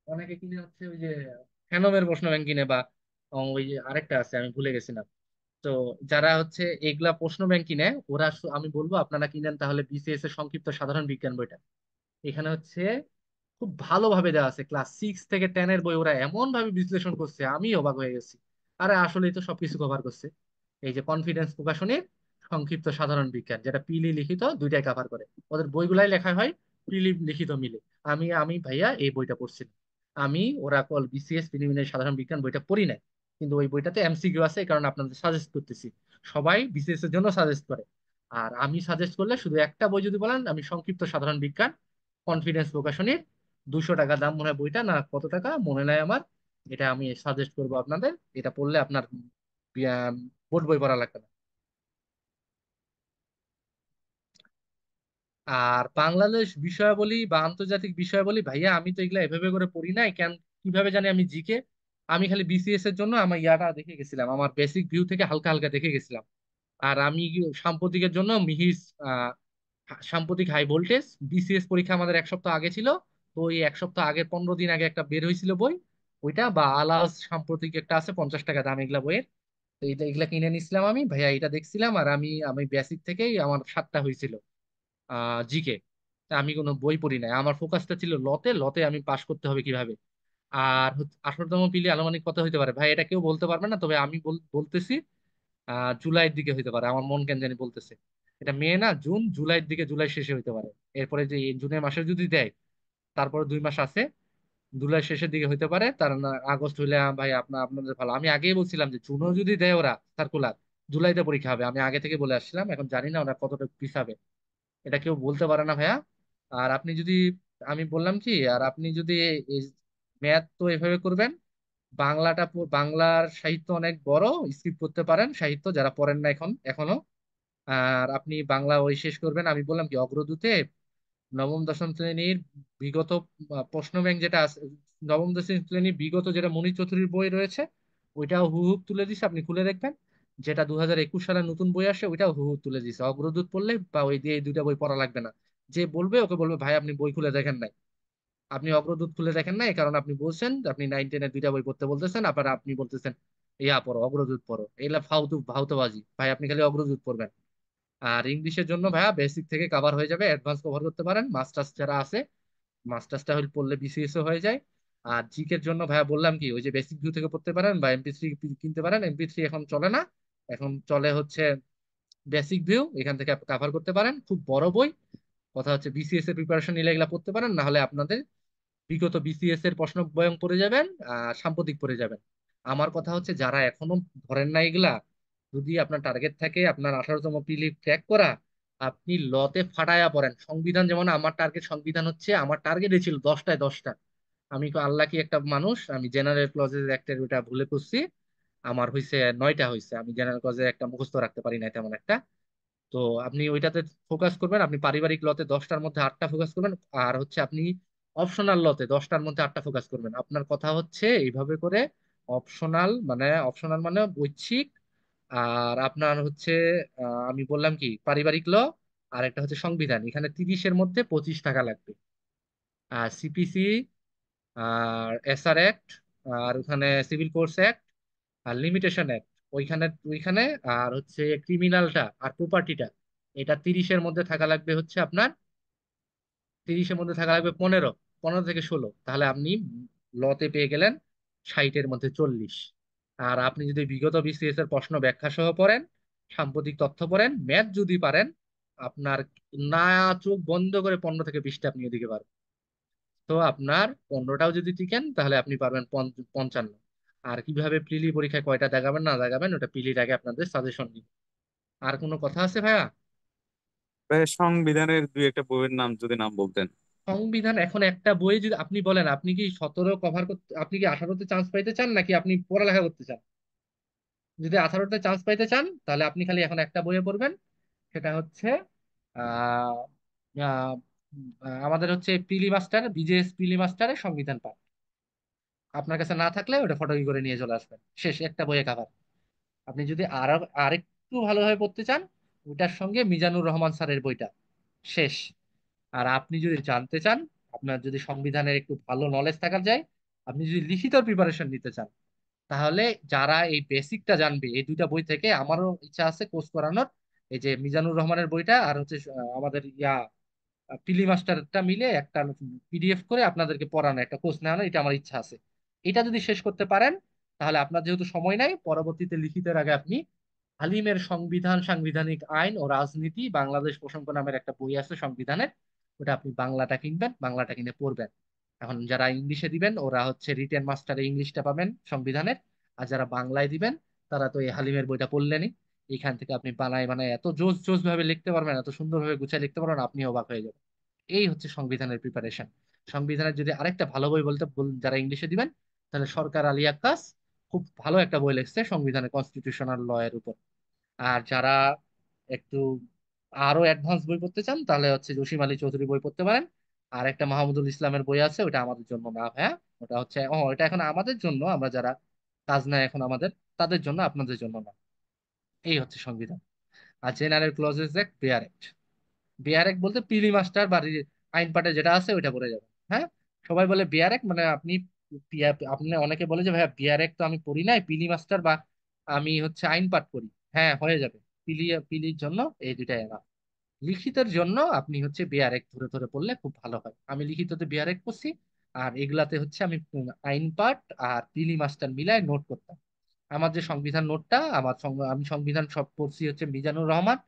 অনেকে কিনে হচ্ছে ওই যে ফেনমের প্রশ্ন ব্যাংক কিনে, বা ওই যে আরেকটা আছে আমি ভুলে গেছি না। তো যারা হচ্ছে এগুলা প্রশ্ন ব্যাংক কিনে, ওরা আমি বলবো আপনারা কিনেন তাহলে বিসিএস এর সংক্ষিপ্ত সাধারণ বিজ্ঞান বইটা। এখানে হচ্ছে খুব ভালোভাবে দেওয়া আছে, ক্লাস 6 থেকে 10-এর বই ওরা এমন ভাবে বিশ্লেষণ করছে, আমি অবাক হয়ে গেছি। আরে আসলেই তো সবকিছু কভার করছে। এই যে কনফিডেন্স প্রকাশনীর সংক্ষিপ্ত সাধারণ বিজ্ঞান, যেটা পিলি লিখিত দুইটাই কভার করে, ওদের বইগুলাই লেখা হয় পিলি লিখিত মিলে। আমি ভাইয়া এই বইটা পড়ছিলাম। আমি ওরাকল বিসিএস প্রিলিমিনারি সাধারণ বিজ্ঞান বইটা পড়ি নাই, কিন্তু ওই বইটাতে এমসিকিউ আছে, এই কারণে আপনাদের সাজেস্ট করতেছি। সবাই বিসিএস এর জন্য সাজেস্ট করে, আর আমি সাজেস্ট করলে শুধু একটা বই যদি বলেন, আমি সংক্ষিপ্ত সাধারণ বিজ্ঞান কনফিডেন্স প্রকাশনীর, 200 টাকা দাম মনে হয় বইটা, না কত টাকা মনে নাই আমার। এটা আমি সাজেস্ট করবো আপনাদের। এটা পড়লে আপনার বোর্ড বই পড়া লাগবে না। আর বাংলাদেশ বিষয়াবলী বা আন্তর্জাতিক বিষয়াবলী ভাইয়া, আমি তো এগুলা এভাবে করে পড়ি নাই কেন, কিভাবে জানি আমি জিকে। আমি খালি বিসিএস এর জন্য আমার ইয়াটা দেখে গেছিলাম, আমার বেসিক ভিউ থেকে হালকা হালকা দেখে গেছিলাম। আর আমি সাম্প্রতিকের জন্য মিহির আহ, সাম্প্রতিক হাই ভোল্টেজ বিসিএস পরীক্ষা আমাদের 1 সপ্তাহ আগে ছিল। তো এই 1 সপ্তাহ আগে, 15 দিন আগে একটা বের হয়েছিল বই, ওইটা বা আলাস সাম্প্রতিক একটা আছে 50 টাকা দাম এগুলা বইয়ের। তো এগুলা কিনে নিছিলাম আমি ভাইয়া, এটা দেখছিলাম। আর আমি আমি বেসিক থেকেই আমার 7টা হয়েছিল জিকে। তা আমি কোনো বই পড়ি নাই, আমার ফোকাসটা ছিল লতে, লতে আমি পাশ করতে হবে কিভাবে। আর 18তম পিলি আনুমানিক কত হইতে পারে ভাই, এটা কেউ বলতে পারবে না, তবে আমি বলতেছি জুলাইয়ের দিকে হইতে পারে, আমার মন কেন জানি বলতেছে। এটা মে না, জুন, জুলাইয়ের দিকে, জুলাই শেষে হইতে পারে। এরপরে যে এই জুনের মাসে যদি দেয়, তারপরে 2 মাস আছে, জুলাই শেষের দিকে হইতে পারে, তার না আগস্ট হইলে ভাই আপনাদের ভালো। আমি আগেই বলছিলাম যে জুনও যদি দেয় ওরা সার্কুলার, জুলাইতে পরীক্ষা হবে, আমি আগে থেকে বলে আসছিলাম। এখন জানি না ওরা কতটা পিছাবে, এটা কেউ বলতে পারে না ভাইয়া। আর আপনি যদি, আমি বললাম কি, আর আপনি যদি ম্যাথ তো এভাবে করবেন, বাংলার সাহিত্য অনেক বড়, স্কিপ করতে পারেন সাহিত্য যারা পড়েন না এখনো। আর আপনি বাংলা ওই শেষ করবেন, আমি বললাম কি অগ্রদূতে নবম দশম শ্রেণীর বিগত প্রশ্ন ব্যাংক যেটা আছে, নবম দশম শ্রেণীর বিগত যেটা মনির চৌধুরীর বই রয়েছে, ওইটাও হুবহু তুলে দিছে, আপনি খুলে দেখবেন। যেটা 2021 সালে নতুন বই আসে, ওইটাও হুবহু তুলে দিছে। অগ্রদূত পড়লে বা ওই দিয়ে এই দুইটা বই পড়া লাগবে না। যে বলবে ওকে বলবে ভাই আপনি বই খুলে দেখেন নাই, আপনি অগ্রদূত খুলে দেখেন নাই, কারণ আপনি বলছেন যে আপনি 9-10-এর দুইটা বই পড়তে বলতেছেন, আবার আপনি বলতেছেন ইয়া পড়ো, অগ্রদূত পড়ো। এগুলা ফাউতবাজি ভাই, আপনি খালি অগ্রদূত পড়বেন। আর ইংলিশের জন্য ভাইয়া বেসিক থেকে কভার হয়ে যাবে, অ্যাডভান্স কভার করতে পারেন। মাস্টার্স যারা আছে, মাস্টার্সটা হলে পড়লে বিসিএস হয়ে যায়। আর জিকের জন্য ভাইয়া বললাম কি, ওই যে বেসিক ভিউ থেকে পড়তে পারেন, বা এমপি3 কিনতে পারেন। এমপি3 এখন চলে না, এখন চলে হচ্ছে বেসিক ভিউ, এখান থেকে কভার করতে পারেন। খুব বড় বই। কথা হচ্ছে বিসিএস এর প্রিপারেশন নিলে এগুলা পড়তে পারেন, না হলে আপনাদের বিগত বিসিএস এর প্রশ্ন বয়ং পড়ে যাবেন, সাম্প্রতিক পড়ে যাবেন। আমার কথা হচ্ছে যারা এখনো ধরেন না এগুলা, যদি আপনার টার্গেট থাকে আপনার 18তম পিলি ক্র্যাক করা, আপনি লতে ফাটায়া পড়েন। সংবিধান যেমন আমার টার্গেট, সংবিধান হচ্ছে আমার টার্গেটে ছিল 10টায় 10টা। আমি আল্লাহ কি একটা মানুষ, আমি জেনারেল ক্লজের একটা ওটা ভুলে করছি, আমার হয়েছে 9টা হয়েছে। আমি জেনারেল ক্লজের একটা মুখস্থ রাখতে পারি না তেমন একটা। তো আপনি ওইটাতে ফোকাস করবেন, আপনি পারিবারিক লতে 10টার মধ্যে 8টা ফোকাস করবেন। আর হচ্ছে আপনি অপশনাল লতে 10টার মধ্যে 8টা ফোকাস করবেন। আপনার কথা হচ্ছে এইভাবে করে অপশনাল মানে ঐচ্ছিক। আর আপনার হচ্ছে আমি বললাম কি পারিবারিক ল, আর একটা হচ্ছে সংবিধান, এখানে 30-এর মধ্যে 25 থাকা লাগবে। আর সিপিসি, আর এসআর অ্যাক্ট, আর ওখানে সিভিল কোর্টস অ্যাক্ট, আর লিমিটেশন অ্যাক্ট ওইখানে ওইখানে, আর হচ্ছে ক্রিমিনালটা আর প্রপার্টিটা, এটা 30-এর মধ্যে থাকা লাগবে হচ্ছে আপনার, 30-এর মধ্যে থাকা লাগবে 15, 15 থেকে 16, তাহলে আপনি লতে পেয়ে গেলেন 60-এর মধ্যে 40। আর আপনি যদি বিগত বিসিএস এর প্রশ্ন ব্যাখ্যা সহ পড়েন, সাম্প্রতিক তথ্য পড়েন, ম্যাথ যদি পারেন, আপনার না চোখ বন্ধ করে 15 থেকে 20টা আপনি এদিকে পারবেন। তো আপনার 15টাও যদি টিকেন, তাহলে আপনি পারবেন 55। আর কিভাবে প্রিলি পরীক্ষায় কয়টা দেখাবেন না দেখাবেন, ওটা প্রিলির আগে আপনাদের সাজেশন নিন। আর কোনো কথা আছে ভাইয়া? ভাই, সংবিধানের দুই একটা বইয়ের নাম যদি নাম বলতেন। সংবিধান এখন একটা বই, যদি আপনি বলেন আপনি কি 17 কভার করতে, আপনি কি 18তে চান্স পাইতে চান নাকি আপনি পড়ালেখা করতে চান? যদি 18তে চান্স পাইতে চান, তাহলে আপনি খালি এখন একটা বইয়ে পড়বেন। সেটা হচ্ছে আহ আহ, আমাদের হচ্ছে পিলি মাস্টার, বিজেএস পিলি মাস্টারের সংবিধান পাঠ। আপনার কাছে না থাকলে ওটা ফটোই করে নিয়ে চলে আসবেন, শেষ একটা বইয়ে কাভার। আপনি যদি আরেকটু ভালোভাবে পড়তে চান, ওইটার সঙ্গে মিজানুর রহমান স্যারের বইটা শেষ। আর আপনি যদি জানতে চান, আপনার যদি সংবিধানের একটু ভালো নলেজ থাকা যায়, আপনি যদি লিখিত প্রিপারেশন নিতে চান, তাহলে যারা এই বেসিকটা জানবে এই দুইটা বই থেকে, আমারও ইচ্ছা আছে কোর্স করানোর। এই যে মিজানুর রহমানের বইটা, আর হচ্ছে আমাদের পিলি মাস্টারটা মিলে একটা পিডিএফ করে আপনাদেরকে পড়ানো, একটা কোর্স নেওয়ানো, এটা আমার ইচ্ছা আছে। এটা যদি শেষ করতে পারেন, তাহলে আপনার যেহেতু সময় নাই, পরবর্তীতে লিখিতের আগে আপনি হালিমের সংবিধান, সাংবিধানিক আইন ও রাজনীতি বাংলাদেশ প্রসঙ্গ নামের একটা বই আছে সংবিধানের, ওটা আপনি বাংলাটা কিনবেন, বাংলাটা কিনে পড়বেন। এখন যারা ইংলিশে দিবেন ওরা হচ্ছে রিটেন মাস্টারে ইংলিশটা পাবেন সংবিধানের, আর যারা বাংলায় দিবেন তারা তো এই হালিমের বইটা পড়লেনই। এইখান থেকে আপনি বানায় বানায় এত জোস জোস ভাবে লিখতে পারবেন, এত সুন্দরভাবে গুছিয়ে লিখতে পারবেন, আপনি অবাক হয়ে যাবেন। এই হচ্ছে সংবিধানের প্রিপারেশন। সংবিধানের যদি আরেকটা ভালো বই বলতে যারা ইংলিশে দিবেন, তাহলে সরকার আলী আক্কাস খুব ভালো একটা বই লিখছে সংবিধানের কনস্টিটিউশনাল ল এর উপর। আর যারা একটু আরো অ্যাডভান্স বই পড়তে চান তাহলে হচ্ছে জসিম আলী চৌধুরী বই পড়তে পারেন। আর একটা মাহমুদুল ইসলামের বই আছে, ওটা আমাদের জন্য না ভাইয়া, ওটা হচ্ছে এটা এখন আমাদের জন্য, আমরা যারা কাজ নাই এখন আমাদের, তাদের জন্য, আপনাদের জন্য না। এই হচ্ছে সংবিধান। আর general clauses act, bare act. Bare act বলতে পিলি মাস্টার বা আইন পাটে যেটা আছে ওইটা পড়ে যাবে। হ্যাঁ, সবাই বলে বেয়ার অ্যাক্ট মানে আপনি আপনি অনেকে বলে যে ভাইয়া বিয়ার অ্যাক্ট তো আমি পড়ি নাই, পিলি মাস্টার বা আমি হচ্ছে আইন পাঠ করি। হ্যাঁ, হয়ে যাবে। পিলির জন্য এই দুইটাই এনা। লিখিতের জন্য আপনি হচ্ছে বেয়ার অ্যাক্ট ধরে ধরে পড়লে খুব ভালো হয়। আমি লিখিততে বেয়ার অ্যাক্ট পড়ছি, আর এগুলাতে হচ্ছে আমি আইন পাঠ আর পিলি মাস্টার মিলায় নোট করতাম। আমার যে সংবিধান নোটটা, আমি সংবিধান সব পড়ছি হচ্ছে মিজানুর রহমান,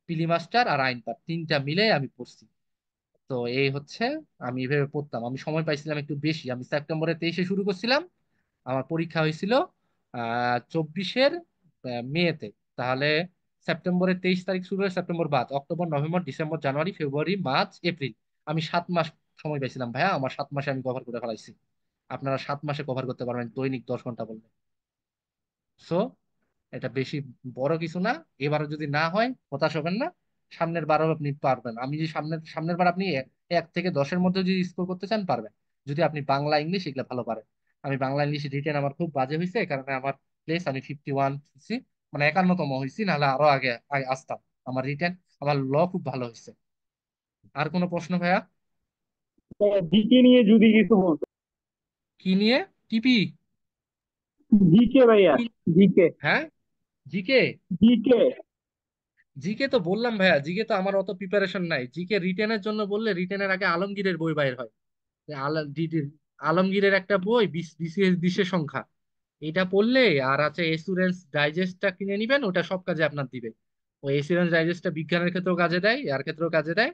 পিলি মাস্টার আর আইন পাঠ তিনটা মিলে আমি পড়ছি। তো এই হচ্ছে, আমি এভাবে পড়তাম। আমি সময় পাইছিলাম একটু বেশি, আমি সেপ্টেম্বরের 23-এ শুরু করছিলাম, আমার পরীক্ষা হয়েছিল 24-এর মেতে। তাহলে সেপ্টেম্বরের 23 তারিখ শুরু হয়ে সেপ্টেম্বর বাদ, অক্টোবর, নভেম্বর, ডিসেম্বর, জানুয়ারি, ফেব্রুয়ারি, মার্চ, এপ্রিল, আমি 7 মাস সময় পাইছিলাম ভাইয়া। আমার 7 মাসে আমি কভার করে ফেলাইছি। আপনারা 7 মাসে কভার করতে পারবেন দৈনিক 10 ঘন্টা বললে। সো এটা বেশি বড় কিছু না। এবারও যদি না হয় হতাশ হবেন না, সামনের বারও আপনি পারবেন। আমি যে সামনের সামনের বার আপনি 1 থেকে 10-এর মধ্যে যদি স্কোর করতে চান পারবেন, যদি আপনি বাংলা ইংলিশ এগুলো ভালো পারেন। আমি বাংলা ইংলিশ রিটেন আমার খুব বাজে হয়েছে, এই কারণে আমার প্লেস আমি 51 হয়েছি, মানে 51তম হয়েছি, নাহলে আরো আগে আগে আসতাম। আমার রিটেন, আমার খুব ভালো হয়েছে। আর কোনো প্রশ্ন ভাইয়া? জিকে নিয়ে যদি কিছু বলতো। কি নিয়ে? টিপি? জিকে ভাইয়া, জিকে। হ্যাঁ, জিকে। জিকে। জিকে তো বললাম ভাইয়া, জিকে তো আমার অত প্রিপারেশন নাই। জিকে রিটেনের জন্য বললে রিটেনের আগে আলমগীরের বই বাইর হয়। যে আলমগীরের একটা বই বিসিএস বিশেষ সংখ্যা, এটা পড়লে, আর আছে এসুরেন্স ডাইজেস্টটা কিনে নিবেন, ওটা সব কাজে আপনার দিবে। ওই এসুরেন্স ডাইজেস্টটা বিজ্ঞানের ক্ষেত্রেও কাজে দেয়, এর ক্ষেত্রেও কাজে দেয়।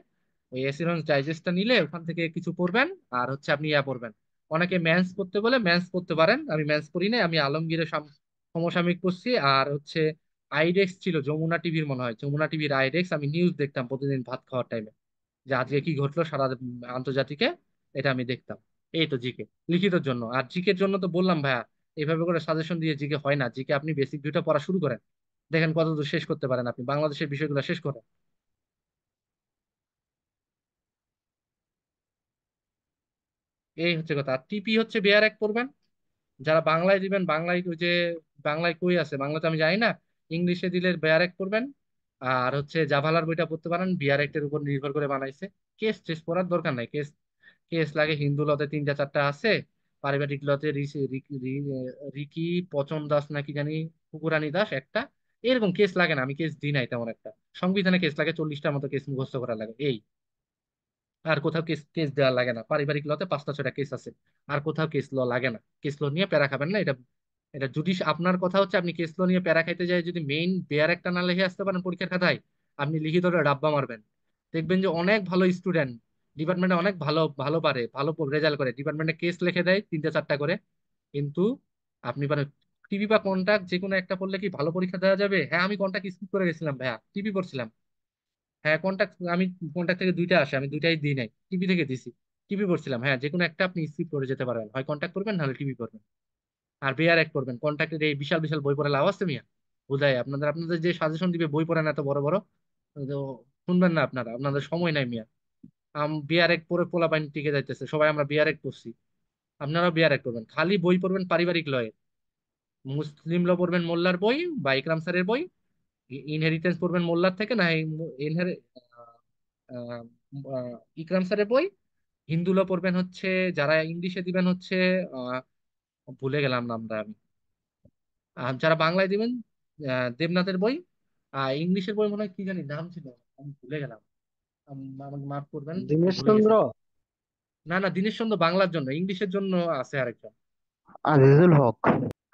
ওই এসুরেন্স ডাইজেস্টটা নিলে ওখান থেকে কিছু পড়বেন। আর হচ্ছে আপনি পড়বেন, অনেকে ম্যাথস পড়তে বলে ম্যাথস পড়তে পারেন, আমি ম্যাথস পড়ি না, আমি আলমগীরের সমসাময়িক পড়ছি। আর হচ্ছে আইডেক্স ছিল যমুনা টিভির, মনে হয় যমুনা টিভির আইডেক্স, আমি নিউজ দেখতাম প্রতিদিন ভাত খাওয়ার টাইমে, যে আজকে কি ঘটলো সারা আন্তর্জাতিকে, এটা আমি দেখতাম। এই তো জিকে লিখিতের জন্য। আর জিকের জন্য তো বললাম ভাইয়া, এইভাবে করে সাজেশন দিয়ে জিকে হয় না। জিকে আপনি বেসিক দুইটা পড়া শুরু করেন, দেখেন কতদূর শেষ করতে পারেন আপনি, বাংলাদেশের বিষয়গুলো শেষ করেন। এই হচ্ছে কথা। আর টিপি হচ্ছে বেয়ার এক করবেন। যারা বাংলায় দিবেন, বাংলায় ওই যে বাংলায় কই আছে, বাংলাতে আমি জানি না, ইংলিশে দিলে বেয়ার এক করবেন। আর হচ্ছে জাভালার বইটা পড়তে পারেন, বিয়ার একটের উপর নির্ভর করে বানাইছে। কেস টেস পড়ার দরকার নাই। কেস কেস লাগে হিন্দু লতে 3টা 4টা আছে, পারিবারিক লতে রিকি পচন দাস নাকি জানি, কুকুরানী দাস একটা, এরকম কেস লাগে না। আমি কেস দিই নাই তেমন একটা। সংবিধানে কেস লাগে 40টার মতো, কেস মুখস্থ করা লাগে এই। আর কোথাও কেস কেস দেওয়া লাগে না। পারিবারিক লতে 5টা 6টা কেস আছে, আর কোথাও কেস ল লাগে না। কেস ল নিয়ে প্যারা খাবেন না। এটা এটা জুডিশ, আপনার কথা হচ্ছে আপনি কেস ল নিয়ে প্যারা খাইতে যায় যদি মেইন বেয়ার একটা না লিখে আসতে পারেন পরীক্ষার খাতায়, আপনি লিখিত ডাব্বা মারবেন। দেখবেন যে অনেক ভালো স্টুডেন্ট ডিপার্টমেন্টে অনেক ভালো ভালো পারে, ভালো রেজাল্ট করে, ডিপার্টমেন্টে কেস লিখে দেয় 3টা 4টা করে। কিন্তু আপনি মানে টিভি বা কন্টাক্ট যে কোনো একটা পড়লে কি ভালো পরীক্ষা দেওয়া যাবে? হ্যাঁ, আমি কন্টাক্ট স্কিপ করে গেছিলাম ভাইয়া, টিভি পড়ছিলাম। হ্যাঁ, কন্টাক্ট আমি, কন্টাক্ট থেকে 2টা আসে, আমি 2টাই দিই নাই, টিভি থেকে দিছি। টিভি পড়ছিলাম। হ্যাঁ, যে কোনো একটা আপনি স্কিপ করে যেতে পারবেন, হয় কন্টাক্ট করবেন নাহলে টিভি পড়বেন। আর বেয়ার এক করবেন। কন্ট্রাক্টের এই বিশাল বিশাল বই পড়ে লাভ আছে মিয়া? বুঝাই আপনাদের, আপনাদের যে সাজেশন দিবে বই পড়েন এত বড় বড়, তো শুনবেন না আপনারা, আপনাদের সময় নাই মিয়া। বিয়ার এক পড়ে পোলা পাইন টিকে যাইতেছে, সবাই আমরা বিয়ার এক পড়ছি। আপনারাও বিয়ার এক করবেন, খালি বই পড়বেন পারিবারিক লয়ে। মুসলিম ল পড়বেন মোল্লার বই বা ইকরাম স্যারের বই, ইনহেরিটেন্স পড়বেন মোল্লার থেকে না, ইনহেরি ইকরাম স্যারের বই। হিন্দু ল পড়বেন হচ্ছে, যারা ইংলিশে দিবেন হচ্ছে আহ ভুলে গেলাম নামটা আমি। আর যারা বাংলায় দিবেন দেবনাথের বই। আর ইংলিশের বই মনে হয় কি জানি নাম ছিল, আমি ভুলে গেলাম। আমাকে মাফ করবেন, একটু দীনেশ ভুলে চন্দ্র, গেছি। না না, দীনেশ চন্দ্র বাংলার জন্য, ইংলিশের জন্য আছে আরেকজন। আজিজুল হক।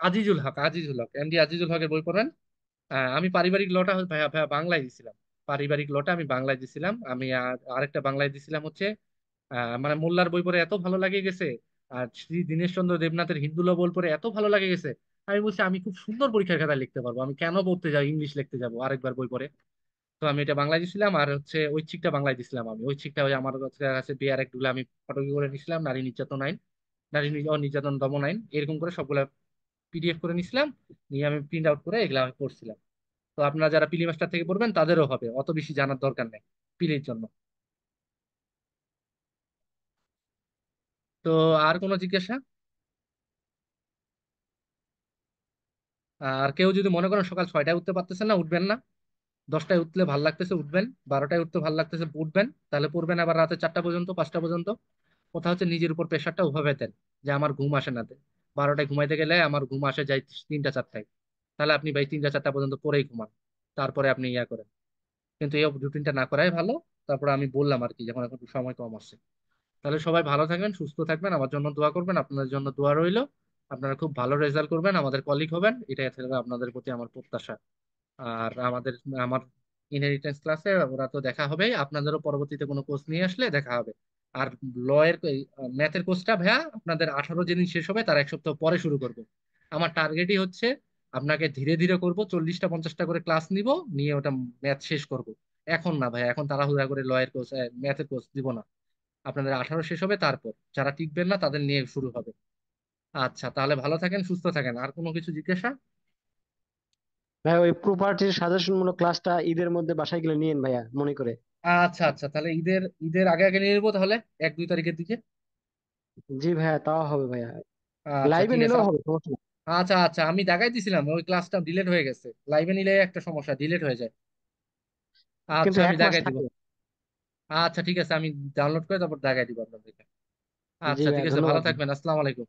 আজিজুল হক, এমডি আজিজুল হকের বই পড়েন। আমি পারিবারিক লটা ভাইয়া ভাইয়া বাংলায় দিছিলাম। পারিবারিক লটা আমি বাংলায় দিছিলাম। আমি আরেকটা বাংলায় দিছিলাম হচ্ছে মানে মোল্লার বই পড়ে এত ভালো লাগে গেছে। আর শ্রী দীনেশচন্দ্র দেবনাথের হিন্দু ল বই পড়ে এত ভালো লাগে গেছে। আমি বলছি আমি খুব সুন্দর পরীক্ষার খাতায় লিখতে পারবো, আমি কেন পড়তে যাই ইংলিশ লিখতে যাবো আরেকবার বই পড়ে। তো আমি এটা বাংলায় দিছিলাম। আর হচ্ছে ঐচ্ছিকটা বাংলায় দিছিলাম। আমি ঐচ্ছিকটা ওই আমার কাছে বিয়ার এক ডুলে আমি ফটোকপি করে নিছিলাম, নারী নির্যাতন আইন, নির্যাতন দমন আইন, এরকম করে সবগুলা পিডিএফ করে নিছিলাম। নিয়ে আমি প্রিন্ট আউট করে এগুলা আমি পড়ছিলাম। তো আপনারা যারা পিলি মাস্টার থেকে পড়বেন তাদেরও হবে, অত বেশি জানার দরকার নেই পিলির জন্য। তো আর কোনো জিজ্ঞাসা? আর কেউ যদি মনে করেন সকাল 6টায় উঠতে পারতেছেন না, উঠবেন না, 10টায় উঠলে ভাল লাগতেছে উঠবেন, 12টায় উঠতে ভাল লাগতেছে উঠবেন, তাহলে পড়বেন আবার রাতে 4টা পর্যন্ত 5টা পর্যন্ত। কথা হচ্ছে নিজের উপর প্রেশারটা ওভাবে দেন যে আমার ঘুম আসে না দেন। 12টায় ঘুমাইতে গেলে আমার ঘুম আসে যায় 3টা 4টায়, তাহলে আপনি ভাই 3টা 4টা পর্যন্ত পরেই ঘুমান, তারপরে আপনি ইয়া করেন। কিন্তু এই রুটিনটা না করাই ভালো। তারপরে আমি বললাম আর কি, যখন এখন একটু সময় কম আসছে। তাহলে সবাই ভালো থাকবেন, সুস্থ থাকবেন, আমার জন্য দোয়া করবেন, আপনাদের জন্য দোয়া রইলো। আপনারা খুব ভালো রেজাল্ট করবেন, আমাদের কলিগ হবেন, এটাই থেকে আপনাদের প্রতি আমার প্রত্যাশা। আর আমার ইনহেরিটেন্স ক্লাসে ওরা তো দেখা হবে, আপনাদেরও পরবর্তীতে কোনো কোর্স নিয়ে আসলে দেখা হবে। আর লয়ের ম্যাথের কোর্সটা ভাইয়া আপনাদের 18 যেদিন শেষ হবে তার 1 সপ্তাহ পরে শুরু করব। আমার টার্গেটই হচ্ছে আপনাকে ধীরে ধীরে করব, 40টা 50টা করে ক্লাস নিব, নিয়ে ওটা ম্যাথ শেষ করব। এখন না ভাই, এখন তাড়াহুড়া করে লয়ের কোর্স ম্যাথের কোর্স দিব না। আপনাদের 18 শেষ হবে, তারপর যারা টিকবেন না তাদের নিয়ে শুরু হবে। আচ্ছা, তাহলে ভালো থাকেন, সুস্থ থাকেন। আর কোনো কিছু জিজ্ঞাসা? ভাই ওই প্রপার্টির সাজেশনমূলক ক্লাসটা ঈদের মধ্যে বাসায় গেলে নিয়েন ভাইয়া মনে করে। আচ্ছা আচ্ছা, তাহলে ঈদের ঈদের আগে আগে নিয়ে নেবো তাহলে, 1-2 তারিখের দিকে। জি ভাইয়া তাও হবে ভাইয়া, আচ্ছা লাইভে ঠিক আছে। নিলেও হবে, সমস্যা নেই। আচ্ছা আচ্ছা, আমি দেখাই দিছিলাম ওই ক্লাসটা ডিলেট হয়ে গেছে, লাইভে নিলে একটা সমস্যা, ডিলেট হয়ে যায়। আচ্ছা কিন্তু আমি 1 মাস দেখাই দিব। থাকে। আচ্ছা ঠিক আছে, আমি ডাউনলোড করে তারপর দেখাই দিব আপনাদেরকে। জি আচ্ছা ঠিক ভাইয়া আছে, ভালো ধন্যবাদ। থাকবেন, আসসালামু আলাইকুম।